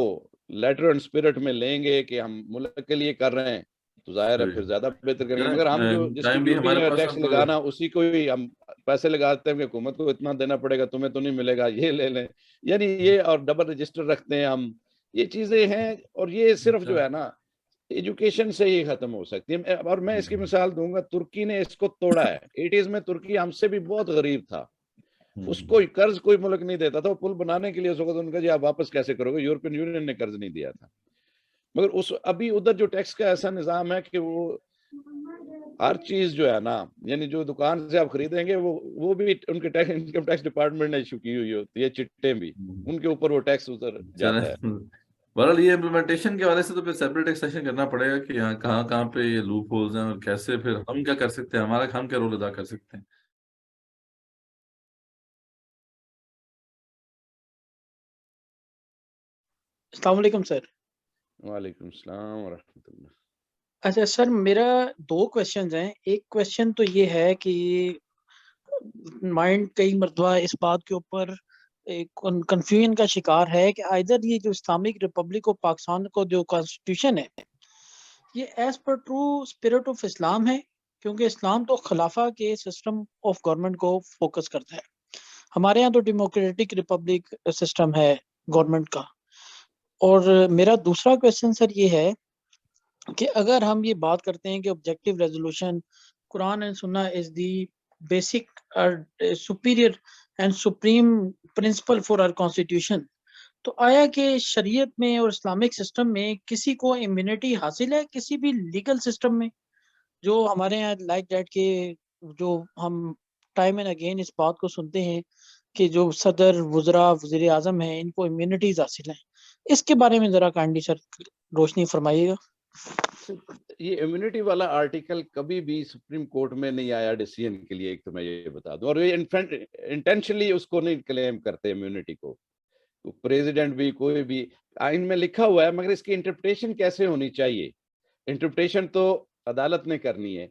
لیٹر اینڈ اسپرٹ میں لیں گے کہ ہم ملک کے لیے کر رہے ہیں تو ظاہر ہے پھر زیادہ بہتر کریں گے. مگر ہم جو جس کی ڈیوٹی ہے ٹیکس لگانا, اسی کو ہی ہم پیسے لگاتے ہیں کہ حکومت کو اتنا دینا پڑے گا, تمہیں تو نہیں ملے گا, یہ لے لیں. یعنی یہ اور ڈبل رجسٹر رکھتے ہیں ہم, یہ چیزیں ہیں. اور یہ صرف جو ہے نا ایجوکیشن سے ہی ختم ہو سکتی ہے. اور میں اس کی مثال دوں گا, ترکی نے اس کو توڑا ہے. 80s میں ترکی ہم سے بھی بہت غریب تھا, اس کو قرض کوئی ملک نہیں دیتا تھا. وہ پل بنانے کے لیے اس وقت ان کا جی آپ واپس کیسے کرو گے, یورپین یونین نے قرض نہیں دیا تھا. مگر ابھی ادھر جو ٹیکس کا ایسا نظام ہے کہ وہ ہر چیز جو ہے نا, یعنی جو دکان سے آپ خریدیں گے وہ بھی ان کے انکم ٹیکس ڈپارٹمنٹ نے ایشو کی ہوئی ہوتی ہے, چٹیں بھی ان کے اوپر وہ ٹیکس اتر جاتا ہے. بہرحال یہ امپلیمنٹیشن کے حوالے سے تو پھر سیپریٹ ایک سیشن کرنا پڑے گا کہ یہاں کہاں پہ یہ لوپ ہولز ہیں اور کیسے پھر ہم کیا کر سکتے ہیں, ہم کیا رول ادا کر سکتے ہیں. السلام علیکم سر. وعلیکم السلام ورحمۃ اللہ. اچھا سر, میرا 2 کویشچنز ہیں. ایک کویشچن تو یہ ہے کہ مائنڈ کئی مرتبہ اس بات کے اوپر کنفیوژن کا شکار ہے کہ آئدر یہ جو اسلامک ریپبلک آف پاکستان کو جو کانسٹیٹیوشن ہے یہ as per true spirit of Islam ہے, کیونکہ اسلام تو خلافہ کے سسٹم آف گورنمنٹ کو فوکس کرتا ہے. ہمارے ہاں تو ڈیموکریٹک ریپبلک سسٹم ہے گورنمنٹ کا. اور میرا دوسرا کویشچن سر یہ ہے کہ اگر ہم یہ بات کرتے ہیں کہ objective resolution Quran and Sunnah is the basic superior and supreme principle for our constitution, تو آیا کہ شریعت میں اور اسلامک سسٹم میں کسی کو امیونٹی حاصل ہے کسی بھی لیگل سسٹم میں؟ جو ہمارے یہاں لائک دیٹ کہ جو ہم ٹائم اینڈ اگین اس بات کو سنتے ہیں کہ جو صدر وزراء وزیر اعظم ہیں ان کو امیونٹیز حاصل ہیں، اس کے بارے میں ذرا کائنڈلی سر روشنی فرمائیے گا۔ یہ امیونٹی والا آرٹیکل کبھی بھی سپریم کورٹ میں نہیں آیا ڈیسیژن کے لیے، ایک تو میں یہ بتا دوں، اور یہ انٹینشنلی اس کو نہیں کلیم کرتے امیونٹی کو، پریزیڈنٹ بھی کوئی بھی، آئین میں لکھا ہوا ہے، مگر اس کی انٹرپریٹیشن کیسے ہونی چاہیے، انٹرپریٹیشن تو عدالت نے کرنی ہے،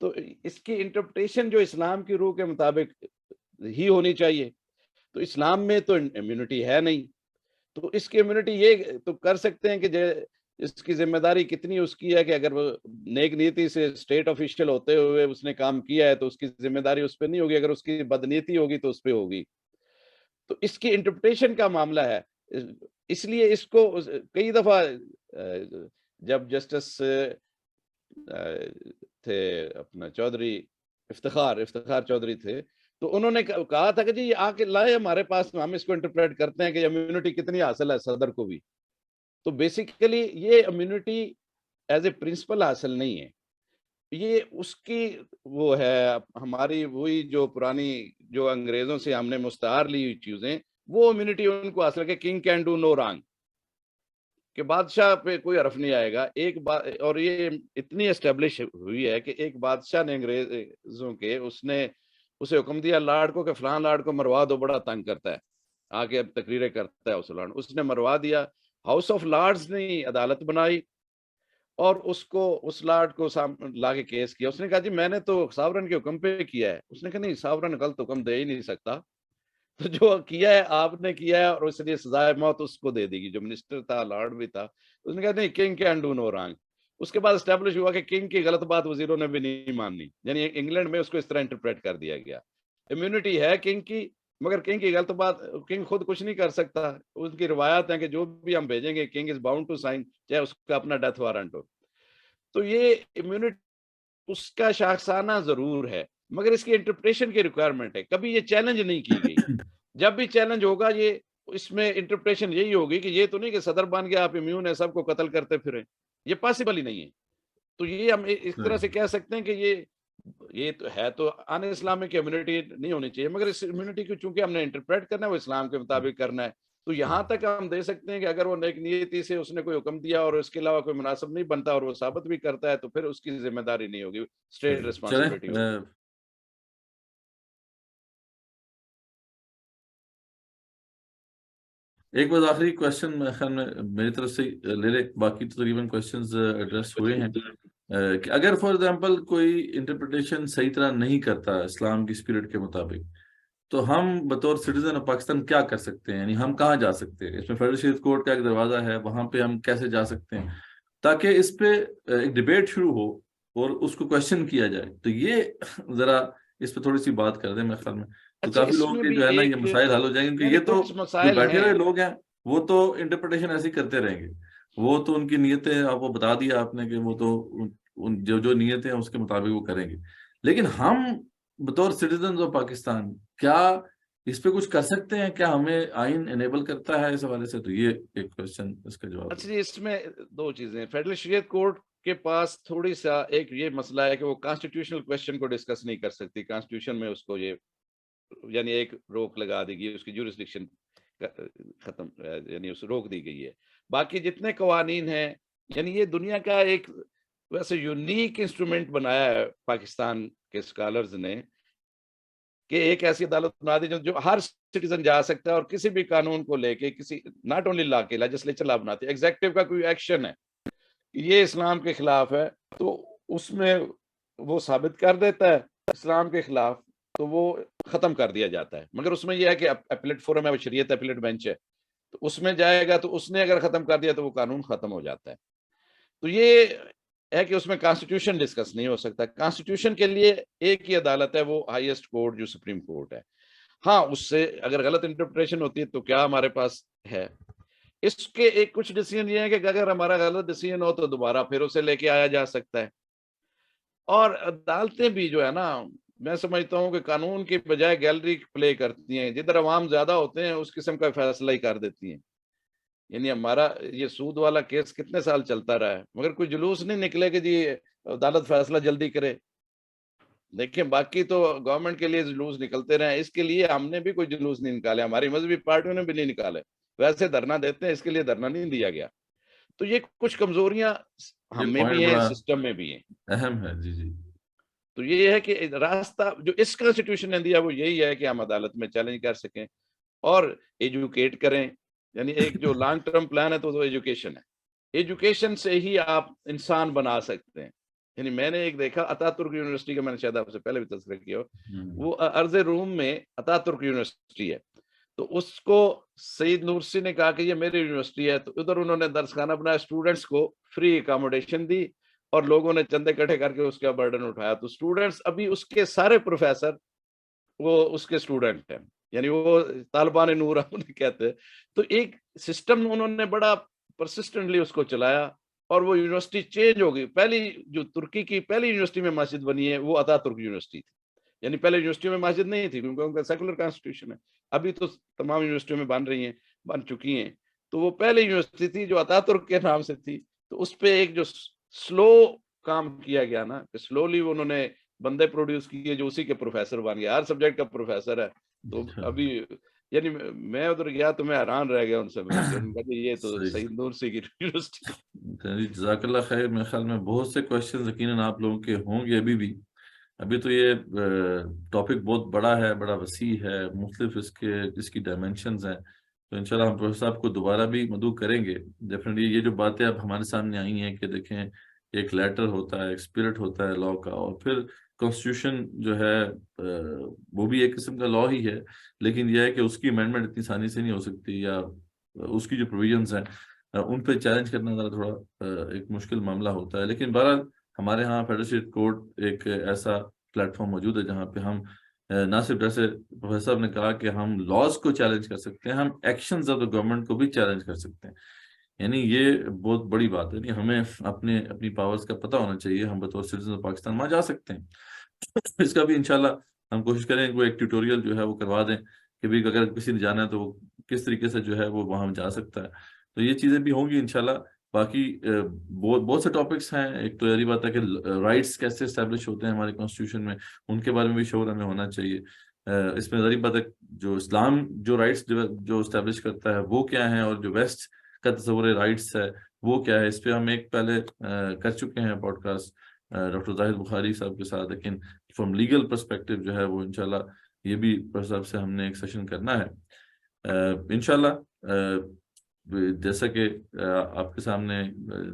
تو اس کی انٹرپریٹیشن جو اسلام کی روح کے مطابق ہی ہونی چاہیے، تو اسلام میں تو امیونٹی ہے نہیں، تو اس کی امیونٹی یہ تو کر سکتے ہیں کہ اس کی ذمہ داری کتنی اس کی ہے کہ اگر وہ نیک نیتی سے اسٹیٹ آفیشل ہوتے ہوئے اس نے کام کیا ہے تو اس کی ذمہ داری اس پہ نہیں ہوگی، اگر اس کی بدنیتی ہوگی تو اس پہ ہوگی، تو اس کی انٹرپریٹیشن کا معاملہ ہے، اس لیے اس کو کئی دفعہ جب جسٹس تھے اپنا چودھری افتخار چودھری تھے، تو انہوں نے کہا تھا کہ جی یہ آ کے لائے ہمارے پاس، ہم اس کو انٹرپریٹ کرتے ہیں کہ امیونٹی کتنی حاصل ہے صدر کو بھی، تو بیسیکلی یہ امیونٹی ایز اے پرنسپل حاصل نہیں ہے، یہ اس کی وہ ہے ہماری وہی جو پرانی جو انگریزوں سے ہم نے مستعار لی ہوئی چیزیں، وہ امیونٹی ان کو حاصل ہے کہ king can do no wrong, کہ بادشاہ پہ کوئی حرف نہیں آئے گا، ایک بات، اور یہ اتنی اسٹیبلش ہوئی ہے کہ ایک بادشاہ نے انگریزوں کے اسے حکم دیا لارڈ کو کہ فلاں لارڈ کو مروا دو، بڑا تنگ کرتا ہے، آ کے اب تقریریں کرتا ہے، اس نے مروا دیا، ہاؤس آف لارڈز نے عدالت بنائی اور اس لارڈ کو لا کے کیس کیا، اس نے کہا جی میں نے تو ساورن کے حکم پہ کیا ہے، اس نے کہا نہیں ساورن غلط حکم دے ہی نہیں سکتا، تو جو کیا ہے آپ نے کیا ہے اور اس لیے سزائے موت اس کو دے دے گی، جو منسٹر تھا لارڈ بھی تھا، اس نے کہا نہیں king can do no wrong, اس کے بعد اسٹیبلش ہوا کہ کنگ کی غلط بات وزیروں نے بھی نہیں ماننی، یعنی انگلینڈ میں اس کو اس طرح انٹرپریٹ کر دیا گیا، امیونٹی ہے کنگ کی، مگر کنگ کی غلط بات کنگ خود کچھ نہیں کر سکتا، ان کی روایات ہیں کہ جو بھی ہم بھیجیں گے king is bound to sign, چاہے اس کا اپنا ڈیتھ وارنٹ ہو، تو یہ امیونٹی اس کا شاخسانہ ضرور ہے، مگر اس کی انٹرپریشن کی ریکوائرمنٹ ہے، کبھی یہ چیلنج نہیں کی گئی، جب بھی چیلنج ہوگا یہ اس میں انٹرپریشن یہی ہوگی کہ یہ تو نہیں کہ صدر بن گیا آپ امیون ہے سب کو قتل کرتے پھریں، یہ پاسبل ہی نہیں ہے، تو یہ ہم اس طرح سے کہہ سکتے ہیں کہ یہ تو ہے تو ان اسلامک امیونٹی نہیں ہونی چاہیے، مگر اس امیونٹی کو چونکہ ہم نے انٹرپریٹ کرنا ہے وہ اسلام کے مطابق کرنا ہے، تو یہاں تک ہم دے سکتے ہیں کہ اگر وہ نیک نیتی سے اس نے کوئی حکم دیا اور اس کے علاوہ کوئی مناسب نہیں بنتا اور وہ ثابت بھی کرتا ہے تو پھر اس کی ذمہ داری نہیں ہوگی، اسٹیٹ ریسپانسبلٹی ہوگی۔ ایک بار آخری کوشچن میری طرف سے لے لے، باقی تقریباً کوشچنز ایڈریس ہوئے ہیں، کہ اگر فار ایگزامپل کوئی انٹرپریٹیشن صحیح طرح نہیں کرتا اسلام کی اسپرٹ کے مطابق، تو ہم بطور سٹیزن آف پاکستان کیا کر سکتے ہیں، یعنی ہم کہاں جا سکتے ہیں، اس میں فیڈرل شریعت کورٹ کا ایک دروازہ ہے، وہاں پہ ہم کیسے جا سکتے ہیں تاکہ اس پہ ایک ڈیبیٹ شروع ہو اور اس کو کوشچن کیا جائے، تو یہ ذرا اس پہ تھوڑی سی بات کر دیں میرے خیال میں، تو کافی لوگوں کے جو ہے نا یہ مسائل حل ہو جائیں گے، کیونکہ یہ تو جو بیٹھے ہوئے لوگ ہیں وہ تو انٹرپریٹیشن ایسی کرتے رہیں گے، وہ تو ان کی نیتیں آپ کو بتا دیا آپ نے کہ وہ تو جو نیتیں ہیں اس کے مطابق وہ کریں گے، لیکن ہم بطور سٹیزنز آف پاکستان کیا اس پہ کچھ کر سکتے ہیں، کیا ہمیں آئین انیبل کرتا ہے اس حوالے سے، تو یہ ایک کوشچن اس کا جواب۔ اچھا جی، اس میں دو چیزیں، فیڈرل شریعت کورٹ کے پاس تھوڑی سا ایک یہ مسئلہ ہے کہ وہ کانسٹیٹیوشنل کویسچن کو ڈسکس نہیں کر سکتی، کانسٹیٹیوشن میں اس کو یہ یعنی ایک روک لگا دی گئی، اس کی جورسڈکشن ختم، یعنی اس روک دی گئی ہے، باقی جتنے قوانین ہیں یعنی یہ دنیا کا ایک ویسے یونیک انسٹرومنٹ بنایا ہے پاکستان کے اسکالرز نے کہ ایک ایسی عدالت بنا دی جو ہر سٹیزن جا سکتا ہے اور کسی بھی قانون کو لے کے کسی ناٹ اونلی لا کے لیجسلیچر لا بناتی ہے، ایگزیکٹو کا کوئی ایکشن ہے یہ اسلام کے خلاف ہے تو اس میں وہ ثابت کر دیتا ہے اسلام کے خلاف تو وہ ختم کر دیا جاتا ہے، مگر اس میں یہ ہے کہ اپیلیٹ فورم ہے، شریعت اپیلیٹ بینچ ہے، تو اس میں جائے گا تو اس نے اگر ختم کر دیا تو وہ قانون ختم ہو جاتا ہے، تو یہ ہے کہ اس میں کانسٹیٹیوشن ڈسکس نہیں ہو سکتا، کانسٹیٹیوشن کے لیے ایک ہی عدالت ہے وہ ہائیسٹ کورٹ جو سپریم کورٹ ہے، ہاں اس سے اگر غلط انٹرپریٹیشن ہوتی ہے تو کیا ہمارے پاس ہے، اس کے ایک کچھ ڈیسیژن یہ ہے کہ اگر ہمارا غلط ڈیسیژن ہو تو دوبارہ پھر اسے لے کے آیا جا سکتا ہے، اور عدالتیں بھی جو ہے نا میں سمجھتا ہوں کہ قانون کی بجائے گیلری پلے کرتی ہیں، جدھر عوام زیادہ ہوتے ہیں اس قسم کا فیصلہ ہی کر دیتی ہیں، یعنی ہمارا یہ سود والا کیس کتنے سال چلتا رہا ہے مگر کوئی جلوس نہیں نکلے کہ جی عدالت فیصلہ جلدی کرے، دیکھیں باقی تو گورنمنٹ کے لیے جلوس نکلتے رہے، اس کے لیے ہم نے بھی کوئی جلوس نہیں نکالے، ہماری مذہبی پارٹیوں نے بھی نہیں نکالے، ویسے دھرنا دیتے ہیں، اس کے لیے دھرنا نہیں دیا گیا. تو یہ کچھ کمزوریاں ہم میں بھی ہیں، سسٹم میں بھی ہیں، اہم ہے. جی جی. تو یہ ہے کہ راستہ جو اس کانسٹیٹیوشن نے دیا وہ یہی ہے کہ ہم عدالت میں چیلنج کر سکیں اور ایجوکیٹ کریں. یعنی ایک جو لانگ ٹرم پلان ہے تو ایجوکیشن ہے، ایجوکیشن سے ہی آپ انسان بنا سکتے ہیں. یعنی میں نے ایک دیکھا اتا ترک یونیورسٹی کا، میں نے شاید آپ سے پہلے بھی تذکرہ کیا ہو، وہ ارض روم میں اتا ترک یونیورسٹی ہے، تو اس کو سعید نورسی نے کہا کہ یہ میری یونیورسٹی ہے، تو ادھر انہوں نے درس خانہ بنایا، اسٹوڈنٹس کو فری اکاموڈیشن دی اور لوگوں نے چندے اکٹھے کر کے اس کا برڈن اٹھایا. تو اسٹوڈنٹس ابھی اس کے سارے پروفیسر وہ اس کے اسٹوڈنٹ ہیں، یعنی وہ طالبان نور انہیں کہتے ہیں. تو ایک سسٹم انہوں نے بڑا پرسسٹنٹلی اس کو چلایا اور وہ یونیورسٹی چینج ہو گئی. پہلی جو ترکی کی پہلی یونیورسٹی میں مسجد بنی ہے وہ اتا ترک یونیورسٹی تھی. یعنی پہلے یونیورسٹیوں میں مسجد نہیں تھی کیونکہ ان کا سیکولر کانسٹیٹیوشن ہے، ابھی تو تمام یونیورسٹیوں میں بن رہی ہیں، بن چکی ہیں. تو وہ پہلے یونیورسٹی تھی جو اتا ترک کے نام سے تھی. تو اس پہ ایک جو سلو کام کیا گیا نا، کہ سلولی انہوں نے بندے پروڈیوس کیے جو اسی کے پروفیسر بن گیا، ہر سبجیکٹ کا پروفیسر ہے. تو ابھی یعنی میں ادھر گیا تو میں حیران رہ گیا ان سے مل کے، ان کا یہ تو سعید نورسی کی یونیورسٹی. جزاک اللہ خیر. میرے خیال میں بہت سے کوشچنز یقیناً آپ لوگوں کے ہوں گے ابھی بھی. ابھی تو یہ ٹاپک بہت بڑا ہے، بڑا وسیع ہے، مختلف اس کی ڈائمینشنز ہیں. تو انشاءاللہ ہم پروفیسر صاحب کو دوبارہ بھی مدعو کریں گے. ڈیفینیٹلی یہ جو باتیں اب ہمارے سامنے آئی ہیں کہ دیکھیں ایک لیٹر ہوتا ہے، ایک اسپرٹ ہوتا ہے لاء کا، اور پھر کانسٹیٹیوشن جو ہے وہ بھی ایک قسم کا لاء ہی ہے، لیکن یہ ہے کہ اس کی امینڈمنٹ اتنی آسانی سے نہیں ہو سکتی، یا اس کی جو پروویژنز ہیں ان پہ چیلنج کرنا ذرا تھوڑا ایک مشکل معاملہ ہوتا ہے. لیکن بہرحال ہمارے ہاں فیڈرل اسٹیٹ کورٹ ایک ایسا پلیٹ فارم موجود ہے جہاں پہ ہم نہ صرف جیسے پروفیسر صاحب نے کہا کہ ہم لاز کو چیلنج کر سکتے ہیں، ہم ایکشنز آف دا گورنمنٹ کو بھی چیلنج کر سکتے ہیں. یعنی یہ بہت بڑی بات ہے. یعنی ہمیں اپنی پاورز کا پتہ ہونا چاہیے. ہم بطور سٹیزن آف پاکستان وہاں جا سکتے ہیں. اس کا بھی انشاءاللہ ہم کوشش کریں کہ وہ ایک ٹیوٹوریل جو ہے وہ کروا دیں کہ بھی اگر کسی نے جانا ہے تو وہ کس طریقے سے جو ہے وہ وہاں جا سکتا ہے. تو یہ چیزیں بھی ہوں گی انشاءاللہ. باقی بہت سے ٹاپکس ہیں. ایک تو یہی بات ہے کہ رائٹس کیسے اسٹیبلش ہوتے ہیں ہمارے کانسٹیٹیوشن میں، ان کے بارے میں بھی شعور ہمیں ہونا چاہیے. اس میں ظاہری بات ہے جو اسلام جو رائٹس جو اسٹیبلش کرتا ہے وہ کیا ہیں، اور جو ویسٹ کا تصور رائٹس ہے وہ کیا ہے. اس پہ ہم ایک پہلے کر چکے ہیں پوڈ کاسٹ ڈاکٹر زاہد بخاری صاحب کے ساتھ، لیکن فرام لیگل پرسپیکٹو جو ہے وہ انشاءاللہ یہ بھی پروفیسر صاحب سے ہم نے ایک سیشن کرنا ہے انشاءاللہ. جیسا کہ آپ کے سامنے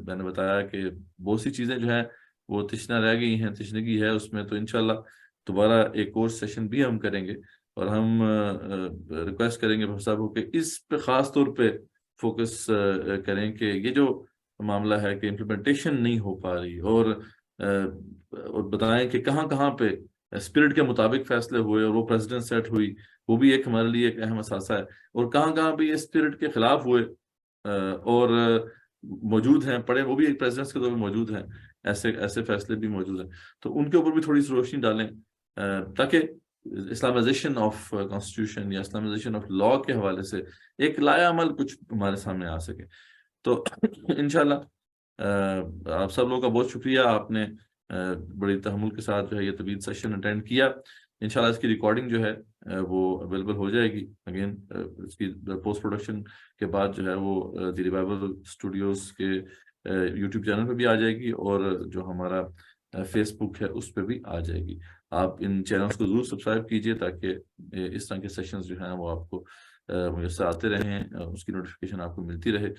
میں نے بتایا کہ بہت سی چیزیں جو ہیں وہ تشنہ رہ گئی ہیں، تشنگی ہے اس میں. تو انشاءاللہ دوبارہ ایک اور سیشن بھی ہم کریں گے، اور ہم ریکویسٹ کریں گے پروفیسر صاحب کو کہ اس پہ خاص طور پہ فوکس کریں کہ یہ جو معاملہ ہے کہ امپلیمنٹیشن نہیں ہو پا رہی، اور بتائیں کہ کہاں کہاں پہ اسپرٹ کے مطابق فیصلے ہوئے اور وہ پریزیڈنٹ سیٹ ہوئی، وہ بھی ایک ہمارے لیے ایک اہم اثاثہ ہے. اور کہاں کہاں پہ یہ اسپرٹ کے خلاف ہوئے اور موجود ہیں پڑے، وہ بھی ایک پریزیڈنٹس کے طور پہ موجود ہیں، ایسے فیصلے بھی موجود ہیں. تو ان کے اوپر بھی تھوڑی سی روشنی ڈالیں تاکہ اسلامائزیشن آف کانسٹیٹیوشن یا اسلامائزیشن آف لاء کے حوالے سے ایک لایا عمل کچھ ہمارے سامنے آ سکے. تو انشاءاللہ آپ سب لوگوں کا بہت شکریہ. آپ نے بڑی تحمل کے ساتھ جو ہے یہ طویل سیشن اٹینڈ کیا. انشاءاللہ اس کی ریکارڈنگ جو ہے وہ اویلیبل ہو جائے گی. اگین اس کی پوسٹ پروڈکشن کے بعد جو ہے وہ دی ریوائول اسٹوڈیوز کے یوٹیوب چینل پہ بھی آ جائے گی، اور جو ہمارا فیس بک ہے اس پہ بھی آ جائے گی. آپ ان چینلز کو ضرور سبسکرائب کیجئے تاکہ اس طرح کے سیشنز جو ہیں وہ آپ کو میسر آتے رہیں، اس کی نوٹیفیکیشن آپ کو ملتی رہے.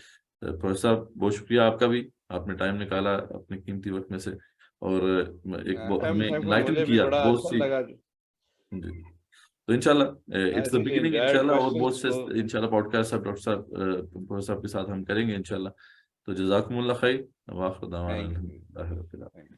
پروفیسر صاحب بہت شکریہ آپ کا بھی، آپ نے ٹائم نکالا اپنے قیمتی وقت میں سے اور ایک ہمیں انلائٹن کیا بہت سی. جی تو انشاءاللہ اٹس دا بگننگ انشاءاللہ، اور بہت سے انشاءاللہ پوڈ کاسٹ صاحب ڈاکٹر صاحب پروفیسر صاحب کے ساتھ ہم کریں گے انشاءاللہ. تو جزاکم اللہ خیر. وآخر دعوانا الحمدللہ رب العالمین.